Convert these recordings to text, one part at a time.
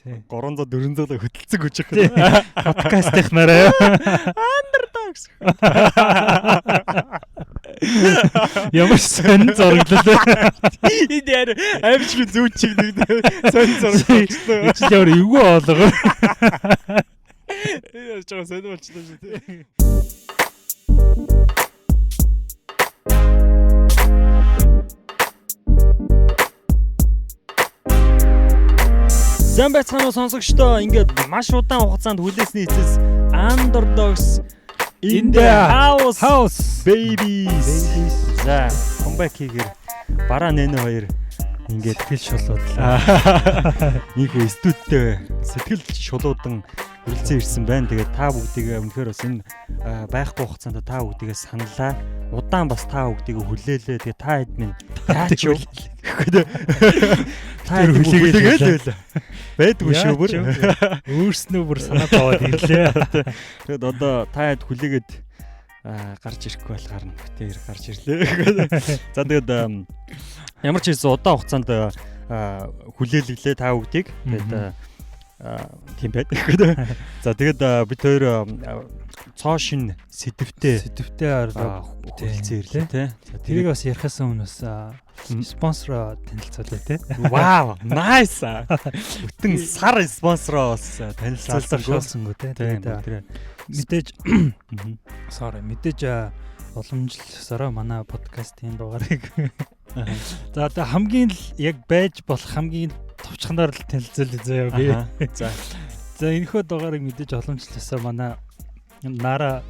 300 400 хөдөлцөг хүч их. Подкаст ихнараа. Underdogs. Ямар сонь зураглал. Энд яар аимшиг зүүн чиг нэг сонь зураглал. Чи ямар эвгүй оолго. Яа жоо сонь болчихлоо шүү дээ. Сайн байцгаана уу сонсогчдоо. Ингээд маш удаан хугацаанд хүлээсний эцэс Underdogs in the house babies. За, comeback хийгэр бараа нэнэ хоёр ингээд сэтгэл шулуудлаа. Ийхүү студидтэй сэтгэл шулуудан хүрэлцэн ирсэн байна. Тэгээд та бүгдийг үнэхээр бас энэ байхгүй хугацаанд та бүгдийгээ саналаа. Удаан бас та бүгдийг хүлээлээ. Тэгээд та хэд минь таач юу гэхэд та хүлээгээд байла. Байдгүй шүү бүр. Өөрснөө бүр санаад аваад ирлээ. Тэгээд одоо та хэд хүлээгээд гарч ирэхгүй бол гарна. Тэр гарч ирлээ. За тэгээд ямар ч хэлсэн удаан хугацаанд хүлээлгэлээ та бүгдийг. Тэгээд тийм байдаг. За тэгээд бид хоёр цоо шин сэдвтэй хүрэлцэн ирлээ тий. Тэрийг бас ярихаас өмнө бас спонсор танилцуулъя тий. Вау, nice. Бүтэн сар спонсороо бас танилцуулсангүй тий. Тэгээд мэдээж мэдээж уламжлалсараа манай подкастын дугаарыг за одоо хамгийн л яг байж болох хамгийн товчхоноор л танилцуулъя заяа би. За энэхүү дугаарыг мэдээж уламжлалсараа манай Nara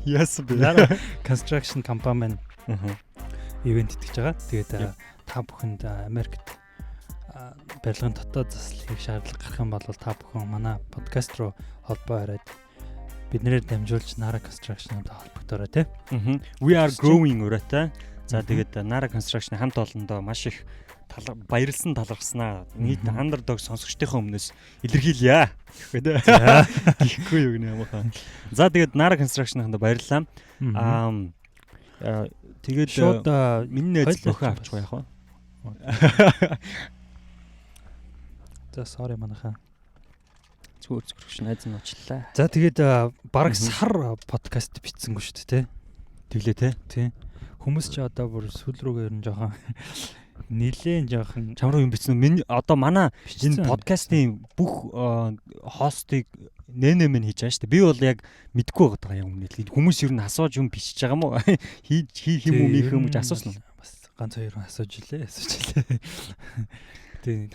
Nara Construction Company ивент итгэж байгаа. Тэгээд та бүхэнд Америкт барилгын дотоод заслыг шаардлага гарах юм бол та бүхэн манай подкаст руу холбоо хараад биднээр дамжуулж Nara Construction-тай холбогдорой тий. We are growing ураатай. За тэгээд Nara Construction хамт олондоо маш их баярлсан талархснаа нийт Underdog сонсогчдынхаа өмнөөс илэрхийлье. Гэхгүй юу гэнэ ямаа. За тэгээд Nara Construction-д баярлалаа. Тэгээд шууд миний найз бөхөө авчих яах вэ? За sorry манайхаа. Зүгш найз нь очлаа. За тэгээд бараг сар подкаст бичсэнгүй шүү дээ тий. Тэглээ тий. Хүмүүс ч одоо бүр сүүл рүүгээ ер нь жоохон нилээн жоохон чамруу юм бичсэн. Миний одоо манай энэ подкастын бүх хостыг нэнэ минь хийж байгаа шүү дээ. Би бол яг мэдгүй байгаа юм өмнө. Хүмүүс ер нь асууж юм бичиж байгаа мó. Хийх юм уу, мийх юм гэж асуусан уу? Бас ганц хоёр хүн асууж илээ. Тийм.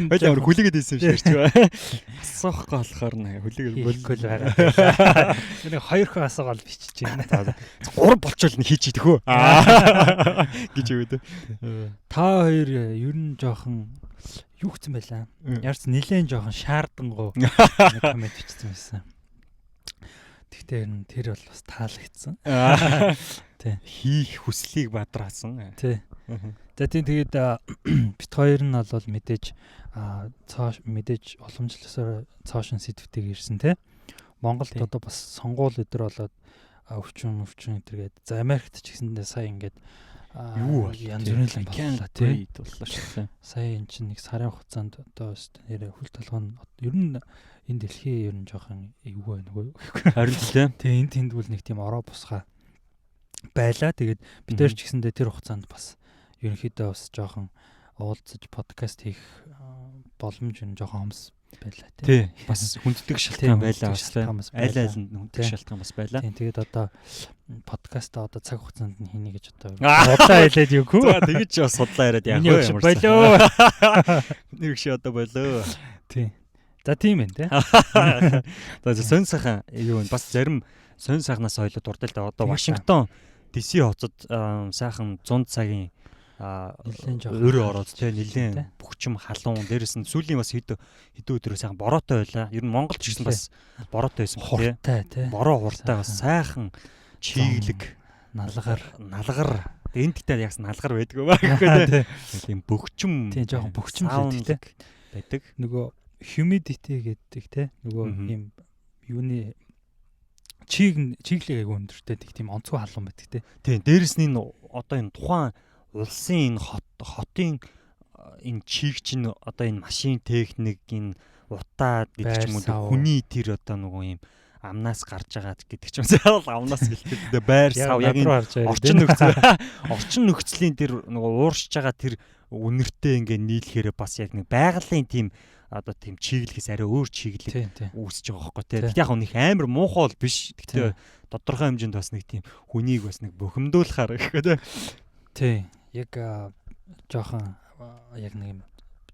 Баяр ямар хүлээгээд ийсэн юм шиг байна. Асуухгүй болохоор нэ хүлээгээд болгүй л байгаа. Энэ хоёр хүн асуугаал бичиж байна. Гурав болчвол нь хийж идэх хөө. Гэж өгдөө. Та хоёр ер нь жоохон юу гэсэн байлаа. Ярц нилээн жоохон шаардангуу коммент бичсэн байсан. Тэгтээ тэр бол бас таалагдсан. Тий. Хийх хүслийг бадраасан. Тий. За тийм тэгээд бит хоёр нь бол мэдээж мэдээж уламжлалсаар цаашин сэдвтэйг ирсэн тий. Монголд одоо бас сонгуул өдөр болоод өвчин эдэргээд за Америкт ч гэсэндээ сая ингээд юу янз бүрийн юм боллоо тий. Боллоо шүү. Сая эн чинь нэг сарын хугацаанд одоо нэрээ хүл толгойн ер нь энэ дэлхий ер нь жоохон эвгүй байна уу? Харин тий. Тэгээ энэ тэнд бол нэг тийм ороо бусгаа байлаа. Тэгээд бид тэр ч гэсэндээ тэр хугацаанд бас ерөнхийдөө бас жоохон уулзаж подкаст хийх боломж нь жоохон хомс байлаа тий. Бас хүнддэг шалтгаан байлаа бас тий. Айл айланд хүнддэг шалтгаан бас байлаа. Тийм тэгээд одоо подкаста одоо цаг хугацаанд нь хийнэ гэж одоо судлаа хэлээд юу хөө. За тэгэж бас судлаа яриад яах вэ ямар болоо. Нэг шиг одоо болоо. Тий. За тийм ээ тий. За сонь сайхан юу вэ? Бас зарим сонь сайхнаас ойлоо дуртай л да. Одоо Вашингтон DC хотод сайхан 100 цагийн өөрөө ороод тий нэлээд бөхчм халуун дээрэс нь сүүлийн бас хэдэн өдрөө сайхан бороотой байлаа. Ер нь Монголд ч гэсэн бас бороотой байсан тий. Бороо хуртай бас сайхан чиглэг налгар энд гэдэг ягс налгар байдгүй ба гэхгүй тийм бөхчм тий жоохон бөхчм байдаг. Нөгөө humidity гэдэг тий нөгөө юм юуны чиглэг өндөртэй тийм онцгой халуун байдаг тий. Тийм дээрэс нь одоо энэ тухайн улсын энэ хотын энэ чиг чинь одоо энэ машин техник энэ утаа гэдэг ч юм уу хүний тэр одоо нөгөө юм амнаас гарч байгаа гэдэг ч юм уу амнаас гэлтэй байр сав яг энэ орчин нөхцөлийн тэр нөгөө ууршиж байгаа тэр үнэртэй ингээ нийлэхээр бас яг нэг байгалийн тийм одоо тийм чиглэлээс арай өөр чиглэл үүсэж байгаа байхгүй тий. Тэгт яг нэг амар муухай бол биш. Тэгтээ тодорхой хэмжээнд бас нэг тийм хүнийг бас нэг бухимдуулахаар гэх тий. Яг жоохон яг нэг юм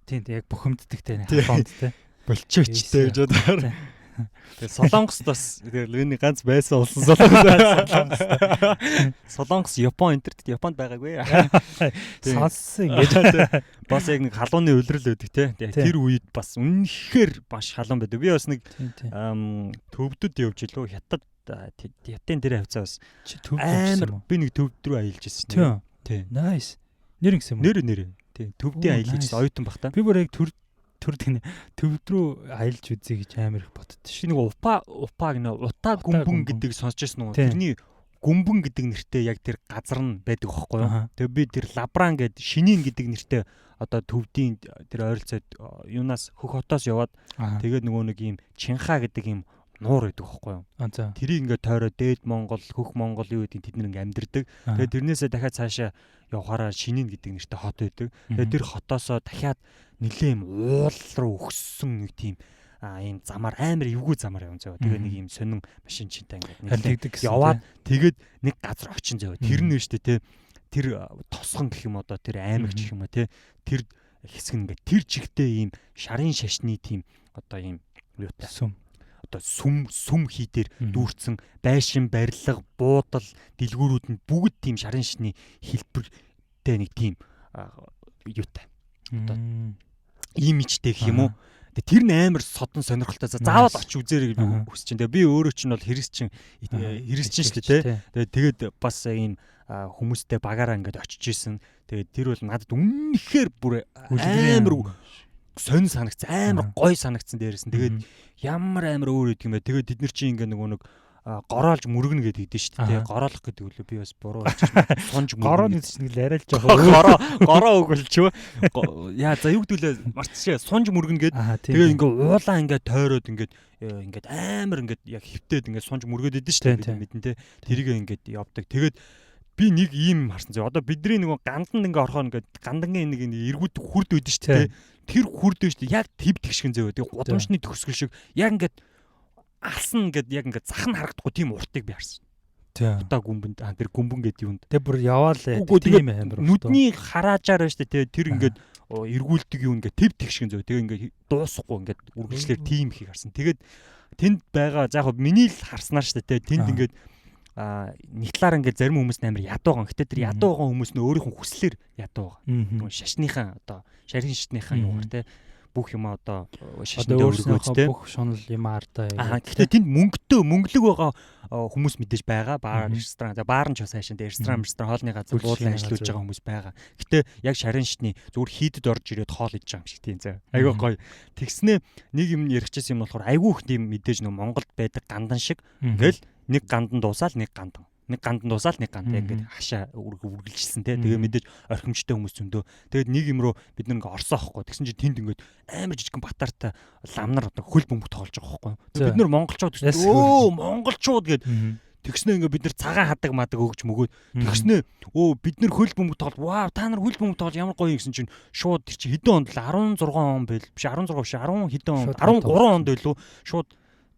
тийм яг бухимддаг тий хаванд тий. Болчоочтэй гэж бодоор. Тэгээ Солонгост бас энэ ганц байсан улсан Солонгос Япон энтерт Японд байгаагүй. Сонссон ингэж бас яг нэг халууны улирал өгдөг те. Тэр үед бас үнэхээр маш халуун байдаг. Би бас нэг төвдөд явж илүү хятад хятадын тэр хавцаа бас амар би нэг төвд рүү аялж ирсэн. Тий. Nice. Нэр гэсэн юм уу? Нэр. Тий. Төвдийн аялж ирсэн оюутан бах та. Би бүр яг төвд рүү аялж үзье гэж амар их боддоо. Нэг упа гэнэ утаа гүмбэн гэдэг сонсч байсан уу? Тэрний гүмбэн гэдэг нэртэй яг тэр газар нь байдаг аахгүй юу? Тэгээ би тэр Лабран гэдэг шинийн гэдэг нэртэй одоо төвдийн тэр ойролцоод юунаас хөх хотоос яваад тэгээд нөгөө нэг юм Чинха гэдэг юм нуур байдаг аахгүй юу? Тэрийг ингээд тойроо дээд Монгол, хөх Монгол юу гэдэг тэд нэг амьдэрдэг. Тэгээд тэрнээсээ дахиад цаашаа явахаараа шинийн гэдэг нэртэй хот байдаг. Тэгээд тэр хотоосоо дахиад нэлээм уул руу өгсөн нэг тийм ийм замаар амар эвгүй замаар явсан зөө. Тэгээ нэг ийм сонин машин чинтай ингээд яваад тэгээд нэг газар очин зөө. Тэр нь шүү дээ те. Тэр тосгон гэх юм одоо тэр аймаг гэх юм а те. Тэр хэсэг ингээд тэр чигтээ ийм шарын шашны тийм одоо ийм юутай одоо сүм хийдэр дүүрсэн байшин барилга буудал дэлгүүрүүд нь бүгд тийм шарын шашны хэлбэртэй нэг тийм юутай одоо имижтэй гэх юм уу. Тэр нь амар содон сонирхолтой. Заавал очиж үзээрэй гэж хүсэж байна. Би өөрөө ч нь бол хэрэгсчин шүү дээ. Тэгээд бас ийм хүмүүстэй багаараа ингээд очиж исэн. Тэгээд тэр бол надад үнэхээр бүр амар сонь санагцсан, амар гой санагцсан дээрээс нь. Тэгээд ямар амар өөр идэг юм бэ. Тэгээд бид нар чинь ингээд нэг гороолж мөргөнө гэдэг идэв шүү дээ. Гороолох гэдэг үлээ би бас буруу сонж гороо нэг чинь арай л жоохон гороо өгөлч. Яа за юу гэдүүлээ марцшаа сонж мөргөнө гэдэг. Тэгээ ингээ уулаа ингээ тойроод ингээд амар ингээд яг хөвтөөд ингээ сонж мөргөөд идэв шүү дээ мэдэн тэ. Тэрийг ингээд явдаг. Тэгээд би нэг ийм харсан зөө. Одоо бидний нэг ганданд ингээ орохоо ингээд гандангийн нэг эргүүд хүрд өгдөө шүү дээ. Тэр хүрд өгдөө шүү дээ. Яг тэв тэгшгэн зөө. Тэгээ гудамжны төгсгөл шиг яг ингээд алсан ингээд яг ингээд зах нь харагдахгүй тийм уртыг би харсан. Утаа гүмбэнд тэр гүмбэн гэдэг юунд. Тэг бүр яваал тийм амар. Нүдний хараажаар байна шүү дээ. Тэр ингээд эргүүлдэг юу ингээд тэв тэгшгэн зөө. Тэгээ ингээд дуусахгүй ингээд үргэлжлэр тийм ихийг харсан. Тэгээд тэнд байгаа за яг миний л харснаар шүү дээ. Тэнд ингээд нэг талаар ингээд зарим хүмүүс амар ядуу байгаа. Гэтэ тэр ядуу байгаа хүмүүс нөө өөрийнхөө хүслээр ядуу байгаа. Шашныхаа одоо шарын шашныхаа юу гэх те бүх юм одоо шашны өөрсдөө бүх шунал юм ардаа. Гэтэ тэнд мөнгөлөг байгаа хүмүүс мэдээж байгаа. Баар, ресторан, за баар нь ч бас хайшин, ресторан, хоолны газар буудлын ажиллаж байгаа хүмүүс байгаа. Гэтэ яг шарын шашны зүгээр хийдэд орж ирээд хоол идэж байгаа юм шиг тийм заа. Айгүй гоё. Тэгснээ нэг юм ярихчихсан юм болохоор айгүй их тийм мэдээж нөө Монголд байдаг гандан шиг ингээл нэг гандан дуусаал нэг гандан ингээд хашаа үргэлжилсэн те. Тэгээ мэдээж орхимжтой хүмүүс зөндөө. Тэгээд нэг юм руу бид нэг орсоо ахгүй. Тэгсэн чинь тэнд ингээд амар жижигхэн батартай лам нар одоо хөл бөмбөг тоолж байгаа ахгүй. Бид нар монголчууд гэсэн монголчууд гээд тэгснээ ингээд бид нар цагаан хадаг мадаг өгч мөгөөд тэгснээ бид нар хөл бөмбөг тоолж вау та нар хөл бөмбөг тоолж ямар гоё гэсэн чинь шууд тэр чи хэдэн онд л 16 он байл биш 16 биш 10 хэдэн он 13 онд байлуу шууд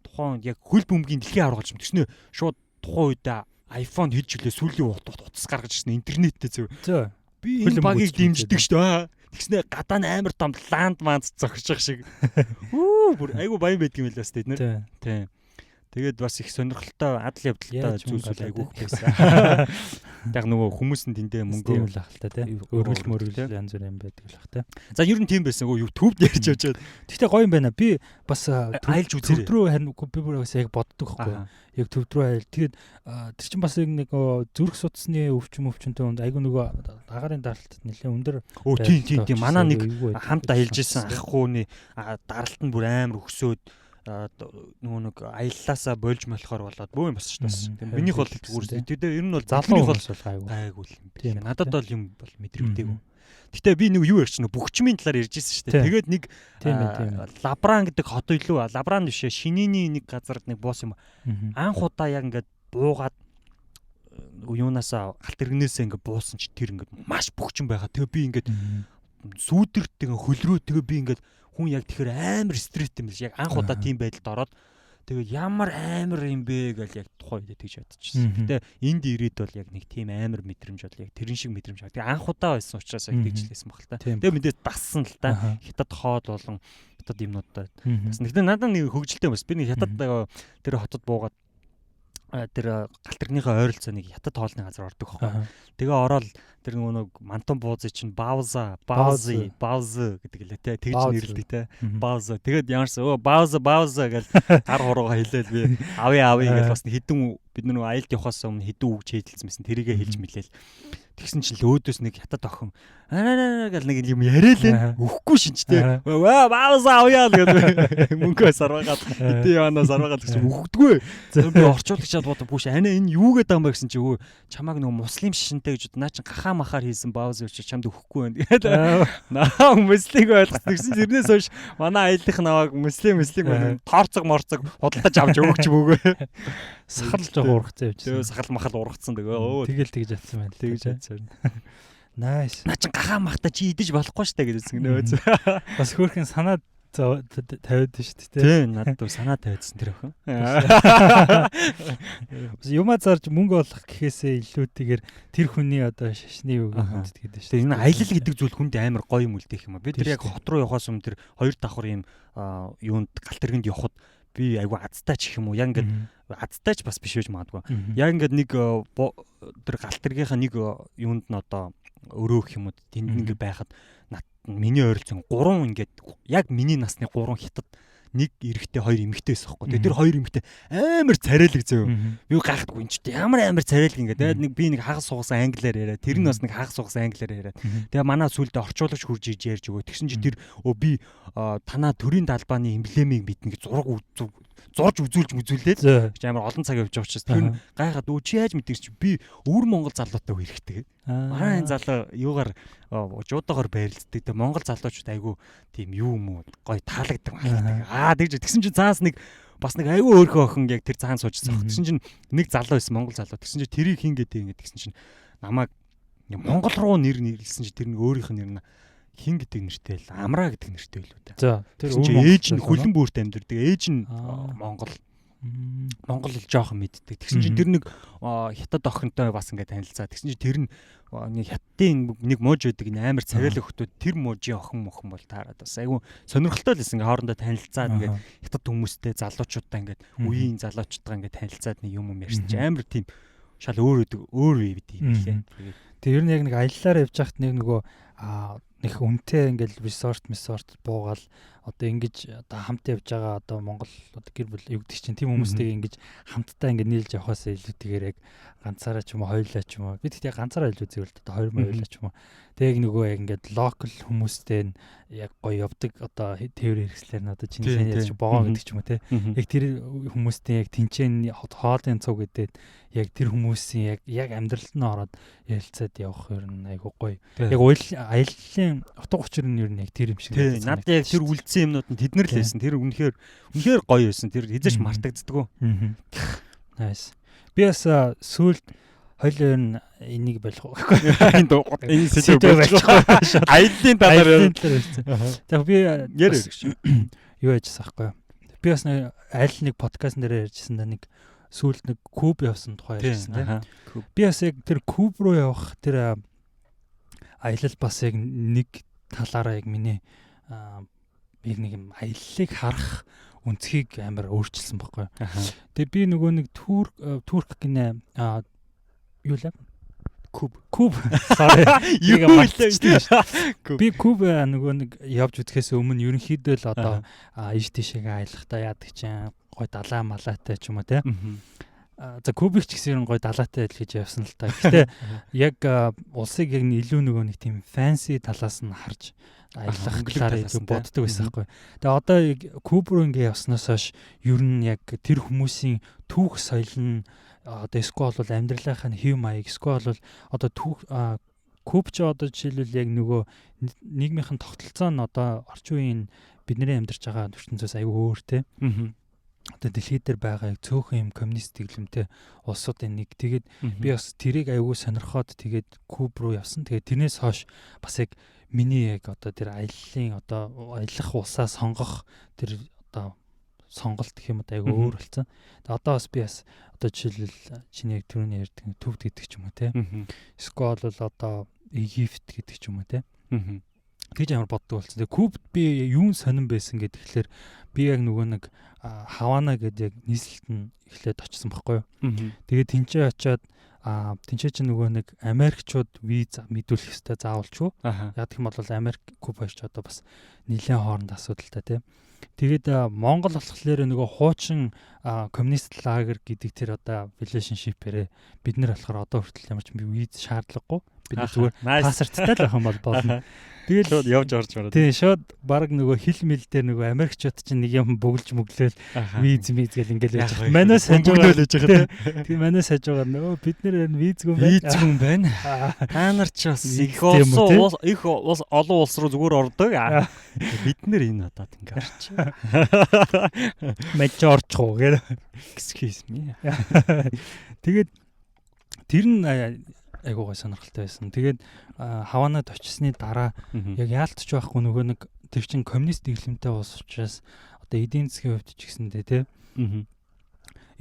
тухайн яг хөл бөмбөгийн дэлхийн аврагч юм. Тэгснээ шууд тухайн үед iPhone хийж үлээ сүүлийн утас гаргаж ирсэн интернеттэй зөв. Би энэ багийг дэмждэг шүү дээ. Тэгснэ гадаа нь амар том ланд манц зогсож шиг. Бүр айгу баян байдаг юм л бас тэд нэр. Тийм. Тэгээд бас их сонирхолтой адал явдалтай зүйлсүүд айгу байсан. Яг нөгөө хүмүүс нь тэндээ мөнгө л ахaltaа тий. Өргөл янз бүр юм байдаг л ах тий. За ер нь тийм байсан. YouTube-д ярьж очоод. Гэхдээ гоё юм байна. Би бас айлж үзээрэй. Төв рүү харин би бүр бас яг боддог байхгүй. Яг төв рүү айл. Тэгээд тэр чинь бас нэг зүрх судасны өвчмөнтэй хүнд айгу нөгөө агарын даралтад нэлээ өндөр. Тийм. Манаа нэг хамт аялж исэн ахгүй даралт нь бүр амар өксөөд нөгөө нэг аяллаасаа болж болохоор болоод бөө юм басч тас. Минийх бол зүгээр ер нь бол залууных бол гайгүй юм. Надад бол юм бол мэдрэгдээгүй. Гэтэ би нэг юу ярьж чинь бөхчмийн талаар ярьж ирсэн шүү дээ. Тэгээд нэг Лабран гэдэг хот илүү Лабран биш шинийний нэг газар нэг боос юм. Анх удаа яг ингээд буугаад юунаасаа галт иргэнээсээ ингээд буусан чи тэр ингээд маш бөхчм байгаа. Тэгээ би ингээд сүүдэрт хөлрөө тэгээ би ингээд хүн яг тэгэхээр амар стресс юм биш. Яг анх удаа тийм байдалд ороод тэгээ ямар амар юм бэ гэж яг тухай үед тэгж бодчихсон. Гэтэ энд ирээд бол яг нэг тийм амар мэдрэмж бол яг тэрэн шиг мэдрэмж. Тэгээ анх удаа байсан учраас яг тэгжлээсэн баг л та. Тэгээ мэдээд бассан л та. Хятад хоол болон хятад юмнуудаа. Гэхдээ надад нэг хөгжилтэй бас би нэг хятад тэр хотод буугаад тэр галт иргэнийхээ ойролцоо нэг хятад хоолны газар ордог байхгүй. Тэгээ ороод тэр нэг мантон буузы чинь бауза гэдэг лээ те тэгж нэрлэдэг те бауза. Тэгээд ямарсан бауза гэж гар хуруугаа хэлээл би ави гэж бас хэдэн бид нэг аялд явахаас өмнө хэдэн үг чийдэлсэн мэсэн тэрийгэ хэлж мэлээл. Тэгсэн чинь л өөдөөс нэг хятад охин гэл нэг юм яриалээ өхгүй шинжтэй бауза авъя гэдэг мөнгөө сарвагаад хэдий яваа сарвагаад гэсэн өгдөггүй. Би орчуулагчаад бодсон бүш анаа энэ юу гэдэг юм бэ гэсэн чи өө чамааг нэг муслим шишинтэй гэж наа чин гахаа махаар хийсэн бауза чи чамд өгөхгүй байна гэдэг. Наа муслиг ойлгох гэсэн тэрнээс хойш манай аяллах навааг муслим тоорцог морцог худалдаж авч өгч мөгөө. Сахал жоо ургацсан явж. Тэгээ сахал махал ургацсан тэгээ. Тэгэл тэгж атсан байна. Тэгж атсан. Nice. Наа чин гахаа махта чи идэж болохгүй штэ гэсэн нөөц. Бас хөөрхөн санаа тавиад шүү дээ. Тийм надад санаа тавиадсан тэр охин. Юмаа зарж мөнгө олох гэхээсээ илүүтэйгээр тэр хүний одоо шашны үг мэддэг дээ шүү. Тэгээ энэ аялал гэдэг зүйл хүнд амар гоё юм үлдээх юм а. Бид тэр яг хот руу явахаас өмнө тэр хоёр давхар юм юунд галт иргэнд явхад би айгу азтай ч гэх юм уу. Яг ингээд азтай ч бас биш байж магадгүй. Яг ингээд нэг тэр галт иргийнхаа нэг юунд нь одоо өрөө гэх юм уу тэнд ингээд байхад миний ойролцоо 3 ингээд яг миний насны 3 хятад нэг эрэгтэй хоёр эмэгтэй байсан байхгүй. Тэр хоёр эмэгтэй амар царайлаг зөө. Би гайхдаггүй энэ ч ямар амар царайлаг ингээд. Тэгээд нэг би нэг хагас сугасан англиар яриа. Тэр нь бас нэг хагас сугасан англиар яриа. Тэгээ манай сүлдээ орчуулагч хурж иж ярьж өгөө. Тэгсэн чи тэр би танаа төрийн далбааны эмблемийг биднэ гэж зурж үзүүлээд амар олон цаг явж байгаа учраас тэр гайхаад чи яаж мэдэрч чи би өвөр Монгол залуутай хэрэгтэй. Манай энэ залуу юугаар жуудаагаар байрлалцдаг. Тэгээ Монгол залуучууд айгу тийм юу юм уу гоё таалагддаг байна. Тэгсэн чинь цаас нэг бас нэг айгу өөрхөн охин яг тэр цаан суужсан. Тэгсэн чинь нэг залуу байсан Монгол залуу. Тэгсэн чинь тэрийг хин гэдэг тэгсэн чинь намайг Монгол руу нэрлсэн чинь тэр нэг өөрийнх нь нэр нь хин гэдэг нэртэй л Амраа гэдэг нэртэй л үү та. За тэр ээж нь хөлн бүрт амьдардаг. Ээж нь Монгол хэл жоохон мэддэг. Тэгсэн чинь тэр нэг хятад охинтой бас ингээд танилцаа. Тэгсэн чинь тэр нь нэг хятадын нэг мууж байдаг амар царайлаг охтууд тэр муужийн охин бол таарад бас айгүй сонирхолтой л байсан. Ингээд хоорондоо танилцаад ингээд хятад хүмүүстэй залуучуудаа ингээд үеийн залуучуудаа ингээд танилцаад нэг юм ярьсан чинь амар тийм шал өөр үед юм лээ. Тэр ер нь яг нэг аяллаар явж хахад нөгөө нэг үнэтэй ингээл resort буугаал одоо ингэж одоо хамт явж байгаа одоо Монгол одоо гэр бүл юу гэдэг чинь тийм хүмүүстэйг ингэж хамтдаа ингэ нийлж явахаас илүүтэйгээр яг ганцаараа ч юм уу хоёулаа ч юм уу бид тэгтээ ганцаараа илүү зөвлөд одоо хоёр хоёулаа ч юм уу тэг нөгөө яг ингээд local хүмүүстэй яг гоё явдаг одоо тээвэр хэрэгслэр нь одоо чиний ярьж богоо гэдэг ч юм уу те яг тэр хүмүүстэй яг тэнцэн хоолын цуг гэдэг яг тэр хүмүүсийн яг амьдралд нь ороод ярилцаад явах ер нь айгу гоё яг аяллаа утга учир нь ер нь яг тэр юм шиг надад яг тэр үлдсэн юмнууд нь тэднэр л байсан тэр үнэхээр гоё байсан тэр хизээч мартагддаггүй. Nice. Би бас сүүлд хоёлоо нь энийг болох уу гэхгүй. Энэ сэдв болох. Аяллаа талаар ярьсан. Тэгэхээр би юу яжсан байхгүй. Би бас аль нэг подкаст нэрээр ярьжсэн да нэг сүүлд нэг Куб явсан тухай ярьсан тийм. Би бас яг тэр Куб руу явах тэр аялал бас яг нэг талаараа яг миний яг нэг юм аяллыг харах үнцгийг амар өөрчилсөн байхгүй. Тэгээ би нөгөө нэг турк гинэ юу лээ? Куб. Sorry. Би Куб нөгөө нэг явж үзэхээс өмнө ерөнхийдөө л одоо иш тишээгээ аялахдаа яадаг чинь гой далаа малаатай ч юм уу те. За Кубик ч гэсэн гой далаатай л гэж явсан л та. Гэтэ яг улсыг яг илүү нөгөө нэг тийм fancy талаас нь харж аялах талаар илүү боддог байсан байхгүй. Тэгээ одоо Куб руу ингээ явсноос хойш ер нь яг тэр хүмүүсийн түүх соёл нь одоо эсвэл бол амьдралынхаа хэв маяг эсвэл бол одоо Куб ч одоо жишээлбэл яг нөгөө нийгмийнхэн тогтолцоо нь одоо орчин үеийн бидний амьдарч байгаа ертөнцөөс аюу өөр те. Одоо дэлхийд дээр байгаа яг цөөхөн юм коммунист дэглэмтэй улсуудын нэг. Тэгээд би бас тэрийг аюу сонирхоод тэгээд Куб руу явсан. Тэгээд тэрнээс хойш бас яг миний яг одоо тэр аялах улсаа сонгох тэр одоо сонголт гэх юм одоо аюу өөр болсон. Тэгээд одоо бас би бас одоо жишээлбэл чиний яг түрүүний ярьдаг Төвд гэдэг ч юм уу те. Эсвэл бол одоо Египт гэдэг ч юм уу те. Тэгж ямар боддог болсон. Тэгээ Кубд би юун сонирн байсан гэхээр би яг нөгөө нэг Хавана гэдэг яг нийслэлт нь эхлээд очсон байхгүй юу. Тэгээ тэнцээ очиод тэнцээ чи нөгөө нэг Америкчууд виз мэдүүлэх ёстой заавалчгүй. Яг гэх юм бол Америк Куб хоёр ч одоо бас нэлээд хооронд асуудалтай тийм. Тэгээд Монгол болохоор нөгөө хуучин коммунист лагер гэдэг тэр одоо relationship-ээрээ бид нар болохоор одоо хүртэл ямар ч виз шаардлагагүй. Бид зүгээр пассворттай л байх юм бол болно. Тэгэл явж орж мараад. Тийм шууд баг нөгөө хил мэл дээр нөгөө Америкчууд чинь нэг юм бөглж мөглөөл виз гэл ингээл байж байгаа. Манайс хаж байгаа л байж байгаа. Тийм манайс хаж байгаа нөгөө бид нэр визгүй байна. Визгүй байна. Та нар ч бас их олон улс руу зүгээр ордог. Бид нэр энэ удаад ингээ орч. Мэж орчихоо гэх. Excuse me. Тэгээд тэр нь айгуугай сонирхолтой байсан. Тэгээд Хаванад очисны дараа яг яалтч байхгүй нөгөө нэг тэр чин коммунист дэглэмтэй улс учраас одоо эдийн засгийн хувьд ч гэсэндээ тий.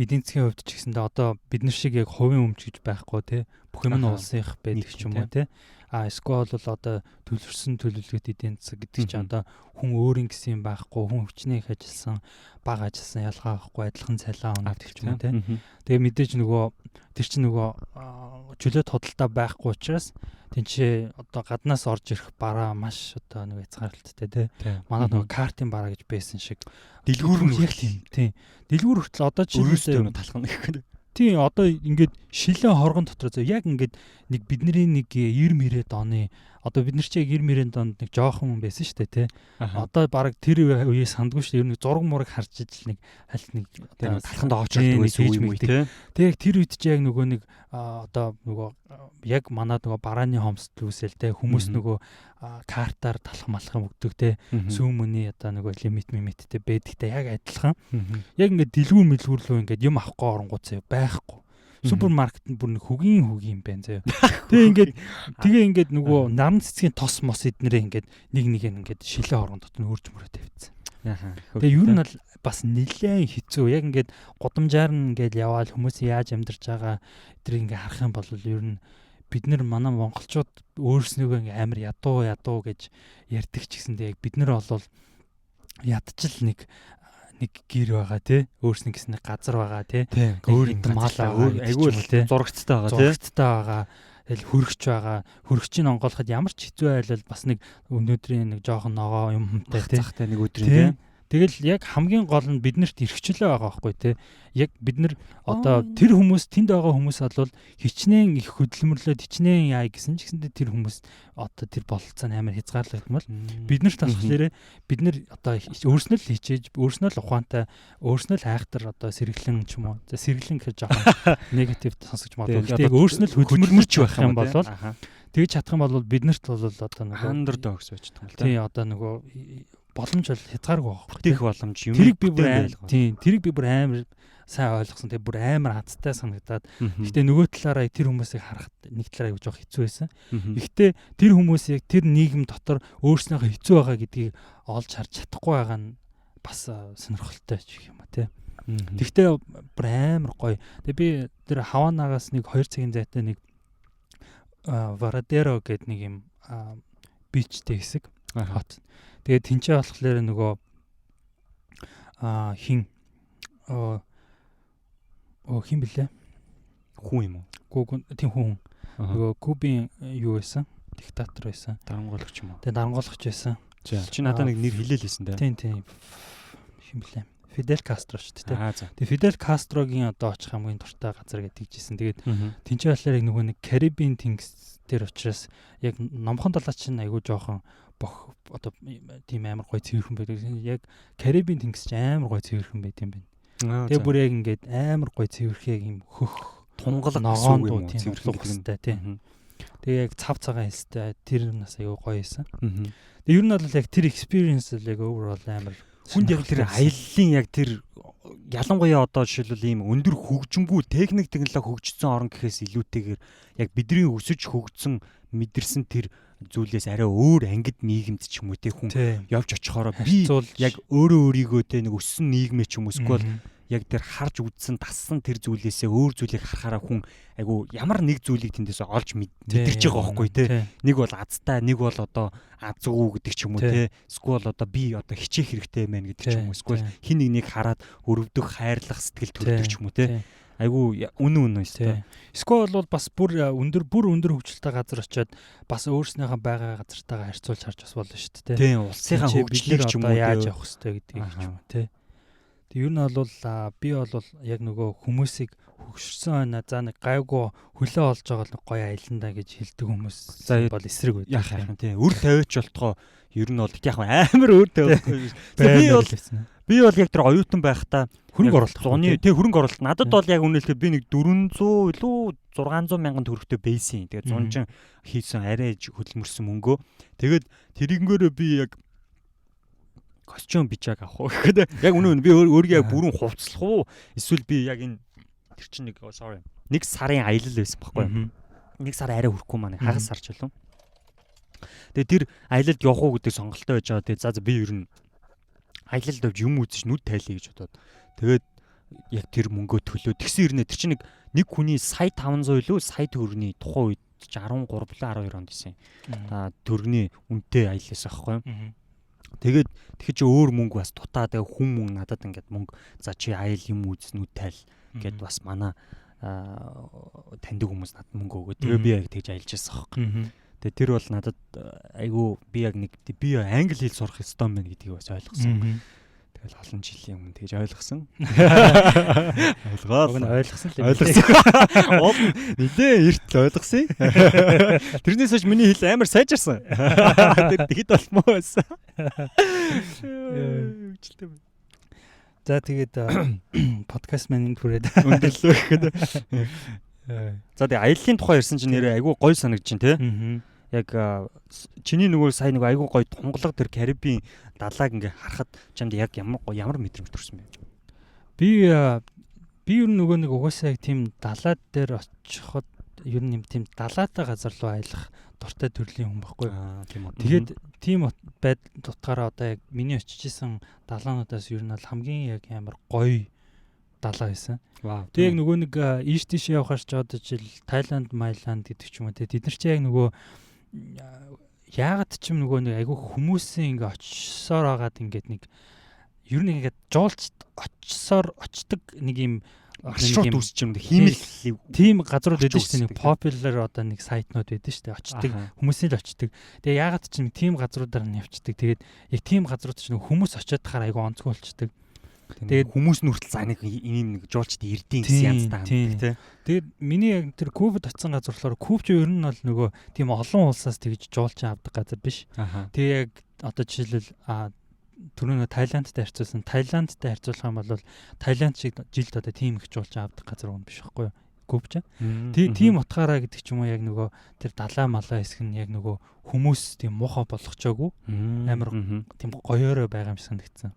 Эдийн засгийн хувьд ч гэсэндээ одоо бид нар шиг яг хувийн өмч гэж байхгүй тий. Бүх юм нь улсынх байдаг ч юм уу тий. Эсвэл бол одоо төлөвлөсөн төлөвлөгөөт эдийн засаг гэдэг чинь одоо хүн өөрийн гэсэн юм байхгүй, хүн хүчний их ажилласан, бага ажилласан ялгаа байхгүй, адилхан цалин авах гэдэг ч юм уу тий. Тэгээ мэдээж нөгөө тэр чинь нөгөө чөлөөт худалдаа байхгүй учраас тэнцээ одоо гаднаас орж ирэх бараа маш одоо нэг хязгаарлалттай тий. Манай нөгөө картын бараа гэж байсан шиг дэлгүүр яг тийм. Дэлгүүр хүртэл одоо жишээлбэл талхна гэх. Тийм одоо ингээд шилэн хоргон дотор яг ингээд нэг бидний нэг 90-90-ад оны одоо бид нар чи 90-90-ад онд нэг жоохон хүн байсан шүү дээ тий. Одоо баг тэр үеэ сандгүй шүү дээ. Ер нь зураг мураг харж ижил нэг аль нэг одоо талханд очирдаг байсан юм уу тий. Тэгээ тэр үед чи яг нөгөө нэг одоо нөгөө яг манай нөгөө барааны хомсдол үүсэл тий. Хүмүүс нөгөө картаар талах малхан өгдөг тий. Сүүм мөний одоо нөгөө лимиттэй байдагтай яг адилхан. Яг ингээд дэлгүүр мэлгүүр лөө ингээд юм авахгүй оронгууд заяа байхгүй. Супермаркетд бүр нэг хөгийн байна заяа. Тэгээ ингээд нөгөө наран цэцгийн тос мос эднэрээ ингээд нэг ингээд шилэн орон дотор өөрж мөрөө тавьчихсан. Тэгээ юу нь бол бас нэлээд хэцүү. Яг ингээд гудамжаар нь ингээд яваал хүмүүс яаж амьдарч байгаа эдрийг ингээд харах юм бол ер нь бид нар манай монголчууд өөрснөөгөө ингээд амар ядуу гэж ярьдаг ч гэсэндээ яг бид нар бол ядчил нэг гэр байгаа тий өөрснө гэсэн нэг газар байгаа тий өөр мал айгүй зурагцтай байгаа тэгэл хөргөч байгаа хөргөчийг онгоолоход ямар ч хэцүү байлал бас нэг өнөөдрийн нэг жоохон ногоо юм humтай тий нэг өдрийн тий тэгэл яг хамгийн гол нь биднэрт эрхчлээ байгаа байхгүй тий яг бид нар одоо тэр хүмүүс тэнд байгаа хүмүүс бол хичнээн их хөдөлмөрлөд хичнээн яа гэсэн ч гэсэндээ тэр хүмүүс одоо тэр бололцоо амар хязгаарлагдмал бид нарт болохоор бид нар одоо өөрснөө л хичээж өөрснөө л ухаантай өөрснөө л айхтар одоо сэргэлэн ч юм уу сэргэлэн гэж жоохон негатив сонсож магадгүй тэгээд өөрснөө л хөдөлмөрч байх юм бол тэгж чадах юм бол бид нарт бол одоо нөгөө андердог гэж байж байгаа юм тий одоо нөгөө боломж бол хязгааргүй байна. Бүтээх боломж юм. Тэрийг би бүр амар сайн ойлгосон. Тэгээ бүр амар хацтай санагдаад. Гэхдээ нөгөө талаараа тэр хүмүүсийг харахад нэг талаараа юу жоох хэцүү байсан. Гэхдээ тэр хүмүүсийг тэр нийгэм дотор өөрснөөхөө хэцүү байгаа гэдгийг олж харж чадахгүй байгаа нь бас сонирхолтой ч юм а тий. Гэхдээ бүр амар гоё. Тэгээ би тэр Хаванагаас нэг 2 цагийн зайтай нэг Varadero гэдэг нэг юм бичтэй хэсэг хот. Тэгээд тэнцээ болохоор нөгөө хин хин блэ хүн юм уу? Гүг тийм хүн. Нөгөө Кубын юу байсан? Диктатор байсан. Дарангуулагч юм уу? Тэгээд дарангуулагч байсан. Чи надад нэг нэр хэлээлсэн дээ. Тийм. Хин блэ? Фидель Кастро шүү дээ. Тэгээд Фидель Кастрогийн одоо очих хамгийн дуртай газар гэж хэлжсэн. Тэгээд тэнцээ болохоор нөгөө нэг Карибын тэнгис дээр учраас яг номхон далаа чинь айгүй жоохон одоо тийм амар гой цэвэрхэн байдаг. Яг Карибын тэнгис ч амар гой цэвэрхэн байт юм байна. Тэгээ бүр яг ингээд амар гой цэвэрхээ юм хөх тунгалаг ногоон дуу цэвэрлэх хэрэгтэй тийм. Тэгээ яг цав цагаан хэлстэй тэр нас аягүй гоё байсан. Тэгээ ер нь бол яг тэр experience л яг overall амар хүнд яг тэр аяллаа яг тэр ялангуяа одоо жишээлбэл ийм өндөр хөгжингүй техник технологи хөгжсөн орн гэхээс илүүтэйгээр яг бидний өсөж хөгжсөн мэдэрсэн тэр зүйлээс арай өөр ангид нийгэмд ч юм уу те хүн явж очихороо би яг өөрөө өөрийгөө те нэг өссөн нийгмээ ч юм уу эсвэл яг тэр харж үзсэн тассан тэр зүйлээсээ өөр зүйлийг харахаараа хүн айгу ямар нэг зүйлийг тэндээс олж мэдэрч байгаа байхгүй те нэг бол азтай нэг бол одоо азгүй гэдэг ч юм уу те эсвэл одоо би одоо хичээх хэрэгтэй байна гэдэг ч юм уу эсвэл хин нэг хараад өрөвдөх хайрлах сэтгэл төрдөг ч юм уу те айгу үнэн өстэй. Эсвэл бол бас бүр өндөр хөгжилтэй газар очиод бас өөрснийхөө байгаа газартайгаа харьцуулж харж бас болно шүү дээ. Тийм, улсынхаа хөгжлийг ч юм уу яаж явах хэрэгтэй гэдгийг ч юм уу тий. Тэг ер нь бол би бол яг нөгөө хүмүүсийг хөгжсөн байна. За нэг гайгүй хөлөө олж байгаа л гоё аяландаа гэж хэлдэг хүмүүс бол эсрэг байдаг. Яах юм тий. Үр тавиач болтгоо ер нь бол яг амар өөр тавихгүй. Би бол яг тэр оюутан байхдаа хөрөнгө оруулалт зуны тий хөрөнгө оруулалт надад бол яг үнэлэхэд би нэг 400 илүү 600 мянган төгрөгтэй байсан. Тэгээд зунжин хийсэн арай хөдөлмөрсөн мөнгөө. Тэгээд тэрнгээрээ би яг костюм бичааг авах уу гэхэд яг үнэн би өөрийгөө яг бүрэн хувцлах уу эсвэл би яг энэ тэр чинь нэг сарын аялал байсан байхгүй юу. Нэг сар арай хүрэхгүй маань хагас сарч байлаа. Тэгээд тэр аялалд явах уу гэдэг сонголттой байж байгаа. Тэгээд за би ер нь аялалд явж юм үзэж нүд тайлъя гэж бодоод тэгээд яг тэр мөнгөө төлөө тэгсэн ирнэ тэр чинь нэг хүний сая 500 илүү сая төгрөгийн тухайн үед 13 12 онд исэн. Төгрөгийн үнэтэй аяллаас аахгүй юу. Тэгээд тэгэхээр чи өөр мөнгө бас дутаа тэгээ хүн мөнгө надад ингээд мөнгө за чи аял юм үз нүд тайл гэд бас манай таньдаг хүмүүс надад мөнгө өгөө. Тэгээ би яг тэгж аялж байсан аахгүй. Тэгээ тэр бол надад айгүй би яг нэг би англи хэл сурах ёстой юм байна гэдгийг бас ойлгосон. Тэгэл олон жилийн өмнө тэгж ойлгосон. Ойлгосон л ойлгосон. Нилээ эрт л ойлгосон. Тэрнээс хойш миний хэл амар сайжирсан. Тэр тэгэд болмоо байсан. За тэгээд подкаст маань түрээд өндөрлөө гэхэд. За тэгээ аяллаа тухай ярьсан чинь нэрээ айгүй гоё санагдаж байна те. Яг чиний нөгөө сая нөгөө айгүй гоё тунгалаг тэр Карибын далайг ингээ харахад чамд яг ямар мэдрэмж төрсөн бэ? Би ер нь нөгөө нэг угаасаа яг тийм далаад дээр очиход ер нь юм тийм далаатай газар руу аялах дуртай төрлийн хүн байхгүй юу? Тийм үү. Тэгээд тийм байдал дутгаараа одоо яг миний очиж исэн далаануудаас ер нь бол хамгийн яг амар гоё далаа байсан. Тэг яг нөгөө нэг ийш тийш явахаар ч одоо жишээл Тайланд, Майланд гэдэг ч юм уу те тэд нар чи яг нөгөө яагаад ч юм нөгөө нэг айгүй хүмүүсийн ингээ очисоор агаад ингээд нэг ер нь ингээд жуулч очдог нэг юм маршрут үүсч юм хиймэл тийм газрууд байдаг шүү дээ. Нэг popular одоо нэг сайтнууд байдаг шүү дээ. Очдог хүмүүсийн л очдог. Тэгээ яагаад ч нэг тийм газруудаар нь явцдаг. Тэгээд яг тийм газрууд ч нэг хүмүүс очиод тахаар айгүй онцгой болчдөг. Тэгээд хүмүүс нь хүртэл за нэг ийм нэг жуулчд ирдийн гэсэн янзтай хамт тий. Тэгээд миний яг тэр Кубад очисан газар болохоор Куб ч ер нь бол нөгөө тийм олон улсаас тэгж жуулч авдаг газар биш. Тэгээ яг одоо жишээлбэл түрүүн Тайландтай харьцуулсан. Тайландтай харьцуулах юм бол Тайланд шиг жилд одоо тийм их жуулч авдаг газар юм биш байхгүй юу? Куб ч. Тийм утгаараа гэдэг ч юм уу яг нөгөө тэр далаа малаа хэсэг нь яг нөгөө хүмүүс тийм муухай болгочоогүй. Амар тийм гоёороо байгаа юм шиг санагдсан.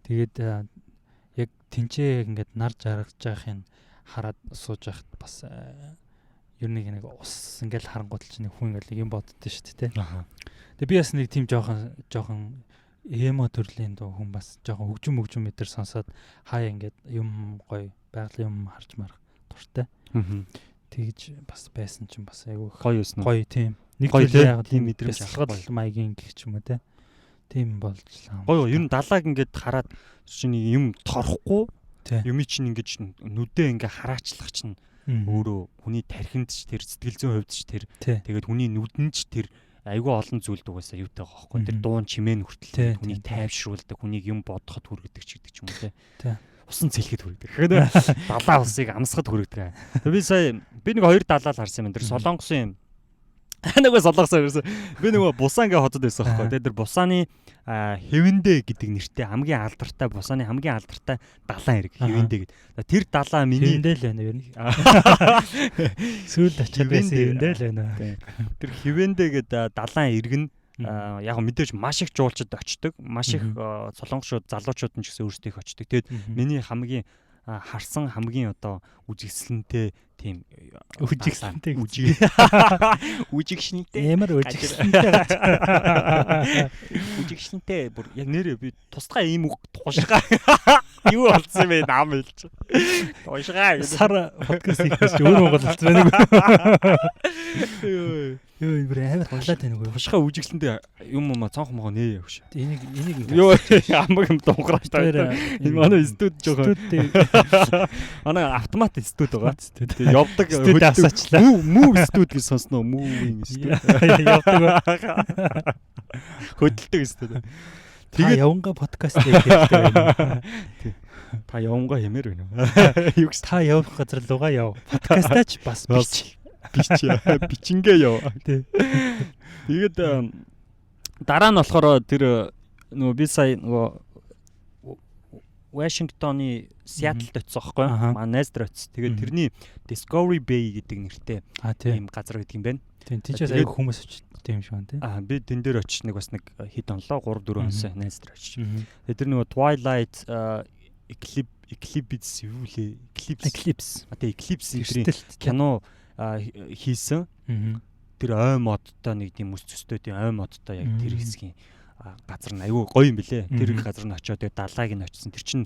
Тэгээд яг тэнцээ ингээд нар жаргаж байхын хараад сууж байхад бас ер нь нэг ус ингээд харангуут л чинь хүн ингээд юм боддоо шүү дээ. Тэгээд би бас нэг тийм жоохон эмо төрлийн дуу хүн бас жоохон хөгжим мэтэр сонсоод хаяа ингээд юм гоё байгалийн юм харж марах дуртай. Тэгж бас байсан чинь бас айгүй гоё юусэн. Гоё тийм. Нэг тийм тийм мэдрэмж авах маягийн гэх юм уу те. Тийм болжлаа. Гоё ер нь далайг ингээд хараад чиний юм торхгүй юм чинь ингээд нүдээ ингээд хараачлах чинь өөрөө хүний тархинд ч тэр сэтгэл зүйн хувьд ч тэр тэгээд хүний нүдэн ч тэр айгүй олон зүйлд угаасаа юутай байгаа байхгүй тэр дуун чимээ хүртэл хүнийг тайвшруулдаг хүнийг юм бодоход хүргэдэг ч гэдэг ч юм уу те. Усан цэлхэд хүргэдэг. Тэгэхээр далаа усыг амсгад хүргэдэг. Би нэг хоёр далаа л харсан юм. Тэр Солонгосын Нөгөө солонгосоор ерөөсө би нөгөө Бусаа ингээ хотод байсан байхгүй. Тэгээд тэр Бусааны Хэвэндэ гэдэг нэртэй хамгийн алдартай Бусааны хамгийн алдартай далайн хэрэг Хэвэндэ гэдэг. Тэр далаа миний Хэвэндэ л байна ер нь. Сүүлд очиад байсан Хэвэндэ л байна. Тэр Хэвэндэ гэдэг далайн хэрэг нь яг мэдээж маш их жуулчд очдог. Маш их солонгосчууд, залуучууд нь ч гэсэн өөрсдөө их очдог. Тэгээд миний хамгийн харсан хамгийн одоо үжигсэлэнтэй тийм үжигсэлэнтэй үжигшнтэй ямар үжигсэлэнтэй үжигшнтэй бүр яг нэрээ би тусгай ийм үг туушгаа юу болсон бэ наам хэлж туушгаа сар подкаст хийх өөр монгол хэлцээ нэг юу бүр амар халаад байна үгүй туушгаа үжигсэлэнтэй юм уу цонх могоо нээ явш энийг юу амаг юм дунгаарч таа энэ манай студ жоохон манай автомат студ байгаа. Тэгээ явдаг мүү студ гэж сонсноо мүүгийн студ. Явдаг. Хөдөлдөг студ. Тэгээ яванга подкаст хийх хэрэгтэй байна. Та яванга хэмээр байна. Юу гэж та явах газар лугаа яв. Подкастаач бас бич. Бичингээ яв. Тэгээд дараа нь болохоор тэр нөгөө би сая нөгөө Вашингтоны Сиэтлд очсон байхгүй манай найз дээр очсон. Тэгээд тэрний Discovery Bay гэдэг нэртэй ийм газар гэдэг юм байна. Тийм тийчээс аяг хүмүүс очсон юм шиг байна тий. Би тэн дээр очиж нэг бас нэг хэд онлоо 3-4 онсон найз дээр очиж. Тэгээд тэр нөгөө Twilight Eclipse юу лээ? Eclipse. Eclipse кино хийсэн. Тэр ой модтой нэг тийм өс төстэй тийм ой модтой яг тэр хэсгийн газар нь аюу гоё юм бэлээ. Тэр газар нь очиод тэгээ далайг нь очсон. Тэр чинь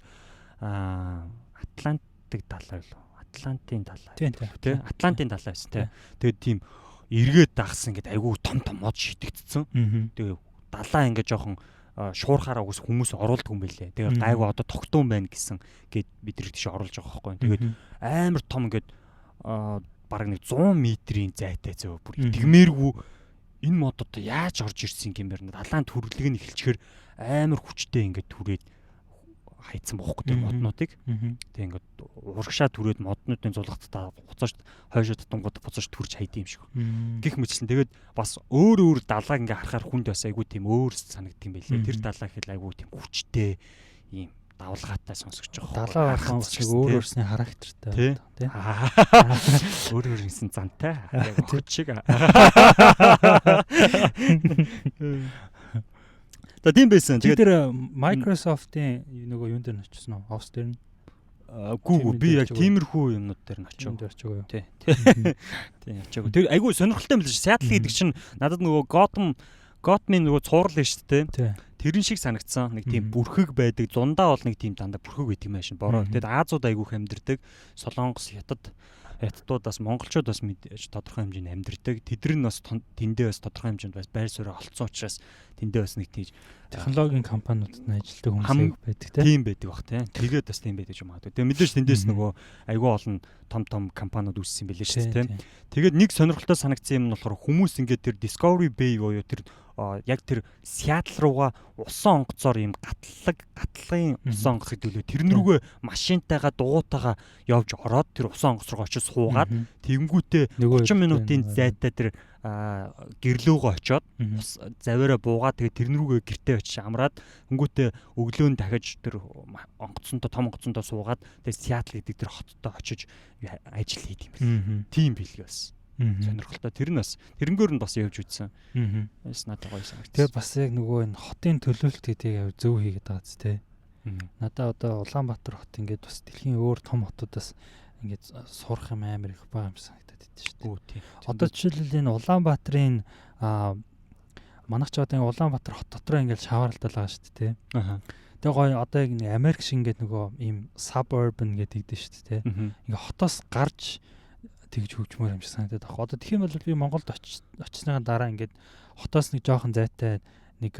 Атлантик далай юу? Атлантын далай. Тийм. Атлантын далай байсан тий. Тэгээд тийм эргээд дагсан ингээд аюу том мод шидэгдсэн. Тэгээ далаа ингээд жоохон шуурхаараа ус хүмүүс оруулдаг юм бэлээ. Тэгээ гайгүй одоо тогтун байна гэсэн гээд бид тэр тийш оруулж байгаа байхгүй. Тэгээд амар том ингээд бараг нэг 100 метрийн зайтай зөө бүр тэгмээргүй энэ мод одоо яаж орж ирсэн юм бэ? Далайн төрлөг нь эхэлчихээр амар хүчтэй ингээд түрээд хайцсан бохоо тэр моднуудыг. Тэг ингээд урагшаа түрээд моднуудын зулгаттай буцааж хойшоо татангууд буцааж түрж хайд юм шиг. Гэх мэтчлэн тэгээд бас өөр далааг ингээд харахаар хүнд бас айгүй тийм өөр санагдсан байлээ. Тэр далаа гэхэл айгүй тийм хүчтэй ийм давлгаатай сонсогч байгаа. Далаа харахад шиг өөр өөрсний характертай тий. Өөр өөрийн зантай. Яг шиг. За тийм байсан. Тэгээд тэр Microsoft-ийн нөгөө юун дээр очсон уу? House дээр нь. Гүү би яг тиймэрхүү юмнууд дээр нь очив. Тий. Тийм очив. Тэр айгүй сонирхолтой юм л ш. Seattle гэдэг чинь надад нөгөө Gotham-ийн нөгөө цуврал нь шүү дээ. Тэрэн шиг санагдсан. Нэг тийм бүрхэг байдаг. Зундаа бол нэг тийм дандаа бүрхэг байдаг юм байна шин. Бороо. Тэгэд Азууд айгүйх амьдэрдэг. Солонгос, Хятадуудаас монголчууд бас мэдээж тодорхой хэмжээнд амьдэрдэг. Тэдэр нь бас тэндээ бас тодорхой хэмжээнд бас байр суурь олцсон учраас тэндээ бас нэг тийж технологийн компаниудад нь ажилладаг хүмүүс байдаг тийм байдаг бах тийм. Тэгээд бас тийм байдаг юм аа. Тэгээ мэдээж тэндээс нөгөө айгүй олон том компаниуд үүссэн байлээ шүү дээ тийм. Тэгээд нэг сонирхолтой санагдсан юм нь болохоор хүмүүс ингээд тэр Discovery Bay буюу тэр яг тэр Seattle руугаа усан онгоцоор ийм гатлалын усан онгоц гэдэг үлээ тэрэн рүүгээ машинтайгаа дугуйтайгаа явж ороод тэр усан онгоц руу очиж суугаад тэгэнгүүтээ 30 минутын зайтай тэр гэрлөөгөө очоод заваараа буугаад тэгээ тэрэн рүүгээ гэртээ очиж амраад хөнгүүтээ өглөө нь дахиж тэр онгоцонтой том онгоцонтой суугаад тэгээ Seattle гэдэг тэр хоттой очиж ажил хийх юм байна. Тийм билгээ бас. Сонирхолтой тэр нь бас тэрнгөөр нь бас явж үзсэн. Бас надад гоё санагдсан. Тэгээ бас яг нөгөө энэ хотын төлөвлөлт гэдгийг зөв хийгээд байгаа зү тэ. Надад одоо Улаанбаатар хот ингээд бас дэлхийн өөр том хотуудаас ингээд сурах юм амар их байгаа юм санагдаад байд шүү дээ. Одоо жишээлбэл энэ Улаанбаатарын манайх ч одоо Улаанбаатар хот дотроо ингээд шаваарлалтай байгаа шүү дээ тэ. Тэгээ гоё одоо яг нэг Америк шиг ингээд нөгөө ийм suburban гэдэг дээ шүү дээ тэ. Ингээд хотоос гарч тэгж хөгжмөр юм шиг санагдаад байна. Одоо тэгэх юм бол би Монголд очсныхаа дараа ингээд хотоос нэг жоохон зайтай нэг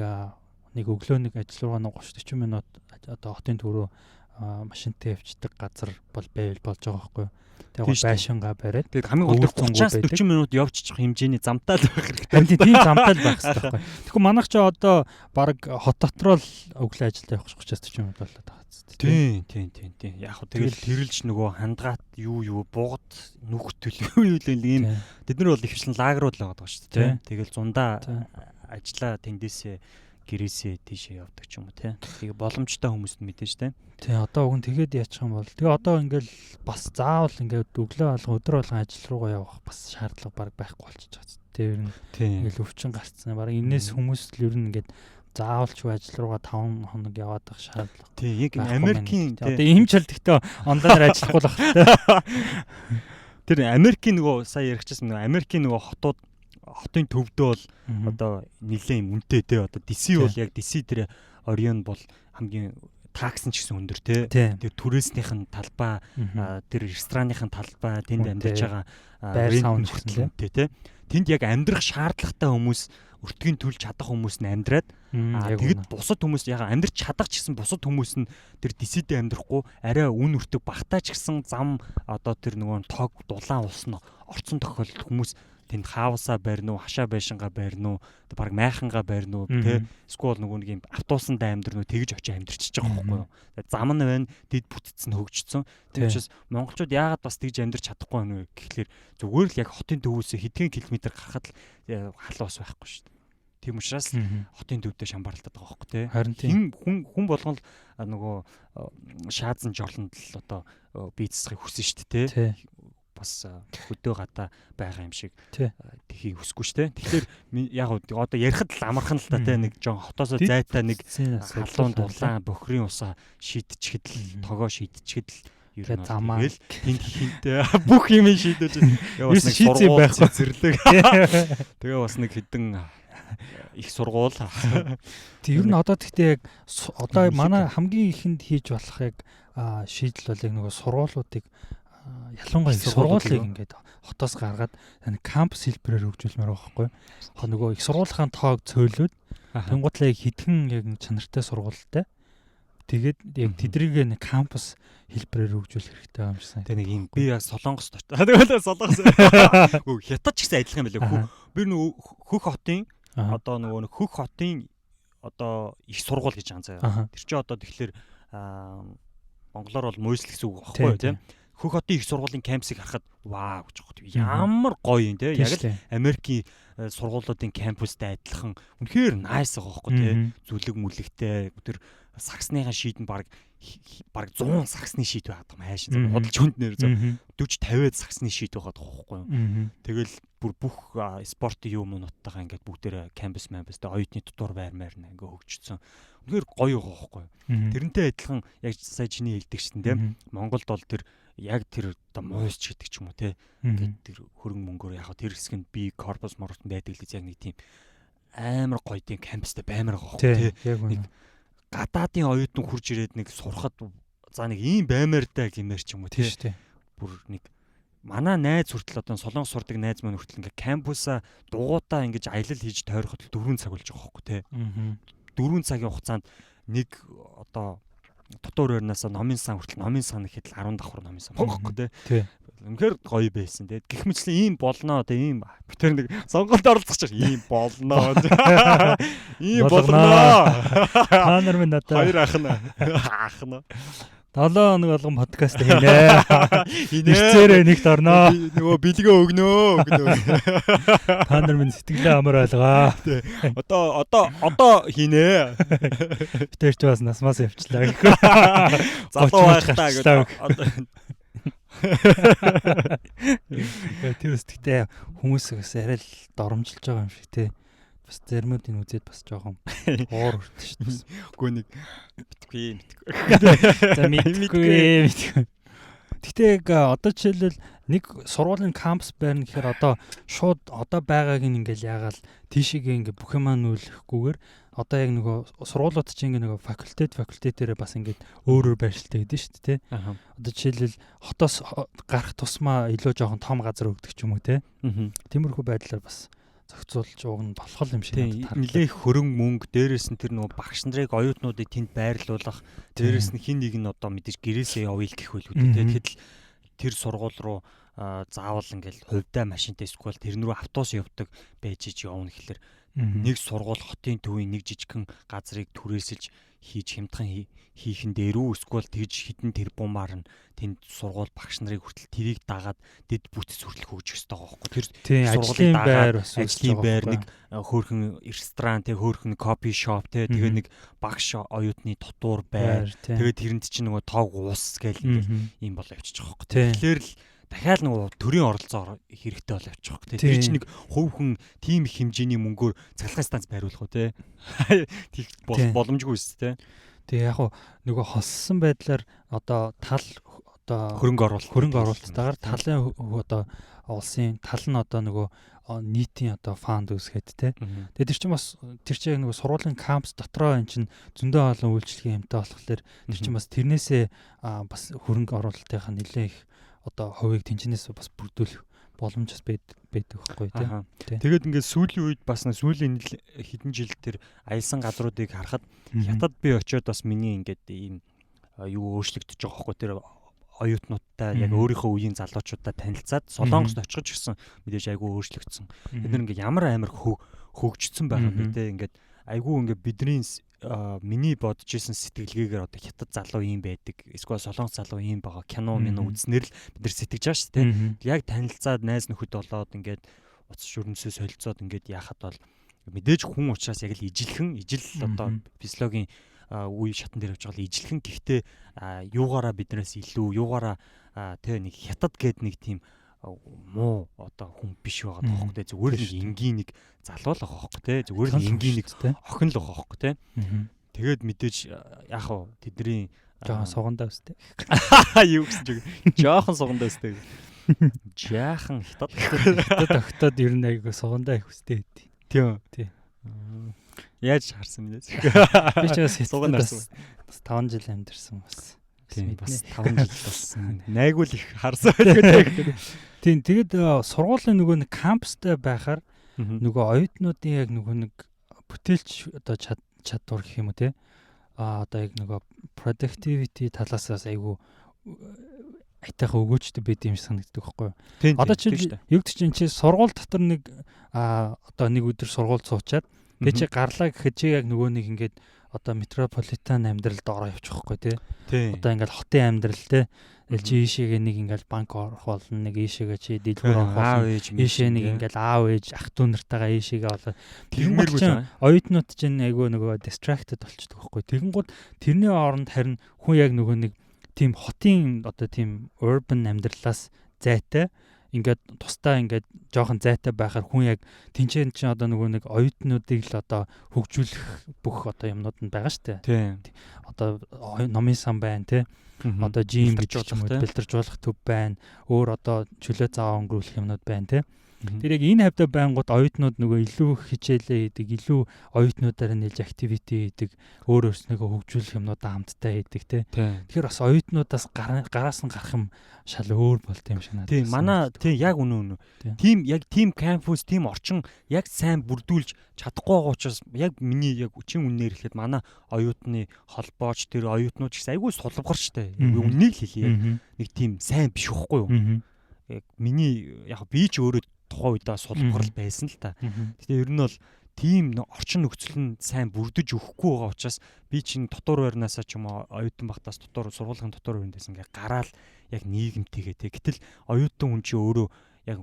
өглөө нэг ажил руугаа 30-40 минут одоо хотын төв рүү машинтай явждаг газар бол байвал болж байгаа байхгүй юу? Тэгээ байшингаа бариад. Тэгээд хамгийн гол 30-40 минут явчих хэмжээний замтай л байх хэрэгтэй. Харин тийм замтай л байх хэрэгтэй байхгүй юу? Тэгэхгүй манайх ч одоо баг хот дотроо л өглөө ажилдаа явах 30-40 минут болоод байгаа. Тийм. Яг хөө тэгэл тэрэлж нөгөө хандгаат юу буугад нүхтэл юу ийм бид нар бол ихвчлэн лагерууд л байгаа шүү дээ. Тэгэл зундаа ажиллаа тэндээсээ гэрээсээ тийшээ явдаг ч юм уу тий. Тэгээ боломжтой хүмүүст мэдээж тий. Тий одоо уг нь тэгээд яачих юм бол тэгээ одоо ингээл бас заавал ингээд өглөө алга өдөр болгон ажил руугаа явах бас шаардлага баг байхгүй болчихж байгаа. Тэр нь ингээл өвчин гарцсан. Бараг энэс хүмүүс л ер нь ингээд заавал ч ажил руугаа 5 хоног яваад байх шаардлага. Тий яг Америкийн одоо ийм ч л гэхдээ онлайнаар ажиллахгүй л байна. Тэр Америкийн нөгөө сая яригчсан нөгөө Америкийн нөгөө хотын төвдөө бол одоо нэлээд юм үнэтэй те одоо DC бол яг DC тэр Orion бол хамгийн такс нь ч гэсэн өндөр те тэр түрээснийх нь талбай тэр ресторанныхын талбай тэнд амьдарч байгаа байр саунд хүртэл те тэнд яг амьдрах шаардлагатай хүмүүс өртгийн төлж чадах хүмүүс нь амьдраад тэгэд бусад хүмүүс яг амьдрч чадах ч гэсэн бусад хүмүүс нь тэр DC-д амьдрахгүй арай үн өртөг багтаа ч гэсэн зам одоо тэр нөгөө тог дулаан ус нь орцсон тохиолдолд хүмүүс тэнд хаавсаа барьна уу, хашаа байшингаа барьна уу, баг майхангаа барьна уу, тэ эсвэл нөгөө нэг юм автобусанд амьдрна уу, тэгж очиж амьдрчиж байгаа байхгүй юу. Зам нь байна, дэд бүтцэн хөгжсөн. Тийм учраас монголчууд яагаад бас тэгж амьдрч чадахгүй байна вэ гэхлээр зүгээр л яг хотын төвөөсөө хэдхэн километр гарахад л халуус байхгүй шүү дээ. Тийм учраас хотын төвдөө шамбарлалтад байгаа байхгүй тий. Харин тийм хүн болгон л нөгөө шаазан жолонд л одоо бизнесийг хүсэн шүү дээ тий. Бас хөдөө гадаа байгаа юм шиг тхий хүсэхгүй шүү дээ. Тэгэхээр яг одоо ярихад л амархан л та те нэг жоо хотоосоо зайтай нэг халуун дулаан бохрын усаа шийдчихэд л тогоо шийдчихэд л ер нь замаа тэнд хинтээ бүх юм шийдэж бас нэг сургууль зэрлэг. Тэгээ бас нэг хэдэн их сургууль. Тэг ер нь одоо тэгтээ яг одоо манай хамгийн ихэнд хийж болох яг шийдэл бол яг нөгөө сургуулиудыг ялангуяа их сургуулийг ингээд хотоос гаргаад кампус хэлбэрээр хөгжүүлмээр байгаа байхгүй. Нөгөө их сургуулийн тоог цөөлөөд тэнгуудлаа хитгэн яг чанартай сургуультай. Тэгээд яг тэдрийг нэг кампус хэлбэрээр хөгжүүлэх хэрэгтэй юм шиг санагдав. Тэг нэг юм би яг Солонгост очив. Тэгвэл Солонгос хятад ч гэсэн адилхан байлаа. Би нөгөө хөх хотын одоо нөгөө хөх хотын одоо их сургууль гэж байгаа заяа. Тэр чинь одоо тэгэхээр монголоор бол мөсл гэсэн үг байхгүй тийм. Хөх хотын их сургуулийн кампусыг харахад вау гэж байгаа. Ямар гоё юм те. Яг л Америкийн сургуулиудын кампустай адилхан үнэхээр nice байгаа байхгүй те. Зүлэг мүлэгтэй тэр саксныхаа шийд нь баг 100 саксны шийд байгаад байгаа юм хайш. Худалч хүнд нэр 40-50 саксны шийд байгаад байгаа байхгүй юу. Тэгэл бүр бүх спортын юмнуудтайгаа ингээд бүгдээрээ кампус те оюутны дотор байрмаар ингээ хөгжсөн. Үнэхээр гоё байгаа байхгүй юу. Тэрнтэй адилхан яг сая чиний хэлдэг шин те. Монголд бол тэр яг тэр оо муусч гэдэг ч юм уу те ингээд тэр хөрөнгө мөнгөөр яг тэр хэсэг нь би корпус морот байдаг л яг нэг тийм амар гоё тийм кампустай баймар байгаа хөө те нэг гадаадын оюутан хурж ирээд нэг сурахад за нэг ийм баймар даа гэмээр ч юм уу те бүр нэг манай найз хүртэл одоо Солонгос сурдаг найз маань хүртэл ингээд кампусаа дугуйтаа ингэж аялал хийж тойроход 4 цаг болж байгаа хөөхгүй те 4 цагийн хугацаанд нэг одоо дотор өрнөөс номын сан хүртэл номын сан гэхэд 10 давхар номын сан бохоггүй те. Үнэхээр гоё байсан те. Гэх мэтлэн ийм болно те ийм битэр нэг сонгуульд оролцох чинь ийм болно. Ийм болно. Та нар минь надаа хоёр ах нь 7 хоног болгон подкаст хийнэ. Хинээрээ нэгт орноо. Нөгөө бэлгээ өгнөө. Та нар минь сэтгэлээ амар ойлгоо. Одоо хийнэ. Тэр ч бас насмаас явчлаа. Залуу байхдаа гэдэг. Тэр үстэгтэй хүмүүс бас арай л доромжилж байгаа юм шиг те. Бас зармуудын үзээд бас жоохон уур хүртэ шүү дээ. Үгүй нэг битгүй. За мэдгүй. Гэтэ яг одоо жишээлбэл нэг сургуулийн кампус байрна гэхээр одоо шууд одоо байгааг ингээл яагаал тийшээгээ ингээ бүх юмаа нүүлэхгүйгээр одоо яг нөгөө сургуулиуд чинь ингээ нөгөө факультетээрээ бас ингээд өөрөөр байршилтай гэдэг шүү дээ тий. Одоо жишээлбэл хотоос гарах тусмаа илүү жоохон том газар өгдөг ч юм уу тий. Тиймэрхүү байдлаар бас зохицуулж уг нь болох юм шиг надад харагдав. Нилээх хөрөнгө мөнгө, дээрээс нь тэр нөгөө багш нарыг оюутнуудыг тэнд байрлуулах, дээрээс нь хин нэг нь одоо мэдээж гэрээсээ явъя гэх байлгүй дээ. Тэгэхэд л тэр сургууль руу заавал ингээл хувьдаа машинтай эсвэл тэрнрүү автобус явдаг байж ич явна гэхэлэр нэг сургууль хотын төвийн нэг жижигхэн газрыг түрээсэлж хийж хямдхан хийхэн дээрүү эсвэл тэгж хідэн тэрбумаар нь тэнд сургууль багш нарыг хүртэл тэрийг дагаад дэд бүтц хүртэл хөгжих ёстой байхгүй. Тэр ажлын байр бас ажлын байр нэг хөөрхөн ресторан тэг хөөрхөн кофе шоп тэг тэгээ нэг багш оюутны дотуур байр тэгээ тэрэнд чинь нөгөө тоог уус гэл ийм болоо явчих жоохгүй. Тэгэхээр л дахиад нөгөө төрийн оролцоо хэрэгтэй болоо явчих واخ. Тэр чинь нэг хувь хүн тийм их хэмжээний мөнгөөр цахилгаан станц байруулах уу те. Тэг боломжгүй шүү дээ. Тэгээ яг нөгөө холсон байдлаар одоо тал одоо хөрөнгө оруулалттайгаар талын одоо улсын тал нь одоо нөгөө нийтийн одоо фанд үүсгээд те. Тэгээ тэр чинь бас тэр чинь нөгөө сургуулийн кампус дотроо эн чинь зөндөө олон үйлчлэгийн юмтай болохоор тэр чинь бас тэрнээсээ бас хөрөнгө оруулалтынхаа нэлээд их одоо хувийг тэнцэнээс бас бүрдүүлэх боломж бас байдаг байхгүй тий. Тэгээд ингээд сүүлийн үед бас сүүлийн хэдэн жил тэр аялсан газруудыг харахад хятад би очиод бас миний ингээд ийм юу өөрчлөгдөж байгаа байхгүй тэр оюутнуудтай яг өөрийнхөө үеийн залуучуудтай танилцаад Солонгост очих гэсэн мэдээж айгүй өөрчлөгдсөн. Бид нар ингээд ямар амар хөгжсөн байгаа юм бэ те ингээд айгүй ингээд бидний миний бодож исэн сэтгэлгээгээр одоо хятад залуу юм байдаг. Эсвэл солонгос залуу юм байгаа. Кино минь үзнэр л бид нар сэтгэж байгаа шүү дээ. Яг танилцаад найз нөхөд болоод ингээд уц шүрмсээ солилцоод ингээд яхад бол мэдээж хүн учраас яг л ижил одоо физиологийн үе шатан дээр явж байгаа л ижилхэн гэхдээ юугаараа биднээс илүү юугаараа тэг нэг хятад гээд нэг тийм муу одоо хүн биш байгаа тоххой те зүгээр нэг энгийн нэг залуу л байгаа хөөхгүй те зүгээр нэг энгийн нэг охин л байгаа хөөхгүй те тэгээд мэдээж яг хав тэдний жоохон сугандаа өстэй юу гэсэн чиг жоохон сугандаа өстэй жаахан хятад тогтоод ер нь айгу сугандаа их өстэй тийм яаж харсан бэ би ч бас сугандаа 5 жил амьдэрсэн бас тийм бас 5 жил болсон найгуул их харсан байдаг. Тийм тэгээд сургуулийн нөгөө нэг кампустай байхаар нөгөө оюутнуудын яг нөгөө нэг бүтээлч одоо чадвар гэх юм уу те одоо яг нөгөө productivity талаас айгу айтайхан өгөөчтэй байд юм шиг санагддаг байхгүй юу. Одоо чи юу гэдэг чинь чи сургууль дотор нэг одоо нэг өдөр сургууль суучаад тэгээ чи гарлаа гэхэд чи яг нөгөө нэг ингээд одоо метрополитен амьдралд ороо явчих واخгүй тий. Одоо ингээл хотын амьдрал тий. Чи ийшээгээ нэг ингээл банк орох болно, нэг ийшээгээ чи дэлгүүр орох болно. Ийшээ нэг ингээл аав ээж ах дүү нартайгаа ийшээгээ болоо. Тэгмэргүй оюутнууд чинь айгүй нөгөө distracted болчихдог واخгүй. Тэгэнгүүт тэрний оронд харин хүн яг нөгөө нэг тийм хотын одоо тийм urban амьдралаас зайтай ингээд тусдаа ингээд жоохон зайтай байхаар хүн яг тэнцэн чинь одоо нөгөө нэг оюутнуудыг л одоо хөгжүүлэх бүх одоо юмнууд нь байгаа штэ. Одоо номын сан байна те. Одоо жим гэж юм уу бэлтэржуулах төв байна. Өөр одоо чөлөө цаа өнгөрүүлэх юмнууд байна те. Тэр яг энэ хавьда байнгут оюутнууд нөгөө илүү хичээлээ хийдэг, илүү оюутнуудаараа нэлж activity хийдэг, өөр өөрснийгөө хөгжүүлэх юмнуудаа хамтдаа хийдэг те. Тэгэхээр бас оюутнуудаас гараас нь гарах юм шал өөр болт юм шиг надад. Тийм манай тийм яг үнэн. Тим яг тим кампус, тим орчин яг сайн бүрдүүлж чадахгүй байгаа учраас яг миний яг үчин үнээр хэлэхэд манай оюутны холбооч тэр оюутнууд ч гэсэн айгүй сулбгар штэ. Үннийг л хэлье. Нэг тим сайн биш байхгүй юу? Яг миний яг би ч өөрөө тухайн үедээ сулбгар байсан л та. Гэтэ ер нь бол тийм орчин нөхцөл нь сайн бүрдэж өгөхгүй байгаа учраас би чинь дотор байрнаасаа ч юм уу оюутан багтаас дотор сургуулийн дотор байрнаас ингээ гараал яг нийгэмтэйгээ те. Гэтэл оюутан хүн чинь өөрөө яг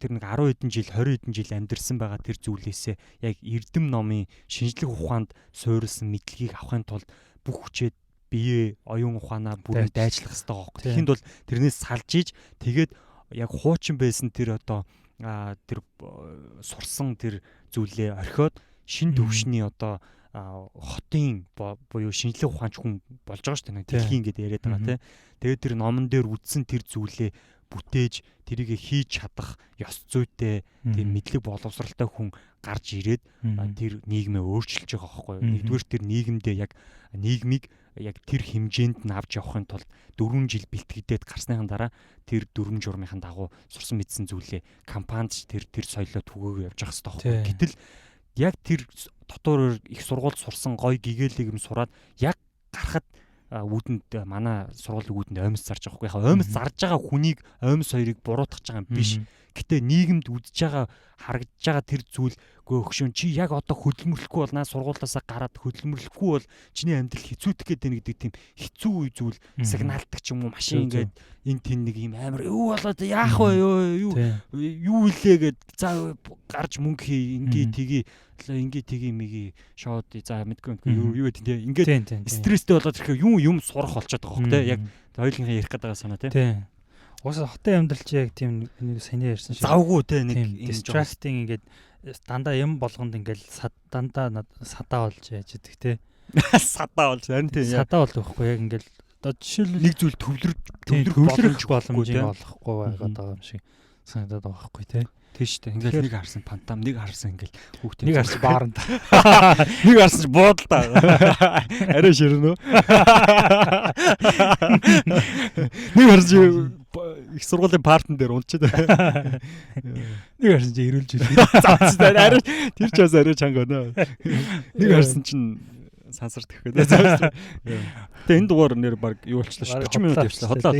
тэр нэг 10 хэдэн жил 20 хэдэн жил амьдэрсэн байгаа тэр зүйлээсээ яг эрдэм номын шинжлэх ухаанд суурилсан мэдлэгийг авахын тулд бүх хүчээ бие оюун ухаанаа бүрэн дайчлах хэрэгтэй байгаа юм. Тэгэхэд бол тэрнээс салж ийж тэгээд яг хуучин байсан тэр одоо тэр сурсан тэр зүйлээ орхиод шин төвшний одоо хотын буюу шинжлэх ухаанч хүн болж байгаа шүү дээ. Дэлхийн гэдээ яриад байгаа тийм. Тэгээд тэр номон дээр үдсэн тэр зүйлээ бүтээж тэрийг хийж чадах ёс зүйтэй тийм мэдлэг боловсралтай хүн гарч ирээд тэр нийгмээ өөрчилж байгаа байхгүй юу. Нэгдүгээр тэр нийгэмдээ яг нийгмийг яг тэр хэмжээнд нь авч явахын тулд 4 жил бэлтгэдээд гарсныхан дараа тэр дүрм журмынхаа дагуу сурсан мэдсэн зүйлээ компанид тэр соёлоо түгээгөө явж явах хэрэгтэй байхгүй. Гэтэл яг тэр дотор их сургуульд сурсан гой гэгээлэг юм сураад яг гарахад үүдэнд манай сургуулийн үүдэнд оймс зарж байгаа байхгүй. Яг оймс зарж байгаа хүнийг оймс хоёрыг буруутгах гэж байгаа юм биш. Гэтэ нийгэмд үдж байгаа харагдж байгаа тэр зүйл өгшөн чи яг одоо хөдөлмөрлөхгүй бол наа сургуулиасаа гараад хөдөлмөрлөхгүй бол чиний амьдрал хэцүүдэх гэдэг нэг тийм хэцүү зүйл сигналдаг ч юм уу машин ингээд энэ тэн нэг юм амар юу болоод яах вэ юу илээ гэд за гарч мөнгө хий ингээ тгий миги шууд за мэдгүй юу гэдэг тийм ингээд стресстэй болоод ирэхээр юм сурах болчиход байгаа хөх тийм яг хоёулынхаа ярих гэдэг санаа тийм уусаа хотын амьдрал чи яг тийм нэг саний ярьсан шиг завгүй тийм нэг distracting ингээд дандаа юм болгонд ингээд дандаа садаа болж яаж идэг те садаа болж харин тийм садаа бол байхгүй яг ингээд одоо жишээлбэл нэг зүйл төвлөрөх боломжийг олохгүй байгаад байгаа юм шиг санагдаад байгаа байхгүй те тийм шүү дээ ингээд нэг харсан пантам нэг харсан ингээд хүүхдээ нэг харсан бааранд нэг харсан ч буудалтай арай ширнэ нэг харсан их сургуулийн партн дээр унчаад нэг харсан чи ирүүлж заацтай арай тэр ч бас арай чанга өнөө нэг харсан чинь сансарт гэхэд тэгээ энэ дугаар нэр баг юу болчихлоо шүү 40 минут явчихлаа хотлоо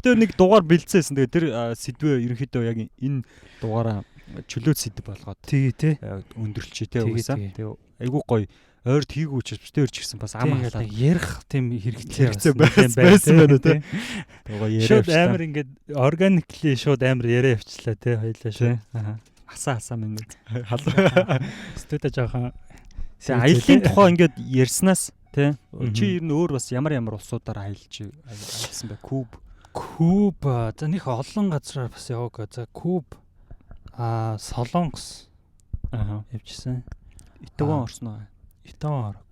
тэр нэг дугаар бэлдсээсэн тэгээ тэр сэдвээ ерөнхийдөө яг энэ дугаараа чөлөөт сэдв болгоод тий өндөрлчээ тий уусаа тэгээ айгуу гоё ойрд хийгүү ч бистээр ч гэсэн бас ам халаад ярих тийм хэрэгцээ байсан байна тий шууд амар ингээд органикли шууд амар яриа явчлаа тий хоёлаа шүү асаа минь халаа стэдэ жаахан аяллаа тухай ингээд ярьснаас тий чи ер нь өөр бас ямар улсуудаар аялсан бэ Куб за нөх олон газраар бас яваг за Куб Солонгос явчихсан Итаван орсноо Итаван орог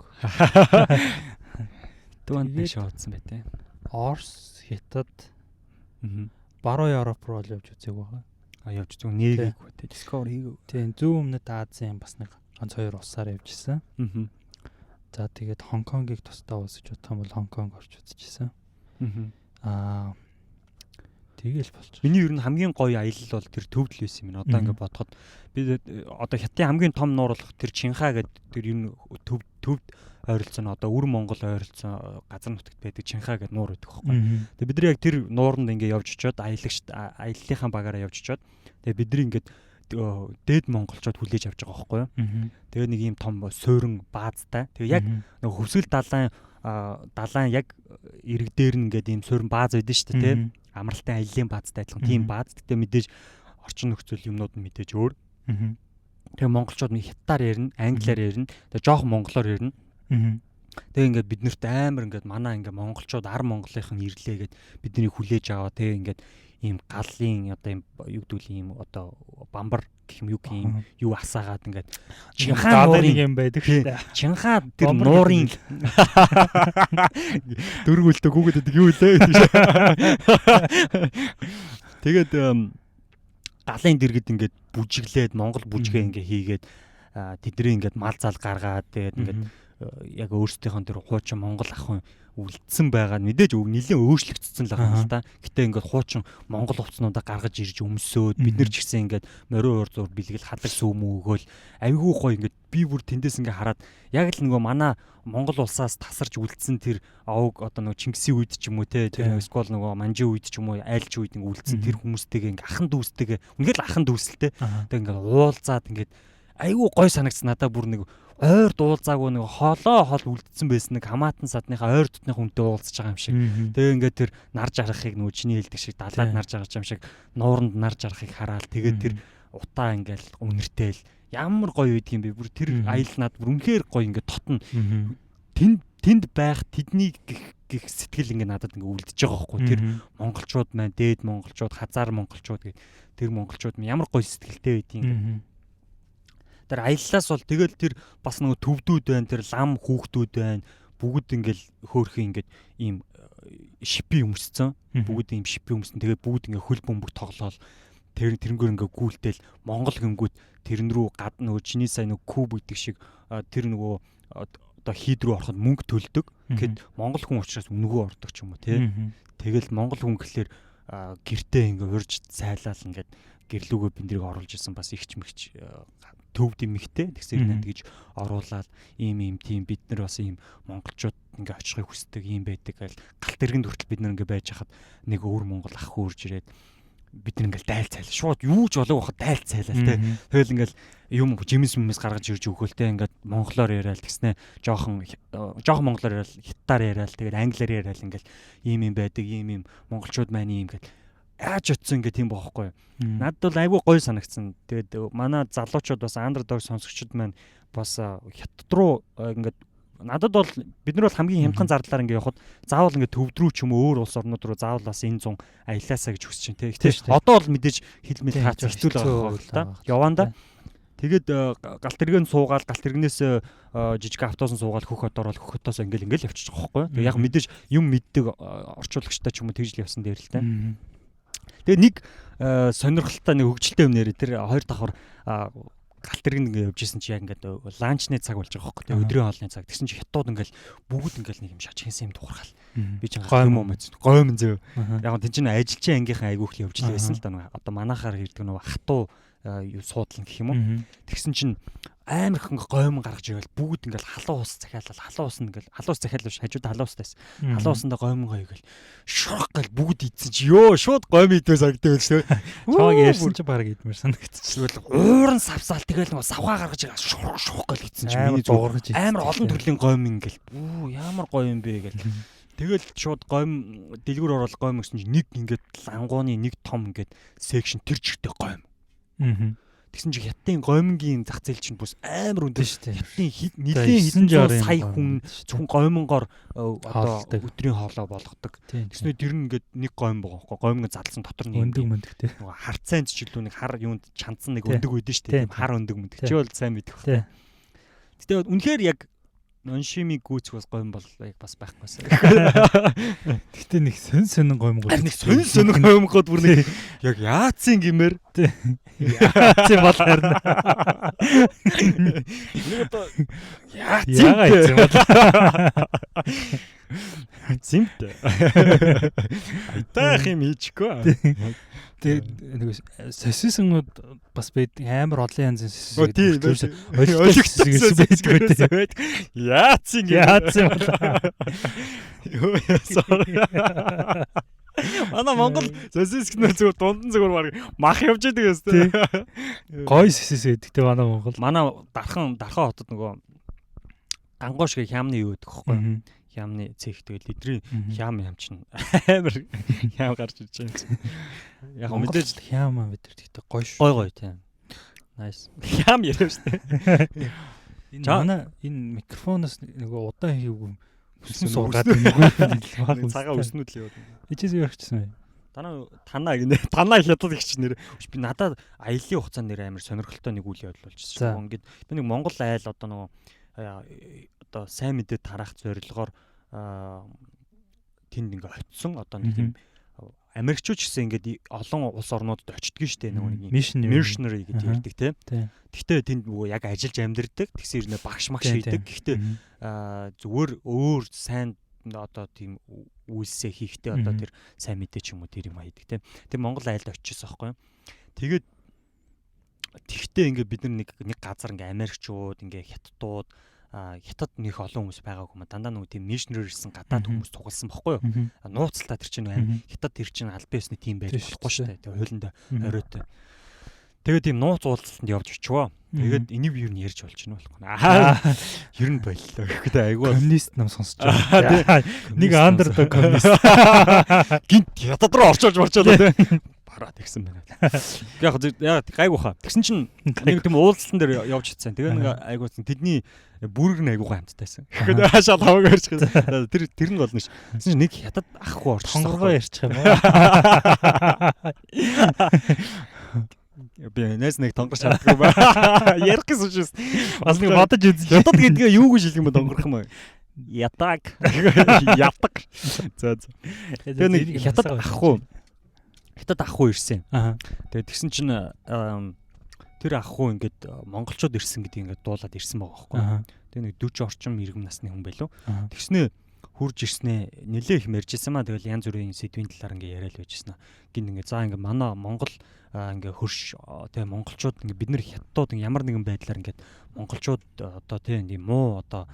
Итаван дэш явуулсан бай тээ Орос Хятад Баруун Европ руу явж үзег байгаа явж үзег нээгээгүй тээ Discover хийгээв тийм зүүн өмнөд Азийн бас нэг ганц хоёр улсаар явжсэн за тэгээд Хонконгийг тусдаа улс гэж бодох юм бол Хонконг орж үзчихсэн тэгэл болчих. Миний ер нь хамгийн гоё аялал бол тэр төвд л байсан юм. Одоо ингээд бодоход би одоо хятадын хамгийн том нуур болох тэр Чинха гэдэг тэр энэ төвд ойролцоо одоо Өр Монгол ойролцоо газар нутагт байдаг Чинха гэдэг нуур байдаг байхгүй. Тэгээ бид нар яг тэр нууранд ингээд явж очиод аяллахын багаараа явж очиод тэгээ бид нар ингээд дээд монголчууд хүлээж авч байгаа байхгүй юу. Тэгээ нэг ийм том суурин баазтай. Тэгээ яг нэг хөвсгөл далайн яг ирэг дээр нь ингээд ийм суурин бааз байдсан шүү дээ тийм. Амралтын аяллаа баазтай адилхан тийм бааз. Гэтэ мэдээж орчин нөхцөл юмнууд нь мэдээж өөр. Тэгээ монголчууд нэг хятадаар ярина, англиар ярина. Тэгээ жоохон монголоор ярина. Тэгээ ингээд биднэрт амар ингээд манай ингээд монголчууд ар монголынх нь ирлээ гэд бидний хүлээж аваа. Тэгээ ингээд ийм галын одоо ийм юу гэдүүл ийм одоо бамбар гэх юм юу асаагаад ингээд Чинхаа нуурын юм байдаг шүү дээ. Чинхаа тэр нуурын дөрвөлтөө гүгэд байдаг юу лээ гэж. Тэгээд галын дэргэд ингээд бүжиглээд монгол бүжгээ ингээд хийгээд тэдний ингээд мал зал гаргаад тэгээд ингээд яг өөрсдийнхөө тэр хуучин монгол ахын үлдсэн байгаа мэдээж нэлээд өөрчлөгдсөн л байгаа юм л та. Гэтэ ингээд хуучин монгол хувцснуудаа гаргаж ирж өмсөөд бид нар ч гэсэн ингээд мориун уур зур бэлгэл хадаг сүм өгөөл айгүй гоё ингээд би бүр тэндээс ингээд хараад яг л нөгөө манай монгол улсаас тасарч үлдсэн тэр овг одоо нөгөө Чингисийн үед ч юм уу те тэр скол нөгөө манжи үед ч юм уу айлч үед ингээд үлдсэн тэр хүмүүстэйгээ ингээд ахан дүүстэйгээ үнэхээр л ахан дүүсэлтэй. Тэг ингээд уулзаад ингээд айгүй гоё санагдсан надаа бүр нэг ойр дуулзаагүй нэг хоол үлдсэн байсан нэг хамаатан садныхаа ойр дотны хүнтэй уулзж байгаа юм шиг. Тэгээ ингээд тэр нар жаргахыг нөгөө чиний хэлдэг шиг далаад нар жаргаж юм шиг нууранд нар жаргахыг хараад тэгээд тэр утаа ингээл үнэртэйл ямар гоё үйдэг юм бэ. Бүр тэр аялнаад бүр үнэхээр гоё ингээд тотно. Тэнд байх тэднийг гих сэтгэл ингээд надад ингээд үлдэж байгаа байхгүй. Тэр монголчууд маань дээд монголчууд, хазар монголчууд гэх тэр монголчууд ямар гоё сэтгэлтэй байдгийг ингээд тэр аяллаас бол тэгэл тэр бас нөгөө төвдүүд байна, тэр лам хүүхдүүд байна. Бүгд ингээл хөөрхөн ингээд ийм шипи өмсцэн. Бүгд ийм шипи өмсөн. Тэгээд бүгд ингээ хөл бөмбөг тоглоол. Тэрнгээр ингээ гүйлтэл Монгол гингүүд тэрэн рүү гадна нөгөө чиний сайн нөгөө куб гэдэг шиг тэр нөгөө одоо хийд рүү ороход мөнгө төлдөг. Гэхэд Монгол хүн учраас үнэгүй ордог ч юм уу тий. Тэгэл Монгол хүн гэхэлэр гэртээ ингээ урьж цайлал ингээд гэрлүүгөө биндрийг оруулж исэн бас ихч мэгч төвд имэгтэй тэгсэр нэ тэгж оруулаад ийм тийм бид нар бас ийм монголчууд ингээ очихыг хүсдэг юм байдаг гэл галт тэргэнд хүртэл бид нар ингээ байж хахад нэг өөр монгол ах хөрж ирээд бид нар ингээл дайлцайл шууд юу ч болов хахад дайлцайлаа те. Тэгэл ингээл юм жимс гаргаж ирж өгөөл те. Ингээд монголоор яриад тэгснэ жоохон монголоор яриад хятадаар яриад тэгээд англиар яриад ингээл ийм байдаг ийм монголчууд маань ийм гэл яаж утсан ингээд тийм бохоггүй. Надад бол айгүй гоё санагдсан. Тэгээд манай залуучууд бас андердог сонсогчд маань бас хятад руу ингээд надад бол бид нар бол хамгийн хямдхан зардлаар ингээд явхад заавал ингээд төв рүү ч юм уу өөр улс орнууд руу заавал бас энэ 100 аялаасаа гэж хүсэж байна те. Одоо бол мэдээж хил мэл хаац хэцүү л байгаа л та. Яваанда тэгээд галт тэргэн суугаал галт тэргнээс жижиг автобусан суугаал хөх одоор бол хөх хотоос ингээл явчих жоохгүй. Тэгээд яг мэдээж юм мэддэг орчуулагчтай ч юм уу тэгж л явсан дээр л та. Тэгээд нэг сонирхолтой нэг хөгжилтэй юм нэрээ тэр хоёр давхар галт тэрэг ингээд явж исэн чи яг ингээд ланчны цаг болж байгаа хөөхгүй. Тэгээ өдрийн хоолны цаг. Тэгсэн чи хятад ингээл бүгд ингээл нэг юм шажихсан юм дуурхал. Би ч юм уу мэд. Гойм зөө. Яг тэн чинь ажилчин ангийнхан айгүйх л явж л байсан л да. Одоо манахаар ирдэг нөгөө хатуу юу суудлан гэх юм уу. Тэгсэн чинь амар их гойм гаргаж ивэл бүгд ингээл халуун ус захиалал халуун ус ингээл халуун ус захиалал хажууд халуун устайс. Халуун усанда гойм гойгөл шурх гэл бүгд идсэн чи ёо шууд гойм идээ сагддаг л шүү. Чааг ярьсан чи баг идмээр санагдчихлээ. Ууран савсаал тэгэл нөгөө савхаа гаргаж ирээ шурх гэл идсэн чи миний зургаж амар олон төрлийн гойм ингээл ямар гоё юм бэ гэл. Тэгэл шууд гойм дэлгүүр орол гойм гэсэн чи нэг ингээд лангууны нэг том ингээд секшн тэр чигтэй гойм. Тэгсэн чи хятадын гоймгийн зах зээл чинь бас амар өндөр шүү дээ. Хятадын нэлээд хэдэн сая хүн зөвхөн гоймонгоор одоо өдрийн хоолой болгодог. Тэгснээр тэр нь ингээд нэг гойм байгаа байхгүй. Гоймгийн задлсан дотор нь өндөг мөндөг тий. Нөгөө хар цайнц ч илүү нэг хар юунд чанцсан нэг өндөг байдэн шүү дээ. Хар өндөг мөндөг. Чи бол сайн мэдэх байх. Тэгтээ үнэхээр яг ноншими гүйцэх бас гойм бол яг бас байхгүйсэн. Гэтэ нэг сонин гойм гоо. Нэг сонин гойм гоод бүр нэг яг яацын гимээр яацын бол харна. Нэг одоо яацын бол. Зимт. Айтаах юм хийчихгүй. Тэгээ нэг сосиснгууд бас байд амар олон янзын сосис байдаг. Яацын бол. Юу яасаа. Манай Монгол сосискнэр зүгээр дундан зүгээр баг мах явж байдаг өстэй. Гой сосис байдаг те манай Монгол. Манай дархан хотод нөгөө гангоош гэх хямны юу гэдэг хэвхэв. Хямны цэх тэгэл эдрийн хям чинь амар хям гарч ирж байгаа юм. Яг мэдээж хям бид нар тэгтээ гой тийм. Nice. Хям яриа штэ. Энэ манай энэ микрофоноос нөгөө удаан хийвгүй өснө суугаад нөгөө цагаа өснүүд л яваад. Ичээс юу ярьчихсан бэ? Танаа гинэ. Танаа хятад их ч нэр. Би надад аялын хугацаанд нэр амар сонирхолтой нэг үйл явдал болчихсон. Ингээд би нэг Монгол айл одоо нөгөө одоо сайн мэдээ тараах зорилгоор тэнд ингээ очисон одоо нэг юм Америкчууд гэсэн ингээд олон улс орнуудад очдөг штэ нэг missionary гэдэг ярьдаг тийм. Гэхдээ тэнд нөгөө яг ажиллаж амьдэрдэг. Тэгсэр нэ багш магш хийдэг. Гэхдээ зүгээр өөр сайн одоо тийм үйлсээ хийхдээ одоо тэр сайн мэдээ ч юм уу тэр юм хийдэг тийм. Тэр Монгол айлд очижсэн байхгүй юу. Тэгээд тэгтээ ингээ бид нар нэг газар ингээ Америкчууд ингээ хятадууд хятад нөх олон хүмүүс байгаагүй юм. Дандаа нөгөө тийм missionary гэсэн гадаад хүмүүс тугалсан бохгүй юу? Нууцлаа тэр чинь хятад тэр чинь аль биесний тийм байдаг болохгүй шүү дээ. Тэгээ хуулиндаа оройтой. Тэгээд тийм нууц уулзалтанд явж очивоо. Тэгээд энийг юу нь ярьж болж байна болохгүй. Ер нь боллоо. Гэхдээ айгүй коммунист нам сонсож байгаа. Нэг андердог коммунист. Гинт хятад руу орчуулж марчаалаа тий. Бараад ирсэн байна. Яг гайгүй хаа. Тэгсэн чинь нэг тийм уулзалтан дээр явж хитсэн. Тэгээ нэг айгуусан тэдний бүрэг нь айгуугаа хамттайсан. Гэхдээ хаашаа таваг ярьчих. Тэр нь болно ш. Тэгсэн чинь нэг хятад ахгүй орчихсон. Тонгоргоо ярьчих юм уу? Би нэс нэг тонгор шаарддаг ба. Ярих гэсэн ч бас нэг бодож үзлээ. Хятад гэдгээ юу гэж хэлэх юм бэ тонгорох юм бэ? Ятаг. Ятаг. За. Тэгээ нэг хятад ахгүй. Хятад ахгүй ирсэн. Тэгээд тэгсэн чинь тэр ахгүй ингээд монголчууд ирсэн гэдгийг ингээд дуулаад ирсэн байгаа байхгүй. Тэгээ нэг 40 орчим иргэм насны хүн байлуу. Тэгснээ хурж ирснээ нэлээ их мэржсэн маа. Тэгэл янз бүрийн сэдвийн талаар ингээд яриад байжсэн. Гин ингээд за ингээд манай Монгол ингээд хөрш тэгээ монголчууд ингээд бид нар хятадууд ямар нэгэн байдлаар ингээд монголчууд одоо тийм муу одоо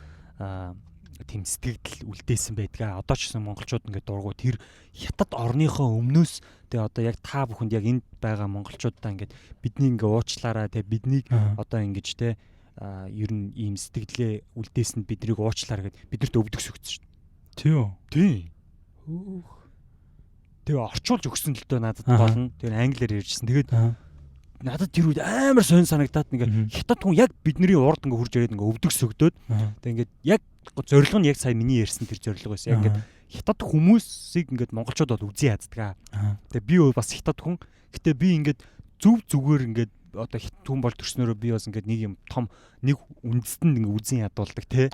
тийм сэтгэл үлдээсэн байдгаа. Одоо ч гэсэн монголчууд ингээд дургу тэр хятад орныхоо өмнөөс тэгээ одоо яг та бүхэнд яг энд байгаа монголчуудаа ингээд бидний ингээд уучлаараа тэгээ биднийг одоо ингэж те ер нь ийм сэтгэлээ үлдээсэнд биднийг уучлаараа гэд биднэрт өвдөгс өгсөн шүү дээ. Тийм үү? Тийм. Тэгээ орчуулж өгсөн л дөө надад болно. Тэр англиар ярьжсэн. Тэгээд надад тэр үед амар сонь санагдаад ингээ хятад хүн яг бидний урд ингээ хурж ирээд ингээ өвдөгс өгдөөд тэгээ ингээд яг зорилго нь яг сая миний ярьсан тэр зорилго байсан. Яг ингээд хятад хүмүүсийг ингээд монголчууд бол үзий яддаг. Тэгээ би бас хятад хүн. Гэтэ би ингээд зүв зүгээр ингээд одоо хятад хүн бол төрснөөрөө би бас ингээд нэг юм том нэг үндэстэнд ингээ үзий ядуулдаг те.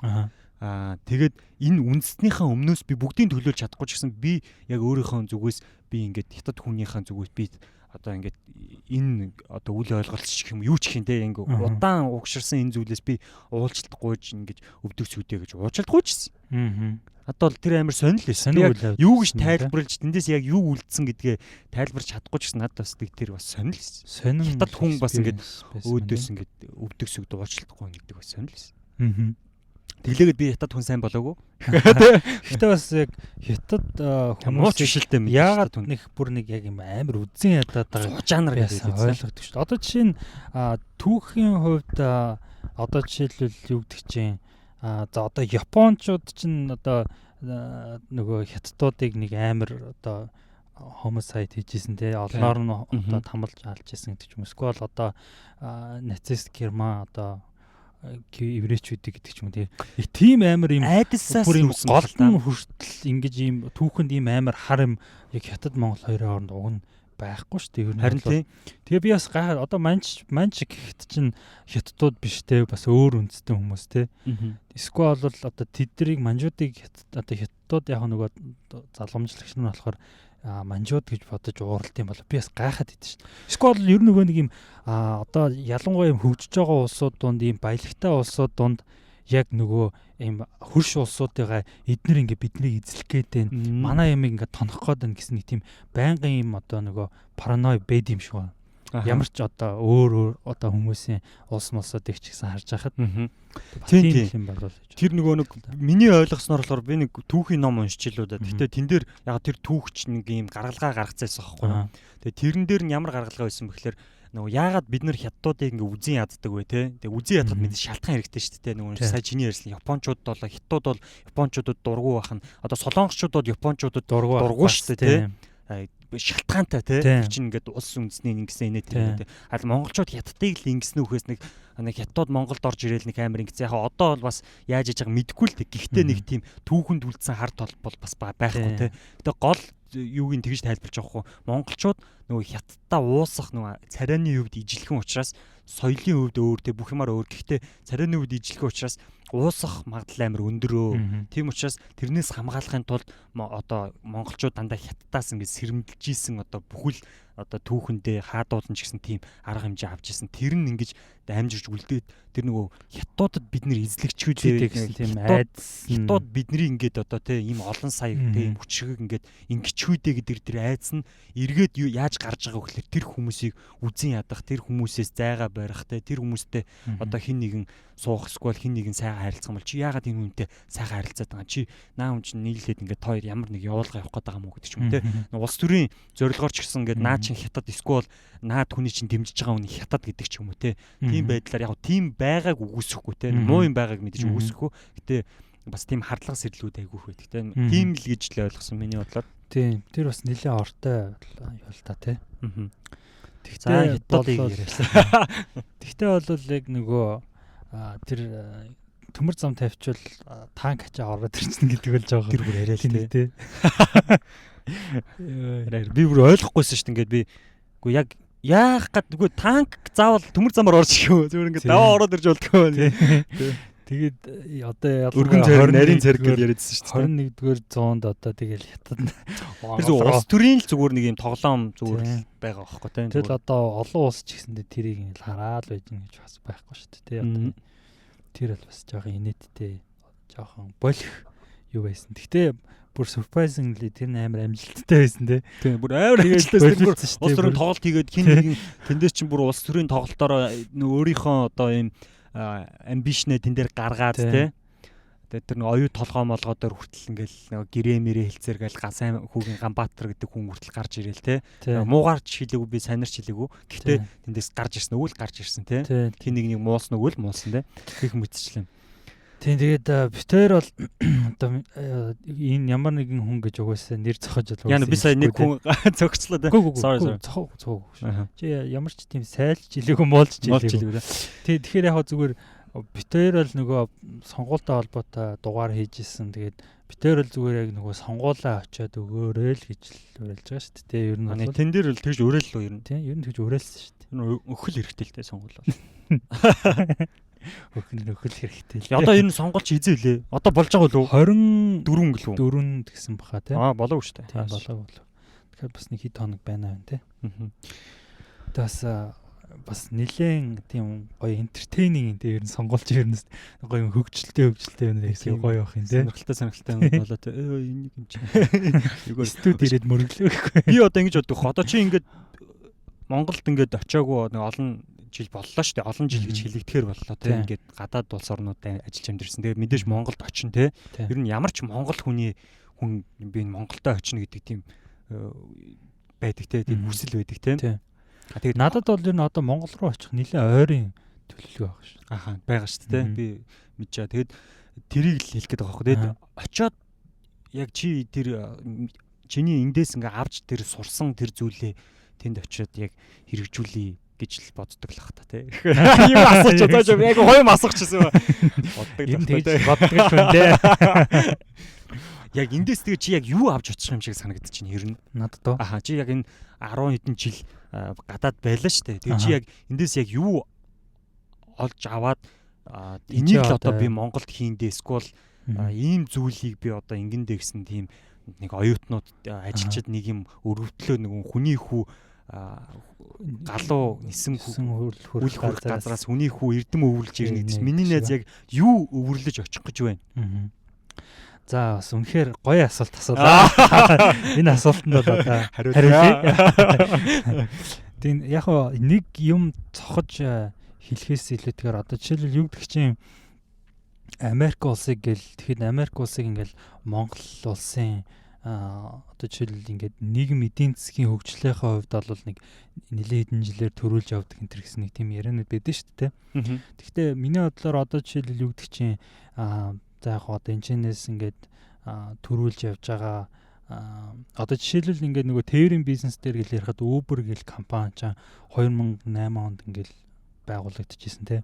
Тэгээд энэ үндэстнийхээ өмнөөс би бүгдийг төлөөлж чадахгүй ч гэсэн би яг өөрийнхөө зүгээс би ингээд хятад хүнийхээ зүгээс би одоо ингээд энэ одоо үл ойлголт ч юм юу ч хинтэй ингээд удаан угширсан энэ зүйлээс би уулзалтгүйж ингэж өвдөгс үдэ гэж уулзалтгүйжсэн. Одоо бол тэр амар сонирхол байсан. Юу гэж тайлбарлаж тэндээс яг юу үлдсэн гэдгээ тайлбарч чадахгүй ч гэсэн надад бас тэр бас сонирхол. Хятад хүн бас ингээд өөдөөс ингээд өвдөгс үдэ уулзалтгүй гэдэг бас сонирхол. Тэглээгээд би хятад хүн сайн болоогүй. Гэтэ бас яг хятад хүмүүс шилтэй юм. Яагаад нэг бүр нэг яг юм амар үзэн ядаад байгаа жанр гэж ойлгодог шүү дээ. Одоо жишээ нь түүхийн хувьд одоо жишээлбэл юу гэдэг чинь за одоо японочууд чинь одоо нөгөө хятадуудыг нэг амар одоо homicide хийжсэн те олноор нь одоо тамалж алж исэн гэдэг юм. Эсвэл одоо нацист Герман одоо еврейчүүдийг гэдэг ч юм уу тийм амар юм айдасаас бүр юм голдон хүртэл ингэж ийм түүхэнд ийм амар хар юм яг хятад Монгол хоёрын хооронд уг нь байхгүй шүү дээ. Харин тийм. Тэгээ би бас гайхаад одоо манч гэхэд чинь хятадууд биш те бас өөр үндэстэй хүмүүс те. Эсвэл бол одоо тэднийг манжуудыг одоо хятадууд яг нөгөө залгамжлагч нь болохоор манжууд гэж бодож ууралт юм бол би бас гайхаад идэв шүү дээ. Эсвэл ер нь нөгөө нэг юм одоо ялангуяа юм хөгжиж байгаа улсууд донд ийм баялагтай улсууд донд яг нөгөө ийм хөрш улсуудыгаа эднэр ингээ биднийг эзлэх гээд манай ямиг ингээ тонох гээд байна гэсэн нэг тийм байнгын юм одоо нөгөө параной бэд юм шиг байна. Ямар ч одоо өөр одоо хүмүүсийн улс мосод их ч гэсэн харж байхад тийм юм болов. Тэр нөгөө нэг миний ойлгосноор болохоор би нэг түүхийн ном уншиж илүү да. Гэхдээ тэн дээр яг тэр түүхч нэг юм гаргалгаа гаргацсан байхгүй юу. Тэгээ тэрэн дээр нь ямар гаргалгаа байсан бэхлээр нөгөө яагаад бид нар хятадуудыг ингээ үзэн яддаг вэ те. Тэгээ үзэн ядахад мэдээ шалтгаан хэрэгтэй шүү дээ. Нөгөө сая чиний ярьсан японочууд бол хятадууд бол японочуудад дургу байх нь одоо солонгосчууд бол японочуудад дургу шүү дээ те. Шалтгаантай тий чинь ингээд улс үндэсний ингэсэн инээ тий. Аль монголчууд хятадыг л ингэснүүхээс нэг хятад Монголд орж ирээл нэг амар ингэсэн. Яг одоо бол бас яаж яж байгаа мэдэхгүй л тий. Гэхдээ нэг тийм түүхэнд үлдсэн хар тол бол бас байхгүй тий. Гэтэ гол юуг нь тэгж тайлбарч байгаа хөө. Монголчууд нөгөө хятадтай уусах нөгөө царайны хувьд ижилхэн учраас соёлын хувьд өөр тий бүх юмар өөр. Гэхдээ царайны хувьд ижилхэн учраас уусах магадлал амар өндөрөө. Тийм учраас тэрнээс хамгаалахын тулд одоо монголчууд дандаа хятадаас ингээд сэрэмдэлж ийсэн одоо бүхэл одоо түүхэндээ хаадуулан ч гэсэн тийм арга хэмжээ авч ийсэн. Тэр нь ингэж амжирч үлдээд тэр нөгөө хятадууд бид нэр эзлэгчүүд тийм айдас хятад бидний ингээд одоо тийм ийм олон сая тийм хүчрэг ингээд ингэчүүдээ гэдэг тэр айдас нь эргээд яаж гарч байгаа вэ гэхээр тэр хүмүүсийг үзэн ядах, тэр хүмүүсээс зайгаа барих, тэр хүмүүстэй одоо хин нэгэн суух эсвэл хин нэгэн сайхан харилцах юм бол чи яагаад энэ хүнтэй сайхан харилцаад байгаа чи наа хүн чинь нийлээд ингээд хоёр ямар нэг явуулга явах гээд байгаа юм уу гэдэг ч юм те. Улс төрийн зорилгоор ч гэсэн ингээд наа чин хятад эсвэл наад хүний чинь дэмжиж байгаа хүний хятад гэдэг ч юм уу те. Тийм байдлаар яг тийм байгааг үгүйсэхгүй те. Муу юм байгааг мэдээж үгүйсэхгүй. Гэтэ бас тийм хардлага сэрлүүд айгүйх байдаг те. Тийм л гэж л ойлгосон миний бодлоор. Тийм. Тэр бас нэлээд ортой юу л та те. Тэгтээ хятадыг яриасан. Тэгтээ бол яг нөгөө тэр төмөр зам тавьчвал танк ачаа ороод ирсэн гэдэг бол жоохон тэр бүр яриа л тий. Би бүр ойлгохгүйсэн шүү дээ. Ингээд би үгүй яг яах гэдггүй танк заавал төмөр замаар орж шүү. Зүгээр ингээд даваа ороод ирж болдгоо. Тэгээд одоо өргөн царай нарийн царай гэж яриадсэн шүү дээ. 21-р зуунд одоо тэгэл хятад тэр зөв улс төрийн л зүгээр нэг юм тоглоом зүгээр байгаа байхгүй тийм. Тэгэл одоо олон улс ч гэсэндээ тэрийг л хараад байж гэн гэж бас байхгүй шүү дээ. Одоо тэр бол бас жоохон инээдтэй жоохон болох юу байсан. Гэхдээ бүр surprisingly тэр амар амжилттай байсан тийм. Бүр амар амжилттай бүр улс төрийн тоглолт хийгээд хин нэгэн тэндээс чинь бүр улс төрийн тоглолтоор өөрийнхөө одоо юм амбишнээ тэн дээр гаргаад тий. тэр нэг оюу толгой молгоодоор хүртэл ингээл нэг гэрээ хэлцээр гээл гасайн хүүгийн Ганбаатар гэдэг хүн хүртэл гарч ирээл те. Муугаарч хэлээгүй би санаарч хэлээгүй. Гэхдээ тэндээс гарч ирсэн өгөл гарч ирсэн те. Хин нэг муусан өгөл муусан те. Гэх мэтчлэн. Тийм тэгээд битээр бол одоо энэ ямар нэгэн хүн гэж угаасаа нэр зохиож байгаа. Яна би сая нэг хүн зогцлоо те. Sorry. Цог. Чи ямар ч тийм сайлж илээгүй муулж илээгүй. Тэгэхээр яг зүгээр битээр бол нөгөө сонгуультай холбоотой дугаар хийжсэн. Тэгээд битээр бол зүгээр яг нөгөө сонгуулаа очиод өгөөрэй л гэж л уриалж байгаа шүү дээ. Ер нь бол тэн дээр л тэгж уриал л ер нь. Тийм ер нь тэгж уриалсан шүү дээ. Өхөл хэрэгтэй л те сонгуул бол. Өхөл хэрэгтэй л. Одоо энэ сонгуульч хизээ лээ. Одоо болж байгаа болов уу? 24 гэлөө. 4 гэсэн баха тий. Болоогүй шүү дээ. Тийм болоогүй. Тэгэхээр бас нэг хэд хоног байна вэ тий. Тэгээс бас нэлээд тийм гоё entertaining энэ ер нь сонгуульч ер нь гоё хөгжилтэй юм гэсэн гоё байх юм тий. Сонирхолтой болоо тий. Энэ юм чи. Юугаар студ ирээд мөрөглөө гэхгүй. Би одоо ингэж боддог. Одоо чи ингээд Монголд ингээд очиагүй нэг олон жил боллоо шүү дээ. Олон жил гэж хэлэгдэхээр боллоо тий. Ингээд гадаад улс орнуудад ажиллаж амьдэрсэн. Тэгээд мэдээж Монголд очин тий. Ер нь ямар ч монгол хүн би Монголдо очино гэдэг тийм байдаг тий. Тийм хүсэл байдаг тий. Тэгээд надад бол ер нь одоо Монгол руу очих нэлээд ойрын төлөвлөгөө байгаа шүү. Аха байгаа шүү дээ. Би мэдчихэе. Тэгээд тэрийг л хэлэх гээд байгаа байхгүй. Тэгээд очиод яг чи тэр чиний эндээс ингээ авч тэр сурсан тэр зүйлээ тэнд очиод яг хэрэгжүүлэе гэж л боддог л хата тий. Юу асууч одоо яг гоё асуучихсан боддог л тий. Яг эндээс тэгээ чи яг юу авч очих юм шиг санагдаж чинь ер нь надад тоо. Аха чи яг энэ 10 хэдэн жил гадаад байлаа шүү дээ. Тэгээ чи яг эндээс яг юу олж аваад энийг л одоо би Монголд хийндээ эсвэл ийм зүйлийг би одоо ингэндээ гэсэн тийм нэг оюутнууд ажилчид нэг юм өрөвдлөө нэг хүний хүү галуу нисэн хөрөх газраас хүний хүү эрдэм өвөрлж ирнэ гэсэн. Миний найз яг юу өвөрлөж очих гэж байна. За бас үнэхээр гоё асуулт асуулаа. Энэ асуултанд бол одоо хариулъя. Тийм яг нэг юм цохож хэлэхээс илүүтэйгээр одоо жишээлбэл юу гэдэг чинь Америк улсыг гэл тэгэхэд Америк улсыг ингээл Монгол улсын одоо жишээлбэл ингээд нийгэм эдийн засгийн хөгжлийнхаа хувьд бол нэг нэлээд хэдэн жилээр төрүүлж явдаг энэ төр гэсэн нэг тийм яриануд байдаг шүү дээ. Тэгэхдээ миний бодлоор одоо жишээлбэл юу гэдэг чинь за яг одоо энэчнээс ингээд төрүүлж явж байгаа одоо жишээлбэл ингээд нөгөө тээврийн бизнес дээр гэл ярихад Uber гэл компани ч 2008 онд ингээд байгуулагдчихсэн тий.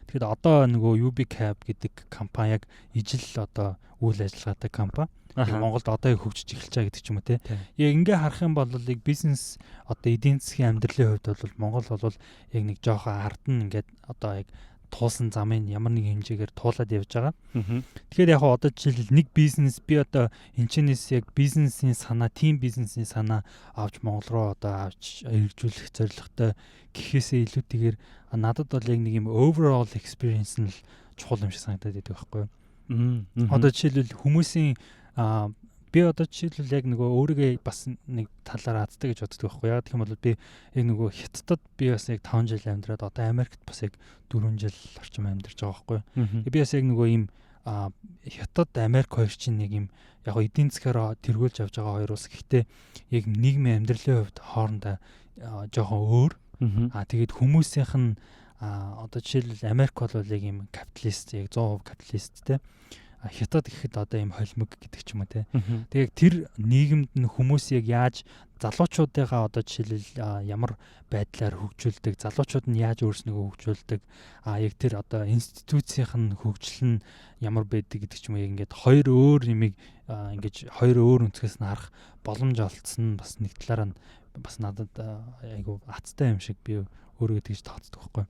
Тэгэхэд одоо нөгөө UB Cab гэдэг компани яг ижил одоо үйл ажиллагаатай компани. Монголд одоо яг хөгжиж эхэлж байгаа гэдэг ч юм уу тий. Яг ингээ харах юм бол яг бизнес одоо эдийн засгийн амьдралын хувьд бол Монгол бол яг нэг жоохон ард нь ингээд одоо яг туулсан замын ямар нэг хэмжээгээр туулаад явж байгаа. Тэгэхээр яг одоо жишээлбэл нэг бизнес би одоо энэчнээс яг бизнесийн санаа, тим бизнесийн санаа авч Монгол руу одоо авч хэрэгжүүлэх зорилготой гэхээсээ илүүтэйгээр надад бол яг нэг юм overall experience нь л чухал юм шиг санагдаад байдаг байхгүй юу? Одоо жишээлбэл хүмүүсийн би одоо жишээлбэл яг нөгөө өөрийгөө бас нэг талаар азтай гэж боддог байхгүй яа гэх юм бол би яг нөгөө Хятадд би бас яг 5 жил амьдраад одоо Америкт бас яг 4 жил орчим амьдарч байгаа байхгүй. Би бас яг нөгөө ийм Хятад Америк хоёр чинь нэг юм яг эдийн засгаар тэргүүлж явж байгаа хоёр улс гэхдээ яг нийгмийн амьдралын хувьд хоорондоо жоохон өөр. Тэгээд хүмүүсийнх нь одоо жишээлбэл Америк бол яг ийм капиталист яг 100% капиталист те. Хятад гэхэд одоо ийм холимог гэдэг ч юм уу те. Тэгээд тэр нийгэмд нь хүмүүс яг яаж залуучуудынхаа одоо жишээлбэл ямар байдлаар хөгжүүлдэг, залуучууд нь яаж өөрснийгөө хөгжүүлдэг, яг тэр одоо институцийнх нь хөгжил нь ямар байдаг гэдэг ч юм уу ингээд хоёр өөр нэмийг ингэж хоёр өөр өнцгөөс нь харах боломж олцсон бас нэг талаараа бас надад айгу хацтай юм шиг би өөрөө тэгж тооцдог байхгүй.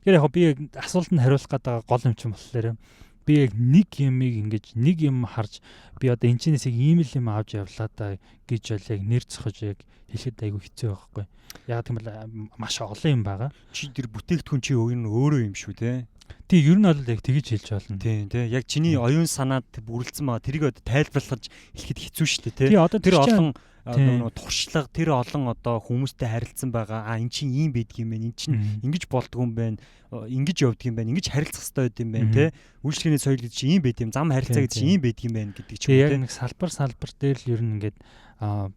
Тэгэхээр яг би асуултанд хариулах гэдэг гол юм чинь болохоор би яг нэг юмыг ингэж нэг юм харж би одоо энэчнээс яг ийм л юм авч явлаа да гэж бол яг нэр цохож яг хэлэхэд айгүй хэцүү байхгүй. Яг тийм бол маш олон юм байгаа. Чи тэр бүтээгдэхүүн чи өөрөө юм шүү те. Тий ер нь бол яг тэгж хэлж болно. Тийм те. Яг чиний оюун санаад бүрэлдсэн маа тэрийг одоо тайлбарлаж хэлэхэд хэцүү шүү дээ те. Тий одоо тэр олон нөгөө туршлага тэр олон одоо хүмүүстэй харилцсан байгаа. Эн чинь ийм байдгийм бэ? Эн чинь ингэж болдгоо юм байна. Ингэж явдгийм байна. Ингэж харилцах хэрэгтэй байд юм байна те. Үйлчлэгээний соёл гэдэг чинь ийм байд юм. Зам харилцаа гэдэг чинь ийм байдгийм байна гэдэг ч юм уу те. Яг нэг салбар дээр л ер нь ингээд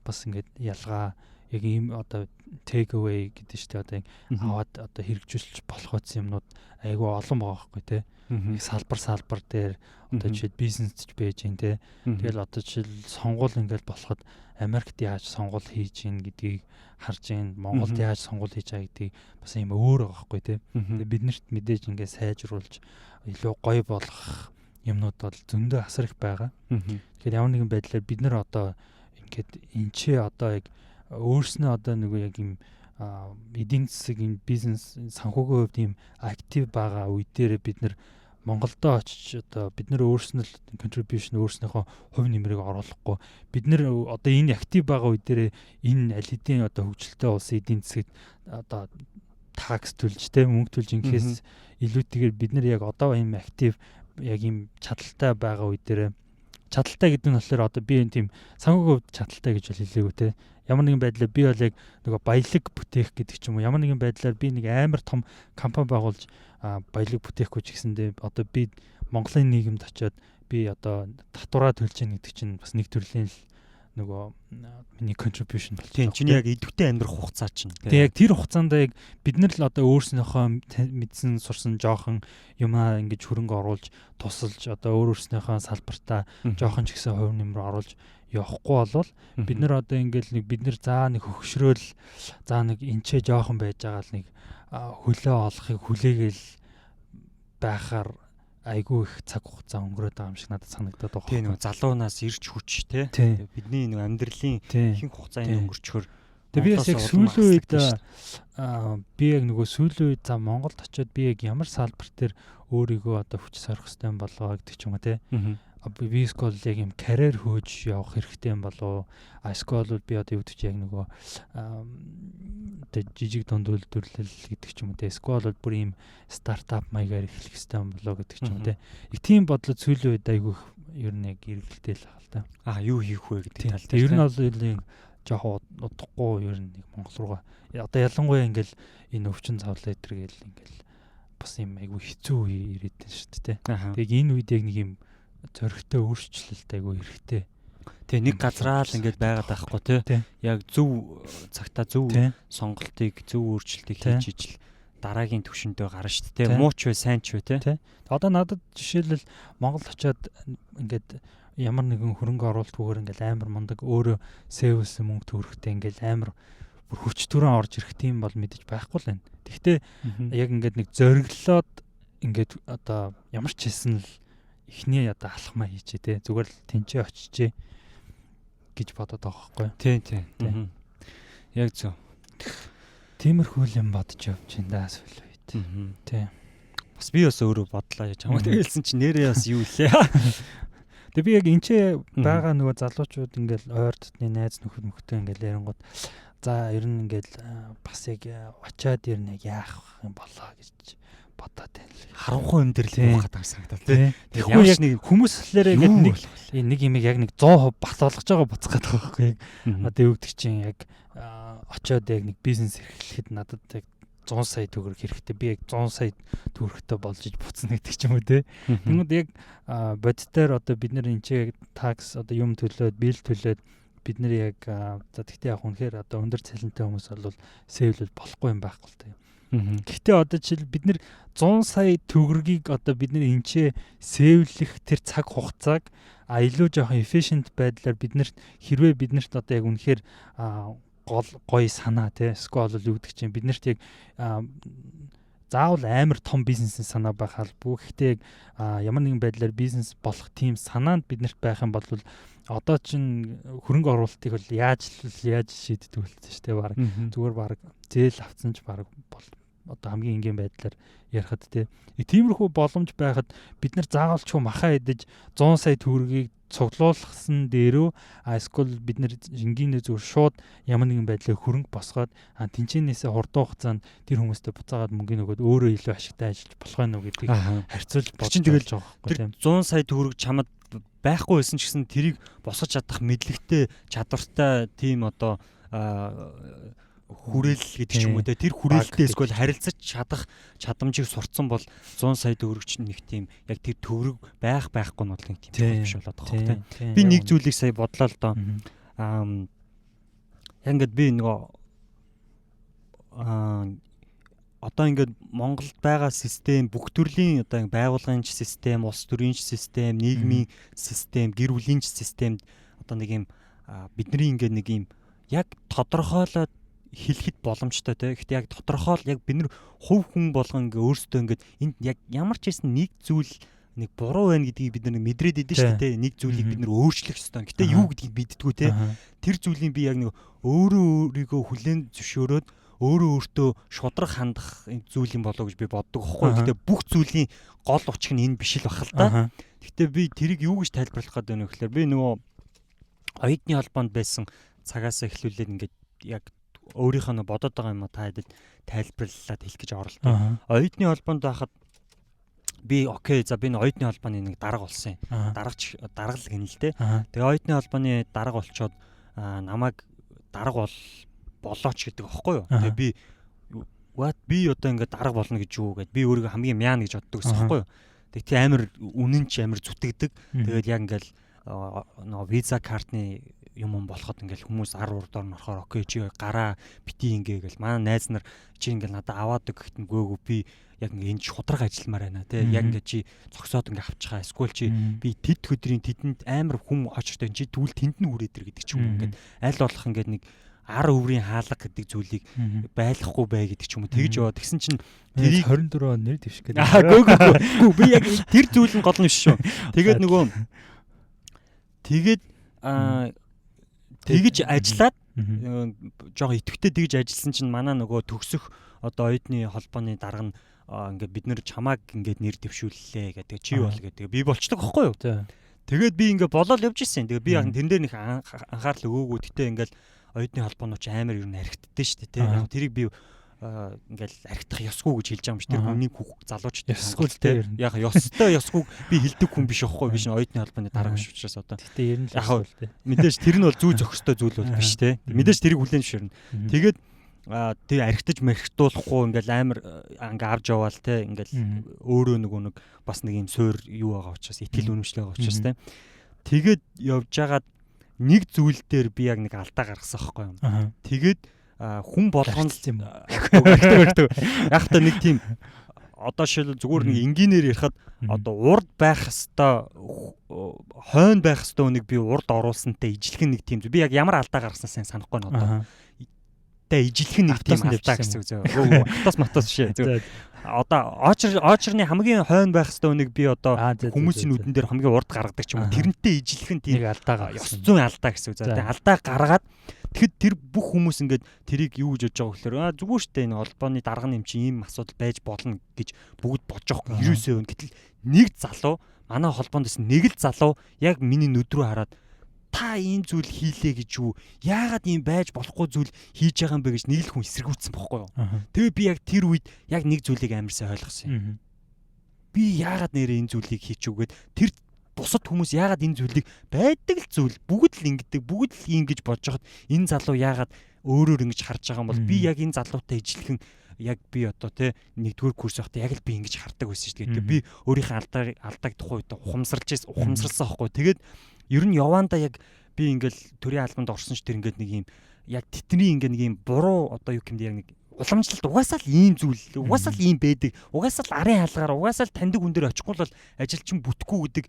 бас ингээд ялгаа яг ийм одоо take away гэдэг чинь одоо аваад одоо хэрэгжүүлж болох юмнууд айгүй олон байгаа байхгүй те. Салбар дээр одоо жишээ бизнесч байж гин те. Тэгэл одоо жишээ сонгуул ингээл болоход Америкт яаж сонгуул хийж гин гэдгийг харж гин, Монголд яаж сонгуул хийж байгаа гэдгийг бас юм өөр байгаа байхгүй те. Тэгээ биднэрт мэдээж ингээд сайжруулж илүү гоё болгох юмнууд бол зөндөө асар их байгаа. Тэгэхээр ямар нэгэн байдлаар бид нар одоо ингээд энчээ одоо яг өөрснөө одоо нөгөө яг юм эдийн засаг юм бизнес санхүүгийн хувьд юм актив байгаа үе дээр бид нар Монголдо очиж одоо бид нар өөрснөө contribution өөрснөөхөө хувь нэмрийг оруулахгүй бид нар одоо энэ актив байгаа үе дээр энэ аль хэдийн одоо хөгжилтэй улсын эдийн засагт одоо такс төлж те мөнгө төлж инкээс илүүтэйгээр бид нар яг одоо ийм актив яг ийм чадaltaй байгаа үе дээр чадaltaй гэдэг нь болохоор одоо би энэ тийм санхүүгийн хувьд чадaltaй гэж хэлээгүй те. Ямар нэгэн байдлаар би бол яг нөгөө баялаг бүтээх гэдэг ч юм уу ямар нэгэн байдлаар би нэг амар том компани байгуулж баялаг бүтээхгүй ч гэсэндээ одоо би Монголын нийгэмд очиод би одоо татвараа төлж яах гэдэг чинь бас нэг төрлийн л нөгөө миний contribution болж байна. Тийм чиний яг идэвхтэй амьдрах хугацаа чинь. Тийм яг тэр хугацаанд яг бид нар л одоо өөрснөөхөө мэдсэн сурсан жоохон юмаа ингэж хөрөнгө оруулж тусалж одоо өөрснөөхөө салбартаа жоохон ч гэсэн хувь нэмэр оруулж явахгүй болвол бид нар одоо ингээл нэг бид нар заа нэг хөгшрөөл заа нэг энчээ жоохон байж байгаа л нэг хөлөө олохыг хүлээгээл байхаар айгүй их цаг хугацаа өнгөрөөд байгаа юм шиг надад санагдаад байгаа. Тийм нэг залуунаас ирж хүч те бидний нэг амьдралын ихэнх хугацаанд өнгөрчхөр би яг сүүлийн үед би яг нөгөө сүүлийн үед за Монголд очиод би яг ямар салбар дээр өөрийгөө одоо хүч сорох хэрэгтэй юм болоо гэдэг ч юм уу те. Би скол яг юм карьер хөөж явах хэрэгтэй юм болоо. Скол бол би одоо юу гэж яг нөгөө одоо жижиг дунд үйлдвэрлэл гэдэг ч юм уу те. Скол бол бүр ийм стартап маягаар эхлэх хэрэгтэй юм болоо гэдэг ч юм уу те. Их тийм бодлоо сүүлийн үед айгүй ер нь яг эргэлдээ л байгаа л та. Юу хийх вэ гэдэг тал дээр. Ер нь бол нэг жоохон удахгүй ер нь нэг Монгол руугаа одоо ялангуяа ингээл энэ өвчин цавлаа өдр гээл ингээл бас юм айгүй хэцүү үе ирээд байна шүү дээ. Тэг энэ үед яг нэг юм зөрөгтэй өөрчлөлт айгүй хэрэгтэй. Тэг нэг газраа л ингээд байгаад байхгүй тий. Яг зөв цагтаа зөв сонголтыг зөв өөрчлөлтийг хийж ижил дараагийн төвшөндөө гарна шүү дээ. Муу ч вэ сайн ч вэ тий. Одоо надад жишээлбэл Монгол очиод ингээд ямар нэгэн хөрөнгө оруулалтгүйгээр ингээл амар мундаг өөрөө сервис мөнгө төрөхтэй ингээл амар бүр хүч төрөн орж ирэх тийм бол мэдэж байхгүй л байна. Гэхдээ яг ингээд нэг зориглоод ингээд одоо ямар ч хэлсэн л эхний одоо алхмаа хийчээ те зүгээр л тэнцээ очижээ гэж бодоод байгаа байхгүй. Тийм. Яг зөв. Тиймэрхүү юм бодож явж байна да сүүл үед. Тийм. Бас би бас өөрөө бодлоо яаж хамаатай хэлсэн чинь нэрээ бас юу лээ. Тэгээ би яг энчээ байгаа нөгөө залуучууд ингээл ойр дотны найз нөхөд мөхтэй ингээл ярингууд за ер нь ингээл бас яг очиад ер нь яах юм болоо гэж бодоод байна. Харанхуй өндөрлөх байгаад байгаа санагдаад тий. Тэгэхгүй яг нэг хүмүүс болохоор яг нэг юм яг нэг 100% бат болгож байгаа буцах гэдэг байхгүй яг одоо юу гэдэг чинь яг очиод яг нэг бизнес эрхлэхэд надад яг 100 сая төгрөг хэрэгтэй. Би яг 100 сая төгрөгтэй болж буцна гэдэг ч юм уу те. Тэгмэд яг бодитоор одоо бид нар энэ такс одоо юм төлөөд, бийл төлөөд бид нар яг за тэгтээ яг үнэхээр одоо өндөр цалинтай хүмүүс бол сэвлэл болохгүй юм байхгүй л те. Гэхдээ одоо жишээл бид нар 100 сая төгрөгийг одоо бид нар энэ сэвлэх тэр цаг хугацааг илүү жоохон efficient байдлаар бид нарт хэрвээ биднэрт одоо яг үнэхээр гол гоё санаа тий скол юу гэдэг чинь бид нарт яг заавал амар том бизнесийн санаа байх албагүй. Гэхдээ яг ямар нэгэн байдлаар бизнес болох тийм санаанд бид нарт байх юм бол одоо чинь хөрөнгө оруулалтыг бол яаж шийддэг вэ шүү дээ баг зүгээр баг зээл авцсан ч баг бол одоо хамгийн энгийн байдлаар ярихад тий тиймэрхүү боломж байхад бид нар заавал ч махаа идэж 100 сая төгрөгийг цуглуулсан дээрөө эсвэл бид нэр жингийнэ зүгээр шууд ямар нэгэн байдлаар хөрөнгө босгоод тэнцэнээсээ хурдан хугацаанд тэр хүмүүстээ буцаагаад мөнгөний нөгөөд өөрөө илүү ашигтай ажиллаж болох нь уу гэдгийг харьцуулж бодож байгаа юм. Тэр 100 сая төгрөг чамд байхгүй байсан ч гэсэн тэрийг босгож чадах мэдлэгтэй чадвартай тийм одоо хүрээлэл гэдэг ч юм уу те тэр хүрээлэлтэй эсвэл харилцаж чадах чадамжийг сурцсан бол 100 сая төгрөгч нэг тийм яг тэр төгрөг байхгүй нь бол нэг тийм биш болоод байгаа юм те. Би нэг зүйлийг сая бодлоо л доо. Ингээд би нөгөө одоо ингээд Монголд байгаа систем бүх төрлийн одоо байгууллагын систем, улс төрийн систем, нийгмийн систем, гэр бүлийн системд одоо нэг юм бидний ингээд нэг юм яг тодорхойлоод хэлэхэд боломжтой те. Гэхдээ яг тодорхойл яг бид нар хувь хүн болгон ингээ өөрсдөө ингээд энд яг ямар ч хэсэн нэг зүйл нэг буруу байна гэдгийг бид нар мэдрээд идэв шүү дээ те. Нэг зүйлийг бид нар өөрчлөх ёстой. Гэтэ юу гэдгийг мэддэггүй те. Тэр зүйлийг би яг нэг өөрийгөө хүлээн зөвшөөрөөд өөртөө шудраг хандах зүйл юм болоо гэж би боддог байхгүй. Гэтэ бүх зүйлийн гол учир нь энэ биш л бахал та. Гэтэ би тэрийг юу гэж тайлбарлах гэдэг вэ гэхээр би нөгөө оюутны холбоонд байсан цагаас эхлүүлээд ингээд яг өөрийнхөө бодоод байгаа юм та хэдэд тайлбарлаад хэлэх гэж оролдсон. Оюутны холбоонд байхад би окей за би оюутны холбооны нэг дарга болсон юм. Даргал гэнэ л те. Тэгээ оюутны холбооны дарга болчоод намайг дарга болооч гэдэг аахгүй юу. Тэгээ би одоо ингээд дарга болно гэж юу гэд би өөрийгөө хамгийн мян гэж боддог гэсэн аахгүй юу. Тэгээ амар үнэн ч амар зүтгэдэг. Тэгээд яг ингээд нөгөө виза картны юм болоход ингээл хүмүүс 10 урдаар нь орохоор окей чи гараа бити ингээ гэл манай найз нар чи ингээл надад аваад өг гэхэд нөгөөгөө би яг ингээ энэ шудраг ажилламаар байна те яг ингээ чи зогсоод ингээ авчихаа эсвэл чи би тэд өдрийн тэдэнд амар хүм очтой чи түл тэнд нь хүрээд ир гэдэг ч юм ингээд аль болох ингээ нэг ар өврийн хаалга гэдэг зүйлийг байлгахгүй бай гэдэг ч юм уу тэгж яваа. Тэгсэн чинь тэрийг 24 он нэр дэвших гэдэг. Гүү би яг тэр зүйл нь гол нь биш шүү. Тэгээд нөгөө тэгж ажиллаад жоо итгэвтэй тэгж ажилласан чинь манай нөгөө төгсөх одоо оюутны холбооны дарга нь ингээд бид нэр чамааг ингээд нэр дэвшүүллээ гэдэг чи бол гэдэг би болчдөг байхгүй юу. Тэгээд би ингээд болоод явж ирсэн. Тэгээд би яг тэрэн дээр нэг анхаарал өгөөгүй. Гэтэ ингээд оюутны холбоонууч амар юу наригддээ шүү дээ. Яг тэрийг би ингээл архитах ёсгүй гэж хэлж байгаа юм чи тэр хүний залуучд ёсгүй л те. Яг ёстой би хэлдэг хүн биш байхгүй биш оюутны холбооны дарга биш учраас одоо. Гэтэ ер нь л ёсгүй л те. Мэдээж тэр нь бол зүй зохистой зүйл бол биш те. Мэдээж тэрийг хүлээн зөвшөөрнө. Тэгээд тэг архитаж мархитуулахгүй ингээл амар ингээ авч яваал те ингээл өөрөө нэг бас нэг юм суур юу байгаа учраас итгэл үнэмшлээ байгаа учраас те. Тэгээд явж байгаад нэг зүйл дээр би яг нэг алдаа гаргасан байхгүй юм. Тэгээд хүн болгонд юм. Яг та нэг тийм одоо шил зүгээр нэг инженеэр ярихад одоо урд байх хэвээр хойно байх хэвээр нэг би урд оруулсантай ижлэх нэг тийм би яг ямар алдаа гаргасан сайн санахгүй нь одоо. Тэ ижлэх нэг тийм алдаа гэсэн үг зөө. Матос шээ. Одоо очрны хамгийн хойно байх хэвээр нэг би одоо хүмүүсийн нүдэн дээр хамгийн урд гаргадаг ч юм уу. Тэрнтэй ижлэх нь тийм алдаагаа ёс зүйн алдаа гэсэн үг зөө. Тэ алдаа гаргаад тэгэхэд тэр бүх хүмүүс ингээд тэрийг юу гэж бодож байгаа гэхээр зүгээр штэ энэ холбооны дарга юм чи ийм асуудал байж болно гэж бүгд бодож байгаа юм. 90%. Гэтэл нэг залуу манай холбоонд байсан нэг л залуу яг миний нүд рүү хараад та ийм зүйл хийлээ гэж юу яагаад ийм байж болохгүй зүйл хийж байгаа юм бэ гэж нэг л хүн эсэргүүцсэн бохгүй юу. Тэгээ би яг тэр үед яг нэг зүйлийг амар сайн ойлгосон юм. Би яагаад нэрээ энэ зүйлийг хийчихвгээд тэр бусад хүмүүс яагаад энэ зүйлийг байдаг л зүйл бүгд л ингэдэг бүгд л ингэж бодож хахад энэ залуу яагаад өөрөөр ингэж харж байгаа юм бол би яг энэ залуутай ижлэхэн яг би одоо те нэгдүгээр курс явахдаа яг л би ингэж хардаг байсан шүү дээ. Би өөрийнхөө алдааг тухай удаа ухамсарлсан байхгүй. Тэгээд ер нь яваанда яг би ингээл төрийн албанд орсон ч тэр ингээд нэг юм яг тэтний ингээ нэг юм буруу одоо юу гэмдэ яг нэг уламжлалт угаасаа л ийм зүйл угаасаа л ийм байдаг угаасаа л арын хаалгаар угаасаа л таньдаг хүн дээр очихгүй бол ажилчин бүтэхгүй гэдэг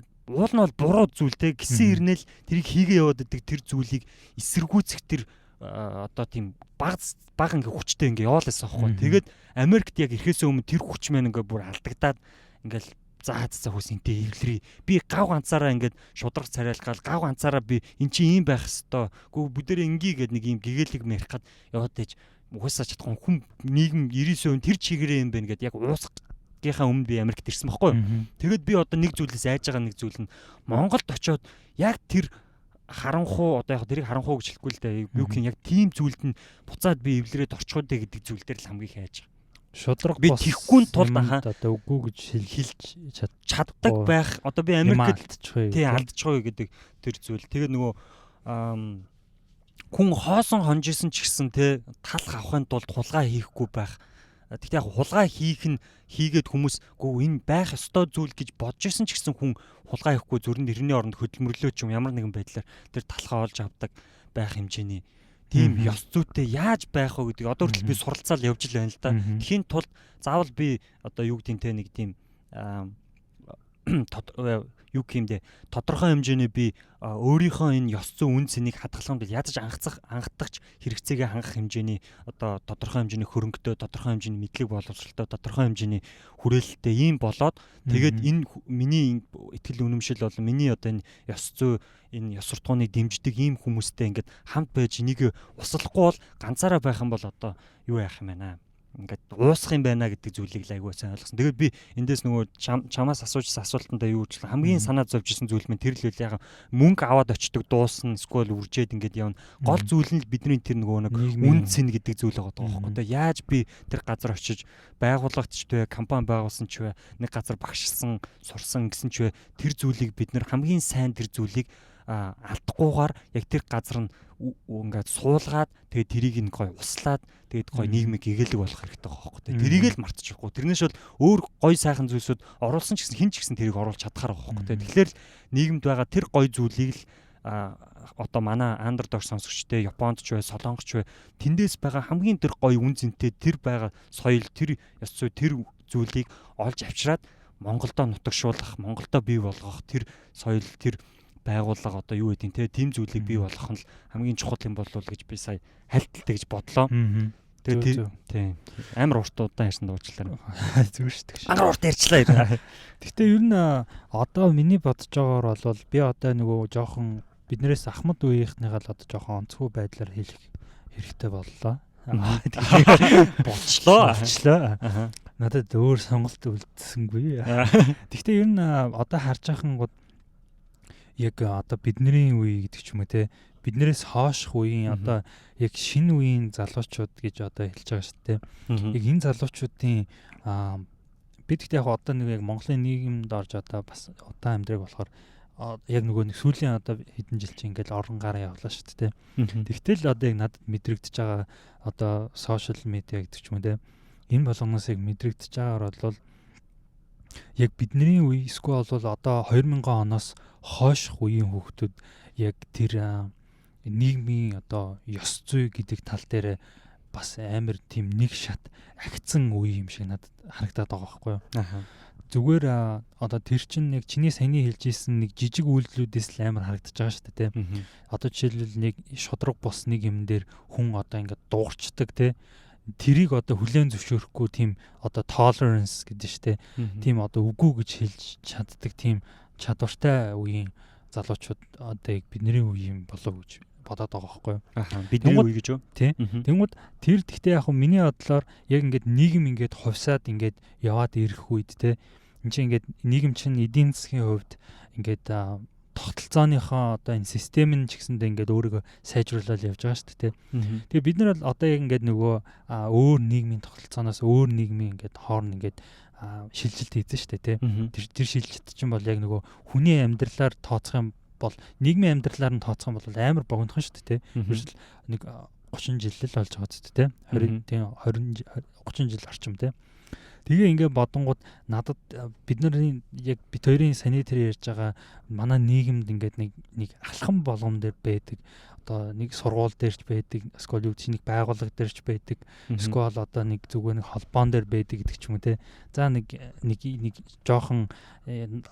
яг уул нь бол буруу зүйл те гисэн ирнэл тэрийг хийгээ яваад идэг тэр зүйлийг эсэргүүцэх тэр одоо тийм баг ингээ хүчтэй ингээ яваалаас аахгүй. Тэгээд Америкт яг ирэхээс өмнө тэр хүч маань ингээ бүр алдагдаад ингээл заа хүсэнтэй эвлэрий. Би гав ганцаараа ингээд шудраг царайлгаал гав ганцаараа би эн чинь ийм байх хэвээр. Гүү бүдэрээ инги гэдэг нэг ийм гэгээлэг мэрхад яваад ээж угаасаа чадахгүй хүн нийгэм 99% тэр чигээрээ юм байна гэдээ яг уусгийнхаа өмнө би Америкт ирсэн байхгүй юу. Тэгээд би одоо нэг зүйлээс айж байгаа нэг зүйл нь Монголд очиод яг тэр харанхуу одоо яг тэрийг харанхуу гэж хэлэхгүй л дээ. Юу гэх юм яг тийм зүйлд нь буцаад би эвлэрээд орчиход гэдэг зүйл дээр л хамгийн хайж байгаа. шудраг би тэхгүй тулд одоо үгүй гэж хэлж чаддаг байх. Одоо би Америкт тий алдчихгүй гэдэг тэр зүйл. Тэгээд нөгөө хүн хоосон хонжисэн ч гэсэн те талах авахын тулд хулгай хийхгүй байх. Тэгтээ яг хулгай хийгээд хүмүүс гоо энэ байх ёстой зүйл гэж бодож исэн ч гэсэн хүн хулгай хийхгүй зүрхэнд иргэний оронд хөдөлмөрлөө ч юм ямар нэгэн байдлаар тэр талхаа олж авдаг байх хэмжээний тийм ёс зүйтэй яаж байх вэ гэдэг одоо хүртэл би суралцаал явж л байна л да. Тэхийн тулд заавал би одоо юу гэдэг те нэг тийм юу гэмдэ тодорхой хэмжээний би өөрийнхөө энэ ёс зүйн үн цэнийг хадгалахын тулд ядаж анхдагч хэрэгцээгээ хангах хэмжээний одоо тодорхой хэмжээний хөрөнгөтэй, тодорхой хэмжээний мэдлэг боловсролтой, тодорхой хэмжээний хүрээлэлтэй ийм болоод тэгээд энэ миний итгэл үнэмшил бол миний одоо энэ ёс зүй энэ ёс суртахууныг дэмждэг ийм хүмүүстэй ингээд хамт байж энийг услахгүй бол ганцаараа байх юм бол одоо юу яах юм байна ингээд уусах юм байна гэдэг зүйлийг л айгуу сайн ойлгосон. Тэгээд би эндээс нөгөө чамаас асуужсан асуултандаа юу гэж хамгийн санаа зовжсэн зүйл мэн тэр л яг мөнгө аваад очдог дуусна эсвэл үржээд ингээд явна. Гол зүйл нь бидний тэр нөгөө нэг үн цэн гэдэг зүйл байгаа байхгүй. Тэгээд яаж би тэр газар очиж байгууллагч ч вэ, компани байгуулсан ч вэ, нэг газар багшилсан, сурсан гэсэн ч вэ тэр зүйлийг бид нэр хамгийн сайн тэр зүйлийг алдахгүйгээр яг тэр газар нь ингээд суулгаад тэгээд тэрийг нь гоё услаад тэгээд гоё нийгмийг эгэлэг болох хэрэгтэй байгаа байхгүй. Тэрийг л мартчихгүй. Тэрнээс бол өөр гоё сайхан зүйлсүүд оруулсан ч гэсэн хэн ч гэсэн тэрийг оруулж чадхаар байгаа байхгүй. Тэгэхээр л нийгэмд байгаа тэр гоё зүйлийг л одоо манай андердог сонсогчтой Японд ч бай, Солонгоч бай тэндээс байгаа хамгийн тэр гоё үн цэнтэй тэр байгаа соёл, тэр ёс зүй, тэр зүйлийг олж авчираад Монголдо нутагшуулах, Монголдо бий болгох тэр соёл, тэр байгууллага одоо юу гэдэг те тийм зүйлийг бий болгох нь хамгийн чухал юм болов уу гэж би сая хальталтай гэж бодлоо. Тэгээд тийм амар урт удаан ярьсан дуучлаа. Зүгээр шүү дээ. Амар урт ярьчлаа. Гэхдээ ер нь одоо миний бодож байгаагаар бол би одоо нөгөө жоохон биднээс ахмад үеийнхнийгаа л одоо жоохон онцгой байдлаар хэлэх хэрэгтэй боллоо. Бочлоо. Надад өөр сонголт үлдсэнгүй. Гэхдээ ер нь одоо харж байхын яг одоо бидний үе гэдэг ч юм уу те биднээс хоошх үеийн одоо яг шинэ үеийн залуучууд гэж одоо хэлж байгаа шүү дээ. Яг энэ залуучуудын бид гэхдээ яг одоо нэг яг Монголын нийгэмд орж одоо бас удаан амьдраг болохоор яг нөгөө нэг сүүлийн одоо хэдэн жил чинь ингээл орон гараа явлаа шүү дээ. Тэгтэл одоо яг надад мэдрэгдэж байгаа одоо сошиал медиа гэдэг ч юм уу те энэ болгоноос яг мэдрэгдэж байгаагаар бол яг бидний үе эсвэл бол одоо 2000 оноос хойшх үеийн хүүхдүүд яг тэр нийгмийн одоо ёс зүй гэдэг тал дээр бас амар тийм нэг шат агцсан үе юм шиг надад харагдаад байгаа байхгүй юу. Зүгээр одоо тэр чинь яг чиний саяны хэлж ийсэн нэг жижиг үйлдэлүүдээс л амар харагдаж байгаа шүү дээ тийм. Одоо жишээлбэл нэг шудраг бус нэг юм дээр хүн одоо ингээд дуурчдаг тийм. Тэрийг одоо хүлээн зөвшөөрөхгүй тийм одоо tolerance гэдэг штэ. Тийм одоо үгүй гэж хэлж чаддаг тийм чадвартай үеийн залуучууд одоо яг бидний үе юм болов гэж бодоод байгаа байхгүй юу? Бидний үе гэж юу? Тийм. Тэнгүүд тэр гэхдээ яг миний бодлоор яг ингээд нийгэм ингээд хувьсаад ингээд яваад ирэх үед те энэ чинь ингээд нийгэм чинь эдийн засгийн хувьд ингээд тогтолцооныхоо одоо энэ систем нь ч гэсэндээ ингээд өөрийгөө сайжруулаад явж байгаа шүү дээ. Тэгээ бид нар бол одоо яг ингээд нөгөө өөр нийгмийн тогтолцооноос өөр нийгмийн ингээд хоорн ингээд шилжилт хийсэн шүү дээ. Тэр шилжилт чинь бол яг нөгөө хүний амьдралаар тооцох юм бол нийгмийн амьдралаар нь тооцох юм бол амар богинохон шүү дээ. Ерөөсөл нэг 30 жил л болж байгаа зү дээ. 20 30 жил орчим дээ. Тэгээ ингээд бодонгууд надад бид нарын яг бит хоёрын санитар ярьж байгаа манай нийгэмд ингээд нэг алхам болгон дээр байдаг. Одоо нэг сургууль дээрч байдаг, эсвэл юу чинь нэг байгууллага дээрч байдаг, эсвэл одоо нэг зүгээр нэг холбоон дээр байдаг гэдэг ч юм уу те. За нэг жоохон 10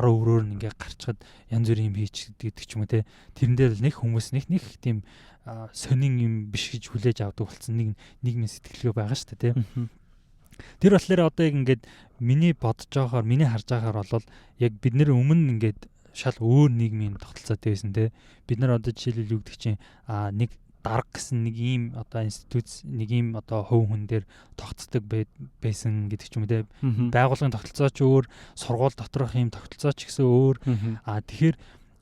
өрөөр нь ингээд гарчхад янз бүрийн юм хийч гэдэг ч юм уу те. Тэрэн дээр л нэг хүмүүс нэг тийм сонин юм биш гэж хүлээж авдаг болсон нэг нийгмийн сэтгэлгээ байгаа шүү дээ те. Тэр болохоор одоо яг ингээд миний бодож байгаагаар, миний харж байгаагаар бол яг бид нэр өмнө ингээд шал өөр нийгмийн тогтолцоотой байсан те. Бид нар одоо жишээлбэл юу гэдэг чинь нэг дарга гэсэн нэг ийм одоо институт нэг ийм одоо хөв хүн дээр тогтцдог байсан гэдэг ч юм уу те. Байгууллагын тогтолцоо ч өөр, сургууль доторх ийм тогтолцоо ч гэсэн өөр. Тэгэхээр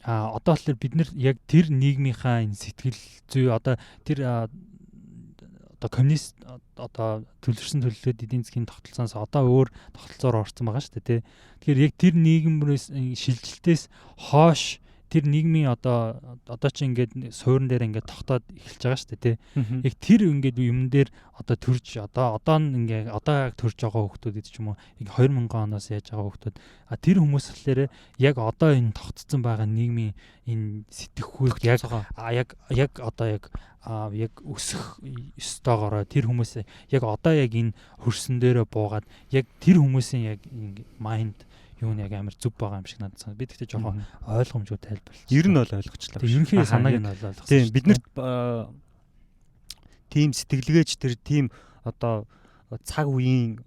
одоо болохоор бид нар яг тэр нийгмийнхаа энэ сэтгэл зүй одоо тэр одоо коммунист одоо төлөвшсөн төлөвлөлт эдийн засгийн тогтолцоос одоо өөр тогтолцоор орсон байгаа шүү дээ. Тэгэхээр яг тэр нийгэмрээс шилжилтээс хойш тэр нийгмийн одоо чи ингээд суурин дээр ингээд тогтоод эхэлж байгаа шүү дээ. Яг тэр ингээд юм дээр одоо төрж одоо ингээд одоо төрж байгаа хүмүүс гэдэг ч юм уу яг 2000 оноос яаж байгаа хүмүүс тэр хүмүүс болохоор яг одоо энэ тогтцсон байгаа нийгмийн энэ сэтгэхүйг яг одоо яг өсөх ёстойгоороо тэр хүмүүс яг одоо яг энэ хөрсөн дээрээ буугаад яг тэр хүмүүсийн яг майнд юу нэг амар зүв байгаа юм шиг надад санагдав. Би тэгтээ жоохон ойлгомжгүй тайлбарлаж. Ер нь бол ойлгочлаа. Тийм ерөнхий санааг нь ойлгосон. Тийм биднэрт тийм сэтгэлгээч тэр тийм одоо цаг үеийн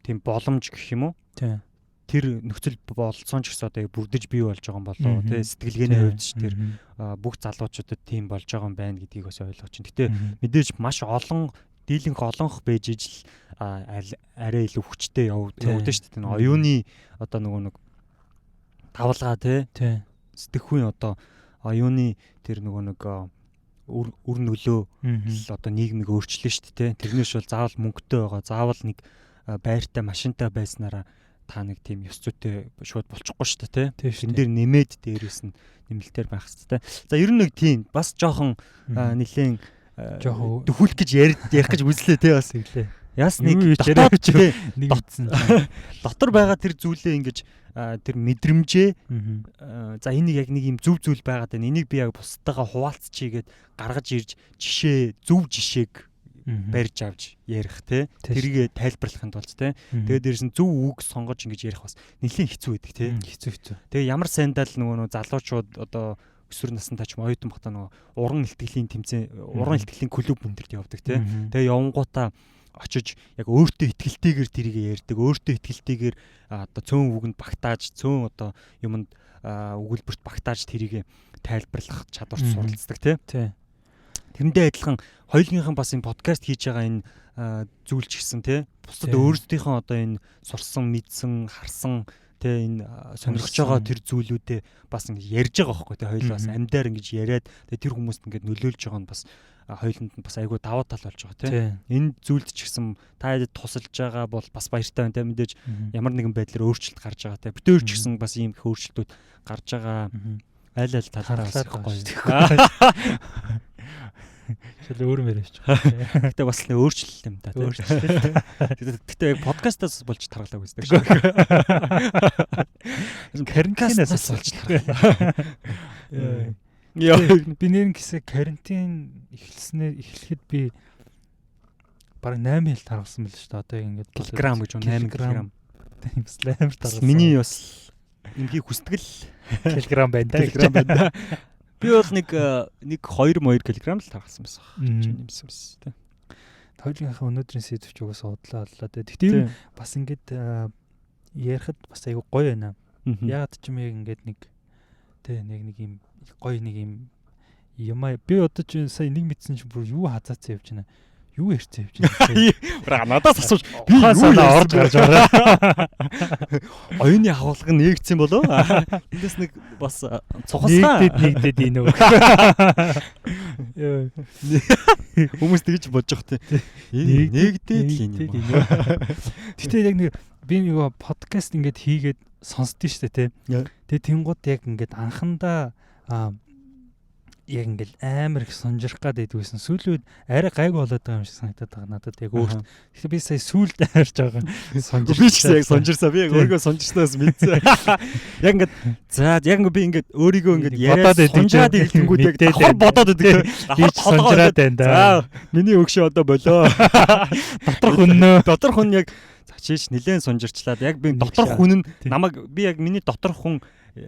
тийм боломж гэх юм уу? Тийм. Тэр нөхцөл болцоон ч гэсэн одоо бүрдэж бий болж байгаа юм болоо тий сэтгэлгээний хувьд ч тэр бүх залуучуудад тийм болж байгаа юм байна гэдгийг бас ойлгож чинь. Гэтэ мэдээж маш олон дийлэнх олонх байж ижил арай илүү хүчтэй явдаг шүү дээ. Оюуны одоо нэг тавлгаа тий сэтгэхүйн одоо оюуны тэр нэг үр нөлөө л одоо нийгмийг өөрчлөн шүү дээ. Тэрнээс бол заавал мөнгөтэй байгаа, заавал нэг байртай машинтай байснараа та нэг тийм ёс зүйтэй шууд болчихгүй шүү дээ. Тэрэн дээр нэмээд дээрээс нь нэмэлтээр байх хэрэгтэй. За ер нь нэг тийм бас жоохон нэлээд жоохон дөхүүлэх гэж ярих гэж үзлээ те бас иглээ. Яс нэг дотор байгаа тэр зүйлээ ингэж тэр мэдрэмжээ за энийг яг нэг юм зөв зүйл байгаад байна. Энийг би яг бусдаагаа хуваалцчихъя гэд гаргаж ирж зөв жишээг барьж авч ярих те. Тэрийг тайлбарлахын тулд те. Тэгээд дээрээс нь зөв үг сонгож ингэж ярих бас нэлээд хэцүү байдаг те. Хэцүү. Тэгээ ямар сайндаа л нөгөө залуучууд одоо өсвөр насндаа ч оюутан багтаа нөгөө уран илтгэлийн тэмцээн, уран илтгэлийн клуб мөнтөрд явдаг те. Тэгээ явангуудаа очиж яг өөртөө итгэлтэйгээр тэрийг ярьдаг. Өөртөө итгэлтэйгээр одоо цөөн үгэнд багтааж, цөөн одоо юмд өгүүлбэрт багтааж тэрийг тайлбарлах чадварт суралцдаг те. Тэрэндээ адилхан хоёулынхан бас энэ подкаст хийж байгаа энэ зүйл ч гэсэн те. Бусдад өөрсдийнхөө одоо энэ сурсан, мэдсэн, харсан тэ энэ сонирхож байгаа тэр зүйлүүдээ бас ингэж ярьж байгаа байхгүй те. Хоёул бас амьдаар ингэж яриад тэр хүмүүст ингэж нөлөөлж байгаа нь бас хоёуланд нь бас айгүй даваа тал болж байгаа те. Энэ зүйлд ч гэсэн та хэд тусалж байгаа бол бас баяртай байна те. Мэдээж ямар нэгэн байдлаар өөрчлөлт гарч байгаа те. Бүтээр ч гэсэн бас ийм их өөрчлөлтүүд гарч байгаа. Айл талаас гоё. Шил өөр мэрэж байгаа. Гэтэ бас л өөрчлөлт юм да. Гэтэ яг подкастаас болж таргалаа үздэг. Карантинаас болж таргалаа. Би нэр гэсэн карантин эхлэхэд би бараг 8 хил таргалсан байл шүү дээ. Одоо ингэж килограмм гэж 8 кг. Тийм бас амар таргалсан. Миний бас энгийн хүсдэг л килограмм байна. Би бол нэг 2 кг л таргалсан байсан. Нэмсэн байсан тийм. Хоёулынхаа өнөөдрийн сэдвч угаасаа удлаа. Тэгтээ бас ингээд ярихад бас айгүй гоё байна. Ягаад ч юм ингээд нэг юм гоё нэг юм ямаа би одоо ч сая нэг мэдсэн чинь бүр юу хазаацсан явж байна. Юу ярьсан явж байна. Надаас асууж би юу орж гарч байгаа. Оюуны хавлага нээгдсэн болов уу? Эндээс нэг бас цухасгаа нэгдээд ийнө. Хүмүүс тэгж бодож байгаа те. Нээгдээд л юм. Гэтэ яг нэг би нэг подкаст ингээд хийгээд сонсдөө штэ те. Тэгээ тэнгууд яг ингээд анхандаа яг ингээл амар их сонжирх гээд байдгүйсэн. Сүүлүүд арай гайгүй болоод байгаа юм шиг санагдаад байгаа надад яг өөрт. Тэгэхээр би сая сүүлд аварч байгаа. Сонжирч би ч яг сонжирсаа. Би яг өөрийгөө сонжирснаас мэдсэн. Яг ингээд яг би ингээд өөрийгөө ингээд яриад сонжраад ирэлтэнгүүд яг давхар бодоод байдаг. Би сонжраад байна да. За миний өгшөө одоо болоо. Доторх хүн яг чийч нилээн сонжирчлаад яг би доторх хүн нь намайг би яг миний доторх хүн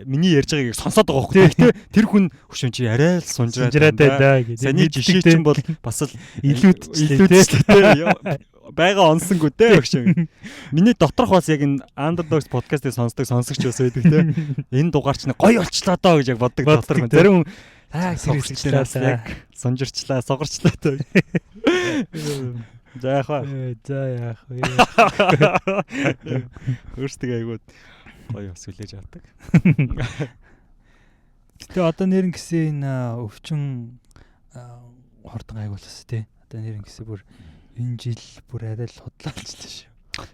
миний ярьж байгааг сонсоод байгаа байхгүй. Гэхдээ тэр хүн хөшөө чи арай л сунжраад байна гэдэг. Саний жишээ чинь бол бас л илүүдтэй байгаа онсонгүү те хөшөө. Миний доторх бас яг энэ Underdogs podcast-ыг сонсдог сонсогч бас байдаг те. Энэ дугаар чинь гоё болчлоо доо гэж яг боддог доторх хүн. Зарим хүн сонгорчлаа яг сунжирчлаа, согорчлаа те. За яах вэ? Өөрсдөө айгуу гоё сүлээж авдаг. Гэтэ одоо нэрэн гэсэн энэ өвчин хордон агуулсан тий. Одоо нэр ингэсэн бүр энэ жил бүр арай л худлаалчтай шүү.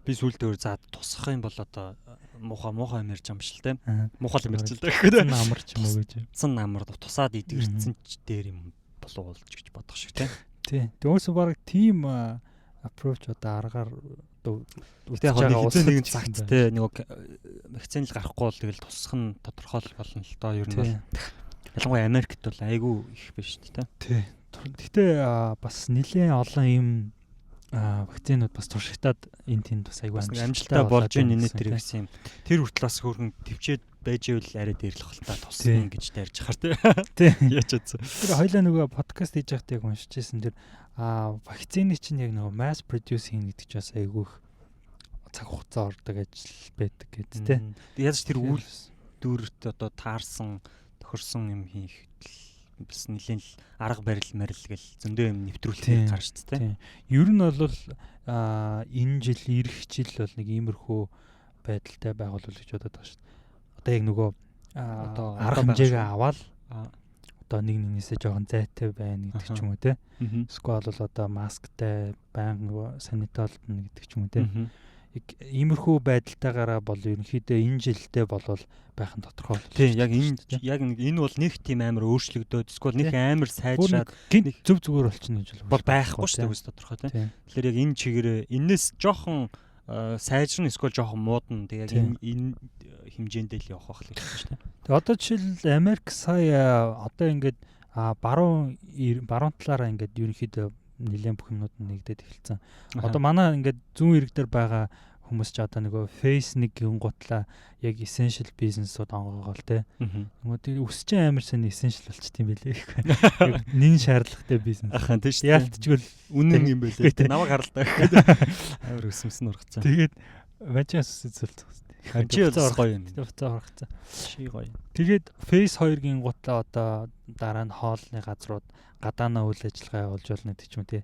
Би сүүлдээ за тусах юм бол одоо муухай юм ярьж амш л те. Муухай юм ярьж л дээ. Намарч юм уу гэж. Цэн намар тусаад идэгэрсэн ч дээр юм болов болж гэж бодох шиг те. Тий. Тэгээс баг team approach одоо аргаар яг нэг цагт те нэг вакцины л гарахгүй бол тэгэл тусах нь тодорхой болно л доо ер нь бол. Ялангуяа Америкт бол айгүй их биш шүү дээ. Тий. Гэхдээ бас нэлээд олон юм вакцинууд бас туршигтаад энэ тэнд бас айгүй амжилттай болж байна нэ тэр гэсэн юм. Тэр хүртэл бас хөөрхөн төвчээд байж ивэл арай дээрлэх хөлтөө тусна гэж дайрж хахаар тий. Яач чадсан. Тэр хоёлаа нөгөө подкаст хийж байхдаа яг уншижсэн тэр вакцины чинь яг нөгөө mass produce хийн гэдэг чинь бас айгүй цаг хугацаа ордог ажил байдаг гэдэг тий. Яаж тэр үйл дүүрт одоо таарсан тохирсон юм хийх бас нэлийн арга барил гэл зөндөө юм нэвтрүүлэх гарч тий. Ер нь бол энэ жил ирэх жил бол нэг иймэрхүү байдалтай байгуулвал гэж бодоод байгаа шүү дээ. Одоо яг нөгөө одоо арга хэмжээгээ аваад одоо нэгнээсээ жоохон зайтай байна гэдэг ч юм уу тий. Эсвэл бол одоо масктай байнга нөгөө санитолдно гэдэг ч юм уу тий. Иймэрхүү байдалтайгаараа бол ерөнхийдөө энэ жилдээ болвол байх нь тодорхой. Тийм яг энэ бол нэг тийм амар өөрчлөгдөөд эсвэл нэг амар сайжраад нэг зөв зүгээр болчихно гэж бол байхгүй шүү дээ тодорхой тийм. Тэгэхээр яг энэ чигээрээ энэс жоохон сайжрна эсвэл жоохон муудна. Тэгээ яг энэ хэмжээндээ л явах байх л шүү дээ. Тэгээ одоо жишээл Америк сая одоо ингээд баруун талаараа ингээд ерөнхийдөө нэлээд бүх юмнууд нэгдээд эхэлсэн. Одоо манай ингээд зүүн ирэг дээр байгаа хүмүүс ч одоо нөгөө face нэг гингуутлаа яг essential business-ууд онгоогоол те. Нөгөө тэр өсчин амар сайн essential болчт юм байлээ их. Нин шаардлагатай бизнес. Ахаа тийм шүү. Яалтчгүй үнэн юм байлээ. Намайг харлаа. Амар өсөмсөн ургацсан. Тэгээд вачаас үзүүлсэн. Чи гоё юм. Буцаа ургацсан. Чи гоё. Тэгээд face 2 гингуутлаа одоо дараа нь хоолны газрууд гадаанаа үйл ажиллагаа явуулж болно гэдэг ч юм тий.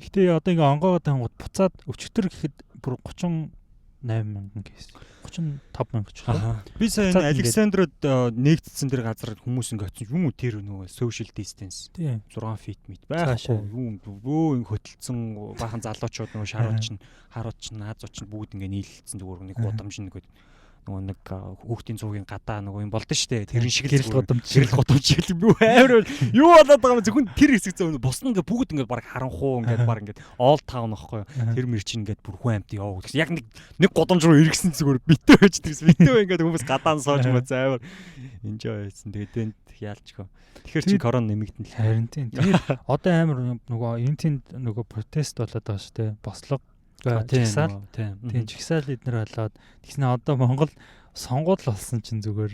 Гэхдээ одоо ингээ онгоогоо тангууд буцаад өчтөр гэхэд бүр 38,000 гэсэн. 35,000 ч байна. Би сая энэ Александрод нэгдсэн тэр газар хүмүүс ингээ очсон юм уу тэр нөгөө social distance 6 feet мэт байхгүй юу өө хөтөлцөн баахан залуучууд нөгөө харуулч наазууч бүгд ингээ нийлэлцэн зүгээр нэг гудамж нэгэд нөгөө нэг хүүхдийн цуугийн гадаа нөгөө юм болдсон шүү дээ. Тэрэн шиг л гудамж юу амар юу болоод байгаа юм зөвхөн тэр хэсэг зөө бусна ингээ бүгд ингээ баг харанхуу ингээ баг ингээ all town аахгүй тэр мэр чинь ингээ бүр хүн амт яваа гэсэн. Яг нэг гудамж руу иргэсэн зүгээр битээ байж тэрс битээ ингээ хүмүүс гадаа сууж маа зайвар enjoy хийсэн. Тэгээд яалчгүй. Тэгэхээр чи корона нэмэгдэн л харин тийм. Тэгээд одоо амар нөгөө энэ тэнд нөгөө протест болоод байгаа шүү дээ. Бослого жигсаал тийм жигсаал эднэр болоод тэгснэ одоо Монгол сонгуул болсон чинь зүгээр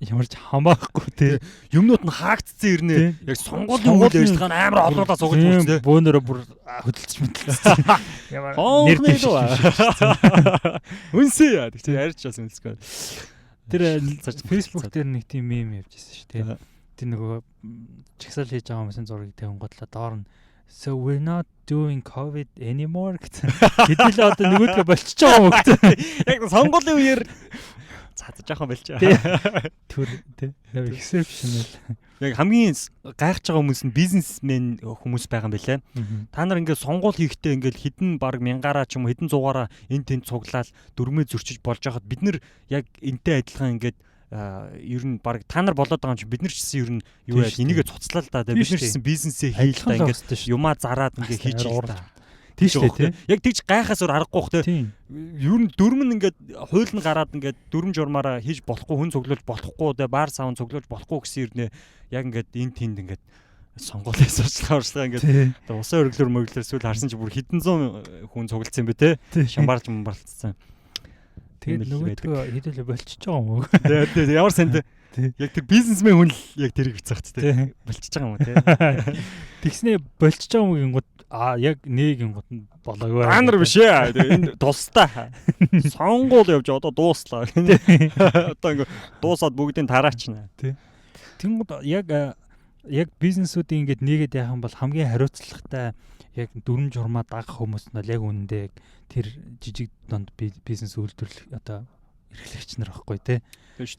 ямарч хамаахгүй те юмнууд нь хаагдцсан ирнэ яг сонгуулийн үйл ажиллагаа нь амар олоолаа суугаж үзсэн бөөнөрөө бүр хөдөлж мэдлсэн ямар нэр дэвшээ үнсээ яа тэг чи ярьж бас үнсгүй тэр Facebook дээр нэг тийм мем явжсэн шүү те тэр нөгөө жигсаал хийж байгаа хүмүүсийн зургийг тавин готлоо доор нь so we're not doing covid anymore гэсэн. Хэдүүлээ одоо нөгөөдгөө болчихж байгаа юм гэсэн. Яг сонгуулийн үеэр цаадаж жоохон болчих. Түр тий. Exceptional. Яг хамгийн гайхаж байгаа хүмүүс нь бизнесмен хүмүүс байгаа юм байлаа. Та нар ингээд сонгуул хийхдээ ингээд хідэн баг 1000-аараа ч юм уу хідэн 100-аараа энэ тэнд цуглаад дөрмөө зөрчиж болж байхад бид нар яг энтэй адилхан ингээд ер нь баг та нар болоод байгаа юм чи бид нар ч гэсэн ер нь юу яа энийгээ цуцлаа л да бид нар ч гэсэн бизнесээ хийх та ингээд юмаа зараад ингээд хийж байгаа. Тийм шүү дээ. Яг тэгж гайхаас өөр аргагүй бах те. Ер нь дөрм нь ингээд хууль нь гараад ингээд дөрм журмаараа хийж болохгүй хүн цуглуулж болохгүй те баар савн цуглуулж болохгүй гэсэн юм яг ингээд энэ тэнд ингээд сонгуулийн сурчлага ингээд усан өргөлөөр мөглөөр эсвэл харсан чи бүр хэдэн зуун хүн цуглдсан юм бэ те. Шамбарч мамбарлцсан. Тэгээд нөгөөдгөө хэдүүлээ болчихж байгаа юм уу? Тэгээд ямар санд яг тэр бизнесмен хүн л яг тэрийг бицэх хэвчээ болчихж байгаа юм уу те. Тэгснээ болчихж байгаа юм гингууд яг нэг гингууд нь болоогүй. Анар биш ээ. Энэ тустай. Сонгуул явж одоо дууслаа. Одоо ингээ дуусаад бүгдийг тараачна. Тэнгууд яг бизнесүүдийн ингээд нэгэд яхан бол хамгийн хариуцлагатай яг дүрм журмаа дагах хүмүүс нь яг үнэндээ тэр жижиг донд бизнес үйлдвэрлэх одоо эрхлэгч нар байхгүй тий.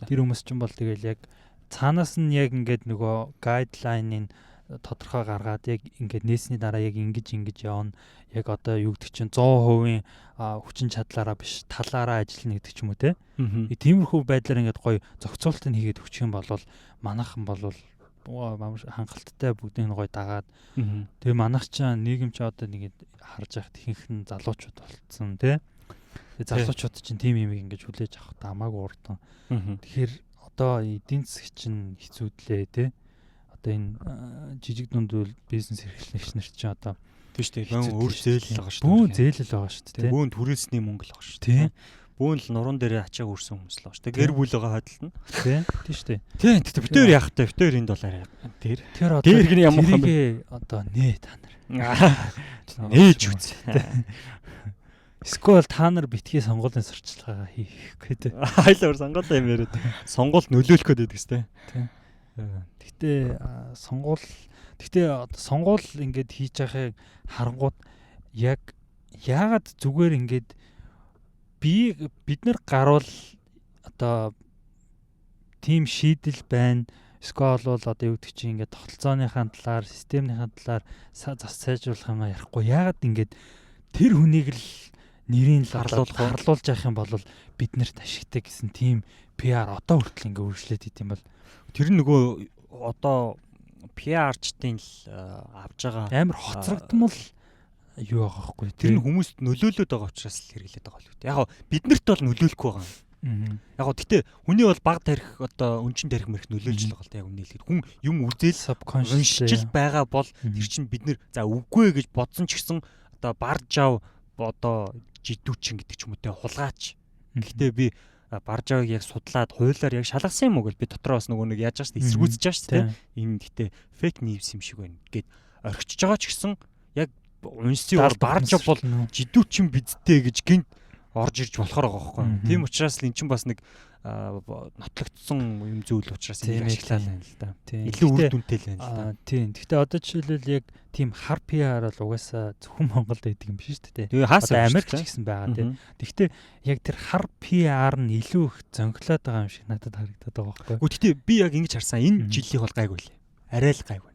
Тэр хүмүүс ч юм бол тэгэл яг цаанаас нь яг ингээд нөгөө гайдлайныг тодорхой гаргаад яг ингээд нээсний дараа яг ингэж явна. Яг одоо юу гэдэг чинь 100% хүчин чадлаараа биш талаараа ажиллана гэдэг ч юм уу те. Тиймэрхүү байдлаар ингээд гоё зохицуултыг хийгээд өгчих юм бол манайхан бол хангалттай бүгдийг гоё дагаад тэгээ манайх ч нийгэм ч одоо нэгэд харж яхад ихэнх залуучууд болцсон те. Тэгээ залуучууд чинь тим юм ингэж хүлээж авах хамаагүй урдан. Тэгэхээр одоо эдийн засаг чинь хэцүүдлээ те. Одоо энэ жижиг дунд бизнес эрхлэгч нар чинь одоо тийш дээ. Өөр зээлэл байгаа шүү дээ. Бүүн зээлэл байгаа шүү дээ. Бүүнд хүрээсний мөнгө л байгаа шүү дээ. Бүүн л нуруунд дээр ачааг үрсэн хүмүүс л байгаа шүү дээ. Гэр бүл байгаа хадтална. Тийш дээ. Тийм. Тэгтээ битээр яах вэ? Битээр энэ доллар дээр. Тэр одоо гэн ямар юм бэ? Одоо нээ та нар. Нээж үз. Эсвэл та нар битгий сонгуулийн сурчлагаа хийх гэдэг. Хайлаар сонгуулаа юм яриад. Сонгуульд нөлөөлөх гээд байдаг сте. Тийм. Гэхдээ сонгуул ингээд хийж байхыг харангууд яг яагаад зүгээр ингээд бид нар гарвал одоо тим шийдэл байна. Эсвэл бол одоо юу гэдэг чинь ингээд тогтолцооныхаа талаар, системийнхаа талаар зас сайжруулах юм ярихгүй. Яагаад ингээд тэр хүнийг л нэрийн харлуулж явах юм бол биднэрт ашигтай гэсэн тийм PR одоо хүртэл ингээд үргэлжлээд идэм бол тэр нөгөө одоо PR-чдын л авж байгаа амар хоцрогдмол юу байгаа байхгүй. Тэр нь хүмүүст нөлөөлөд байгаа учраас л хэрэглээд байгаа л үү. Яг биднэрт бол нөлөөлөхгүй байгаа юм. Яг гэхдээ хүний бол баг тарих одоо өнчин тарих мэрх нөлөөлж байгаа л та яг үнэ хэлэхэд хүн юм үзэл уншиж байгаа бол тэр чинь бид нэр за үгүй гэж бодсон ч гэсэн одоо барж ав одоо жидүүчин гэдэг ч юм уу те хулгаач. Гэхдээ би барж авыг яг судлаад хуулиар яг шалгасан юм уу гэж би дотроос нөгөө нэг яаж байгаа шүү дээ эсэргүүцэж байгаа шүү дээ. Энэ гэхдээ фейк ньюс юм шиг байна гэд орхиж байгаа ч гэсэн яг уншсан бол барж ав бол жидүүчин бидтэй гэж гинт орж ирж болохоор байгаа байхгүй. Тийм учраас л эн чинь бас нэг нотлогдсон юм зүйл учраас энэ ашиглаа л л да. Илүү үр дүнтэй л байна л да. Тийм. Гэхдээ одоо жишээлбэл яг тийм хар PR бол угаасаа зөвхөн Монголд байдаг юм биш шүү дээ. Тэгээ хаасаа Америкч гэсэн байгаа тийм. Гэхдээ яг тэр хар PR нь илүү их зөнгөлөөд байгаа юм шиг надад харагдаад байгаа байхгүй. Гэхдээ би яг ингэж харсан энэ жилийн бол гайгүй лээ. Арай л гайгүй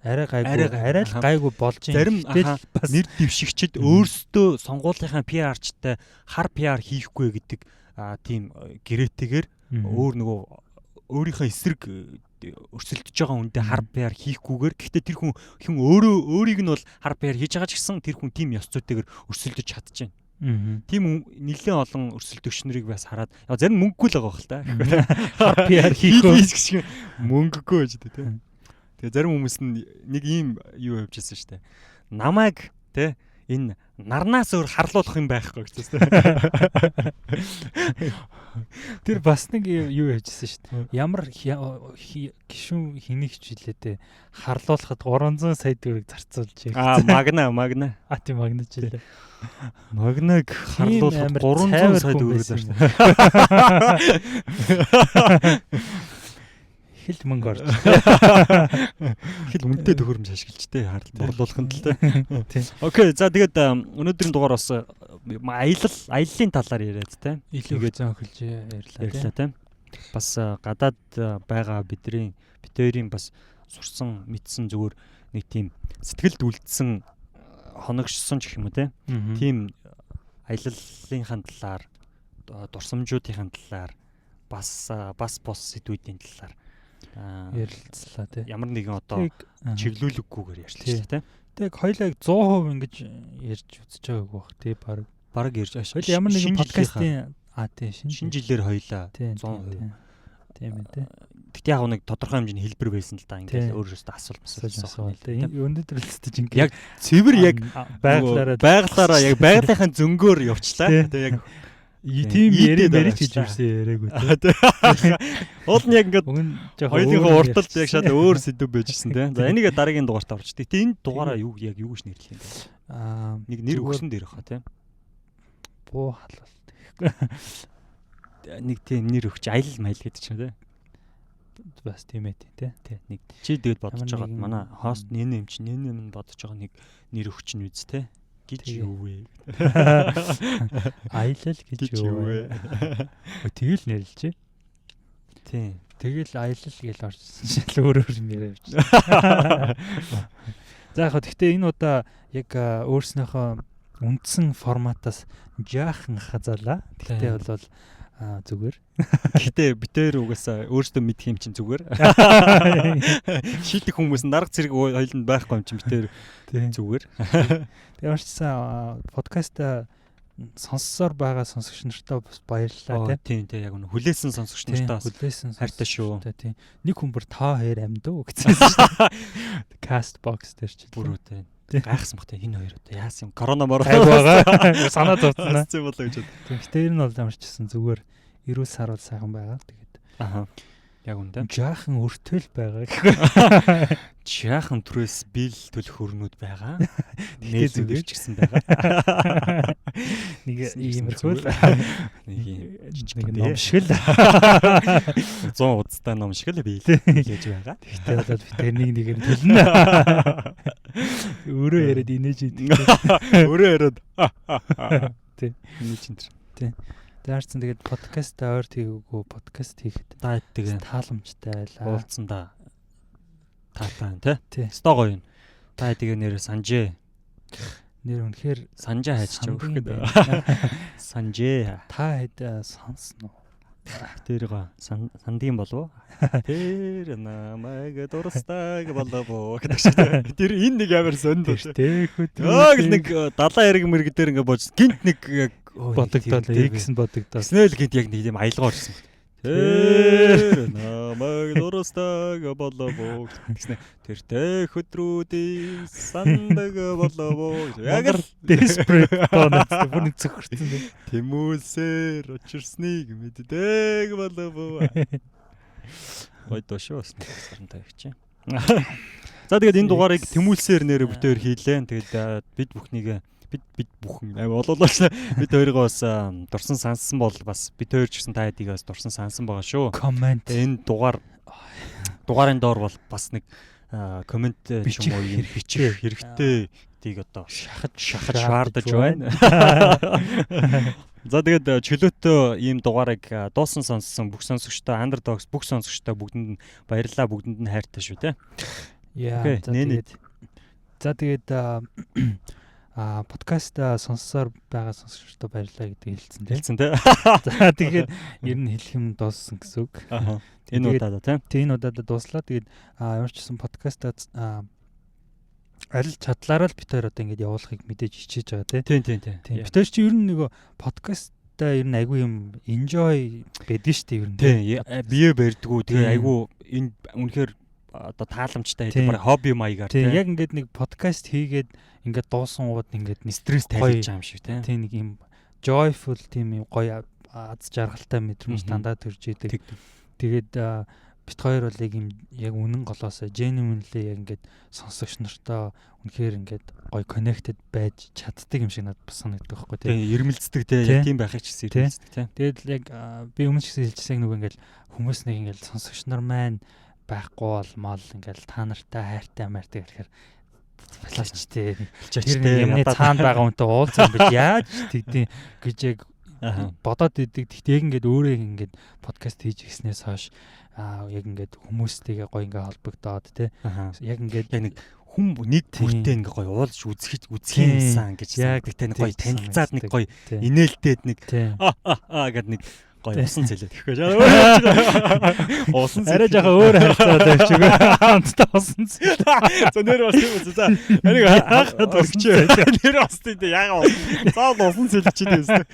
болж зарим бас нэр дэвшигчд өөрсдөө сонгуулийнхаа PR-чтай хар PR хийхгүй гэдэг тийм гэрээтэйгээр өөр нөгөө өөрийнхөө эсрэг өрсөлдөж байгаа хүндээ хар PR хийхгүйгээр гэхдээ тэр хүн өөрийг нь бол хар PR хийж байгаа ч гэсэн тэр хүн тийм ёс зүйтэйгээр өрсөлдөж чадчихэв. Тийм нэлээд олон өрсөлдөгч нарыг бас хараад зарим мөнгөгүй л байгаа хэл та. Хар PR хийхгүй мөнгөгүй гэж тийм. Тэгээ зарим хүмүүс нэг ийм юу явьжсэн шүү дээ. Намайг те энэ нарнаас өөр харлуулах юм байхгүй гэж тийм. Тэр бас нэг юу явьжсэн шүү дээ. Ямар гişүн хэнийг ч хэлээ те харлуулахад 300 сая төгрөг зарцуулж байгаа. Магна. Тийм магна ч хэлээ. Магнаг харлуулахад 300 сая төгрөг зарцуулж. Хэл мөнгө орж. Хэл үнэтэй төхөөрөмж ашиглажтэй борлуулахын тал тэ. Окей, за тэгээд өнөөдрийн дугаар бас аяллаа талаар яриад тэ. Илүү зөнхөлж ярьлаа тэ. Бас гадаад байгаа бидэрийн бас сурсан, мэдсэн зүгээр нэг тийм сэтгэлд үлдсэн хоногшсон ч гэх юм уу тэ. Тийм аяллалынхаа талаар, дурсамжуудын талаар бас бос сэдвүүдийн талаар ярилцлаа тий. Ямар нэгэн одоо чиглүүлэггүйгээр ярьчихлаа тий. Тэг хоёлаа 100% ингэж ярьж үзэж байгаагүй бах тий баг ярьж байгаа. Хоёул ямар нэгэн подкастын тий шинэ жилээр хоёлаа 100%. Тийм ээ тий. Гэтэ яг нэг тодорхой хэмжээний хэлбэр байсан л да ингээд өөрөөсөө асуулт тий. Өнөөдөр л ч ингээд яг цэвэр яг байглаараа яг байгалийнхаа зөнгөөр явчлаа. Тэг яг тийм яриж гэж юусэн яриаггүй тий. Уул нь яг ингээд хоёулынхаа урталд яг шал өөр сэдв байжсэн тий. За энийг дараагийн дугаарт орж. Гэтэ энэ дугаараа юу яг юу гэж нэрлэх юм бэ? Нэг нэр өгсөн дээр хаа тий. Буу халуулт. Нэг тийм нэр өгч аялал майл гэдэг чинь тий. Бас тийм ээ тий. Нэг чи тэгээд бодож байгаа манай хост нэн юм чи нэн юм бодож байгаа нэг нэр өгч нь үз тий. Гэж юу вэ? Аялал гэж юу вэ? Тэгэл нэрлэлчээ. Тийм. Тэгэл аялал гээл орчихсон шил өөр юм яриа явчихсан. За яг гэхдээ энэ удаа яг өөрснөөхөө үндсэн форматаас жаахан хазаалаа. Гэхдээ бол зүгээр. Гэтэ битээр угаасаа өөртөө мэдх юм чинь зүгээр. Шийдэх хүмүүс дарга зэрэг хоёуланд байхгүй юм чинь битээр зүгээр. Тэгээ орчсан подкаст сонссоор байгаа сонсогч нартаа баярлалаа тийм яг үнэ хүлээсэн сонсогч нартаа хайртай шүү. Тийм. Нэг хүн бүр та хоёр амьд уу гэсэн шүү. Castbox дээр ч бүр үү. Гайхсан бах тийм энэ хоёр одоо яасан юм корона байгаа санаа зовтнаа. Тийм болоо гэж. Тэгтээ энэ бол амарчсан зүгээр эрүүл сарвал сайхан байгаа. Тэгээд яг үнэ. Жаахан өртөл байгаа. Жаахан түрээс бил төлөх хөрнүүд байгаа. Нээж зүгэрч гисэн байгаа. Нэг иймэрхүү нэг ном шиг л 100 удаатай ном шиг л бий хийж байгаа. Тэгтээ бол би тэрнийг нэгээр төлнө. Өөрөө яриад инээж идэг. Өөрөө яриад. Тий. Инээж энэ. Тий. Даарсан тэгээд подкаст ойр хийгээгүй подкаст хийхэд тэгээ тааламжтай байлаа. Уулзсан да. Таатаа тий. Стого юм. Та тэгээ нэрээ Санжээ. Нэр үнэхээр Санжаа хайж өгөх гэдэг. Санжээ. Та хэд сонсно. Тэрийг сандын болов. Тэр намайг дурстаг болов гэдэг шиг. Тэр энэ нэг амар сонд байна. Тэхүү. Нэг 70 эрг мэрэг дээр ингээ бож гинт нэг бодогдоод X нь бодогдоод. Снээл гинт яг нэг тийм аялгаа орсон. Тэр намайг дурстаг болов гэсэн. Тэр хөдрүүдийн сандаг болов. Яг л desperate тоног бүр зөвхөрсөн. Тэмүүлсээр учирсныг мэддэг болов. Гойдоо шүү сарантай гэж. За тэгээд энэ дугаарыг тэмүүлсээр нэрэ бүтээр хийлээ. Тэгээд бид бүхнийг бид бүхэн болоолооч бид хоёроо бас дурсан санссан бол бас бид хоёр ч гэсэн та хэдийг бас дурсан сансан байгаа шүү. Коммент энэ дугаарын доор бол бас нэг коммент ч юм уу юм бичих хэрэгтэй гэдгийг одоо шахаж шаардаж байна. За тэгээд чөлөөтөө ийм дугаарыг дуусан сонссон бүх сонсогчтой Underdogs бүх сонсогчтой бүгдэнд нь баярлалаа, бүгдэнд нь хайртай шүү те. Яа. За тэгээд подкаст сонссоор байгаа сонсогчдод баярлалаа гэдгийг хэлсэн тий. За тэгээд ер нь хэлэх юм дууссан гэсэн үг. Энэ удаа да тий. Энэ удаа дууслаа. Тэгээд ямар ч гэсэн подкастаа аль чадлаараа л бид хоёр одоо ингэж явуулахыг мэдээж хичээж байгаа тий. Тийм. Бид хоёр чи ер нь нөгөө подкастаа ер нь айгүй юм enjoy байдэн шүү дээ ер нь. Тий. Бие барьдгүү тэгээ айгүй энэ үнэхээр одоо тааламжтай гэдэг баг хобби маягаар тий. Яг ингээд нэг подкаст хийгээд ингээд дуусан ууд ингээд стресс тайлж байгаа юм шиг тий. Тий нэг юм joyful тийм юм гоё аз жаргалтай мэдрэмж дандаа төрж идэг. Тэгээд бит хоёр бол яг үнэн голоосоо genuinely яг ингээд сонсогч нартай үнэхээр ингээд гоё connected байж чаддаг юм шиг надад бас санагддаг байхгүй тий. Тий, ирмэлцдэг тий. Яг тийм байхыг ч гэсэн ирмэлцдэг тий. Тэгээд яг би өмнө ч гэсэн хэлчихсэн нөгөө ингээд хүмүүс нэг ингээд сонсогч нар маань байхгүй бол мал ингээд та нартай хайртай мартай гэхээр балаачтэй хэлчихтэй юмны цаанд байгаа хүнтэй уулзсан бич яаж тэгдэм гэж яг бодоод идэг. Тэгтээ яг ингээд өөрөө ингээд подкаст хийж гиснээс хойш яг ингээд хүмүүстэйгээ гоё ингээд холбогдоод тий яг ингээд яг нэг хүн нэг бүртээ ингээ гоё уулж үзэх юмсан гэж санагддаг. Нэг гоё танилцаад нэг гоё инээлтэд нэг гэд нэг гоё усан цэлээд гэхгүй жаа. Усан арай жаахан өөр харилцаад байвчгүй. Хамтдаа усан цэл. За нэр бас юм за. Энийг хахад өгчээ. Нэр бас тийм ягаа. Заавал усан цэлчихдээ өстө.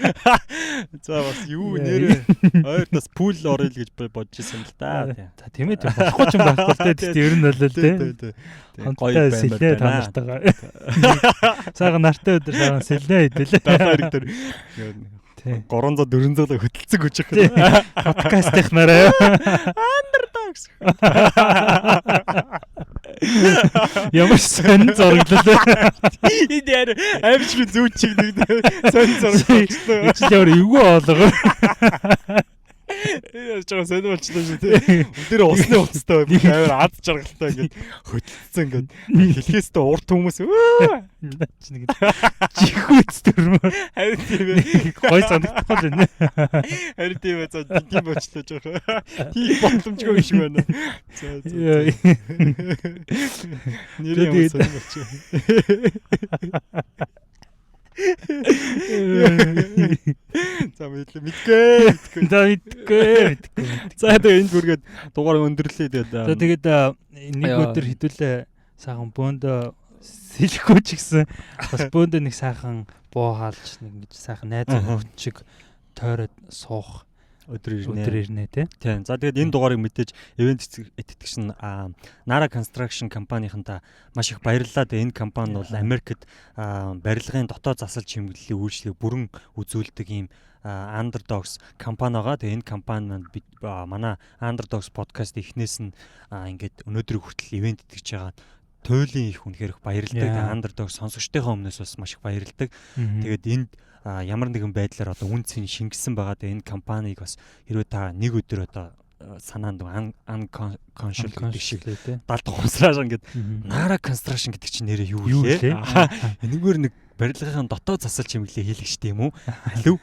За бас юу нэр ойр тас пул орё л гэж бодож ирсэн л да. За тийм ээ болохгүй ч юм байхгүй л дээ. Тэгтээ ер нь бол тий. Гоё сэлнэ та нартайгаа. Сайхан нартай өдөр сайхан сэлнэ хэдэлээ. Та хоёр дээр 300 400 хөдөлцөг өгч байгаа. Подкаст их нараа. Underdogs. Ямар сон зураглал. Энд яар амжиг зүүч чиг нэг сон зураглал. Эцэг ямар эвгүй оолгоо. жоо сонир болчихлоо шүү тий. Өдөр усны уцтай амар ад жаргалтай ингээд хөдөлсөн ингээд хэлхээстэй урт хүмүүс чихүүц төрмөр. Харин тийм ээ. Гой санагдахгүй л байна. Харин тийм ээ. За тийм болчихлоо жоо. Тийм боломжгүй юм шиг байна. За. Нэрээ сонир болчихлоо. За мэдгүй. За тэгээ энд бүргээд дугаар өндөрлөө тэгээд. За тэгээд нэг өдөр хідүүлээ сайхан бөөндөө сэлэхгүй ч гэсэн бас бөөндөө нэг сайхан боо хаалж нэг ингэж сайхан найз хүчиг тойроод суух өдөр ирнэ тий. Тийм. За тэгээд энэ дугаарыг мэдээж event итгэгч нь Nara Construction компанийнханта маш их баярлалаа. Энэ компани бол Америкт барилгын дотоод засал чимэглэлийн үйлчлэгийг бүрэн үзүүлдэг ийм Underdogs компани байгаа. Тэгээ энэ компани манай Underdogs podcast эхнээс нь ингээд өнөөдрийг хүртэл event итгэж байгаа. Туйлын их үнэхээр их баярлалдаг. Underdogs сонсогчдынхаа өмнөөс бас маш их баярлалдаг. Тэгээд энд ямар нэгэн байдлаар одоо үн цэн шингэсэн байгаа. Тэгээ энэ компанийг бас хэрвээ та нэг өдөр одоо санаанд unconscious гэдэг шиг далд ухамсараа ингээд Nara Construction гэдэг чинь нэрээ юу вэ? Энэгээр нэг барилгын дотоод засал чимэглэлээ хийлэгчтэй юм уу? Алив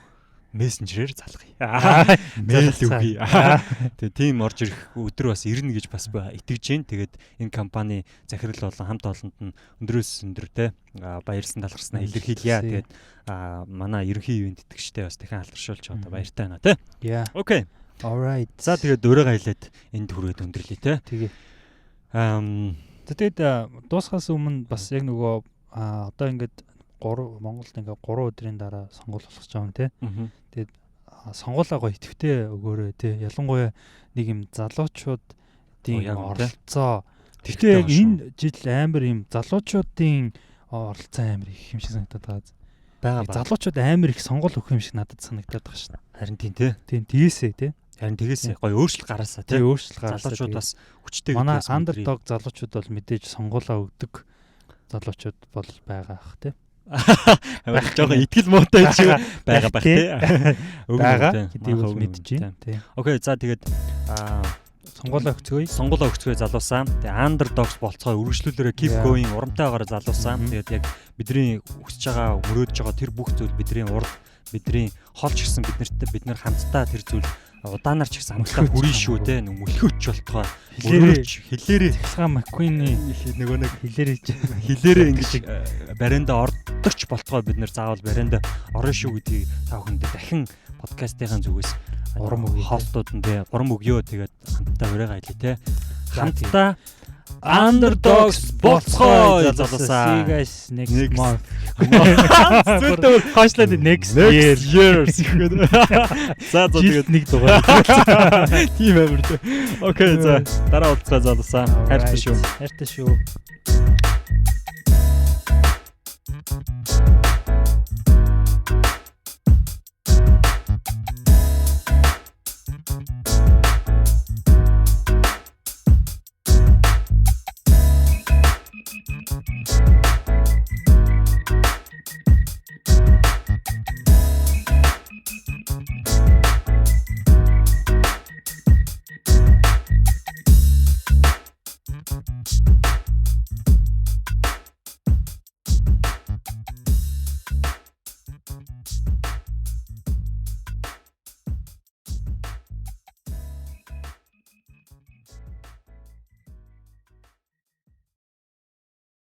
мессенжерээр залгая. Мэйл үгүй. Тэгээ тийм орж ирэх өдөр бас ирнэ гэж бас итгэж байна. Тэгээд энэ компани захирал болон хамт олонд нь өндрөөс өндөр те баярлсан талархснаа илэрхийлье. Тэгээд манай ерөнхий ивент итгэжтэй бас дахин алдаршуулж одоо баяртай байна те. Окей. Alright. За тэгээд өөрөө гайлаад энд хүрээд өндөрлөе те. Тэгээ. Тэгээд дуусахаас өмнө бас яг нөгөө одоо ингээд Монголд ингээ 3 өдрийн дараа сонгуул болох ч юм те. Тэгээд сонгуулаа гоё идэвхтэй өгөөрэй те. Ялангуяа нэг юм залуучуудын оролцоо. Тэгтээ яг энэ жил амар юм залуучуудын оролцоо амар их юм шиг санагдаад байгаа. Залуучууд амар их сонгуул өгөх юм шиг надад санагдаад байгаа шин. Харин тийм те. Тийм тийсээ те. Харин тэгээс гоё өөрчлөлт гараасаа те. Өөрчлөлт гараасаа. Залуучууд бас хүчтэй. Манай Underdog залуучууд бол мэдээж сонгуулаа өгдөг залуучууд бол байгаа ах те. Жоохон итгэл муутай ч байгаа байх тий. Байгаа гэдгийг бол мэдчихээн. Окей, за тэгээд сонгуулаа өгцгөөе залуусаа. Тэгээ Underdogs болцгоо үргэлжлүүлээрэ keep going урамтайгаар залуусаа. Тэгээд яг бидний хүсэж байгаа мөрөөдж байгаа тэр бүх зүйл бидний урд бидний холч гэсэн бид нар хамтдаа тэр зүйл удаанаар ч гэсэн хамтдаа хүрэн шүү те. Нэг мөлхөөч болтгоо хэлээрээ Цэцлага Маккуины нөгөө нэг хэлээрээ ингэж барианда ордогч болтгоо бид нар заавал барианда орно шүү гэдгийг та бүхэндээ дахин подкастын зүгээс урам өгье. Хостууд нь те урам өгөө. Тэгээд хамтдаа өрөө гайлаа те. Хамтдаа Underdogs болцгоо залуусаа. See you guys next month. Зүрдөө хаашлаад next year. За тэгээд нэг дугаар. Тийм амар дээ. Окей, за дараа уулзгаа залуусаа. Хайртай шүү. Хайртай шүү.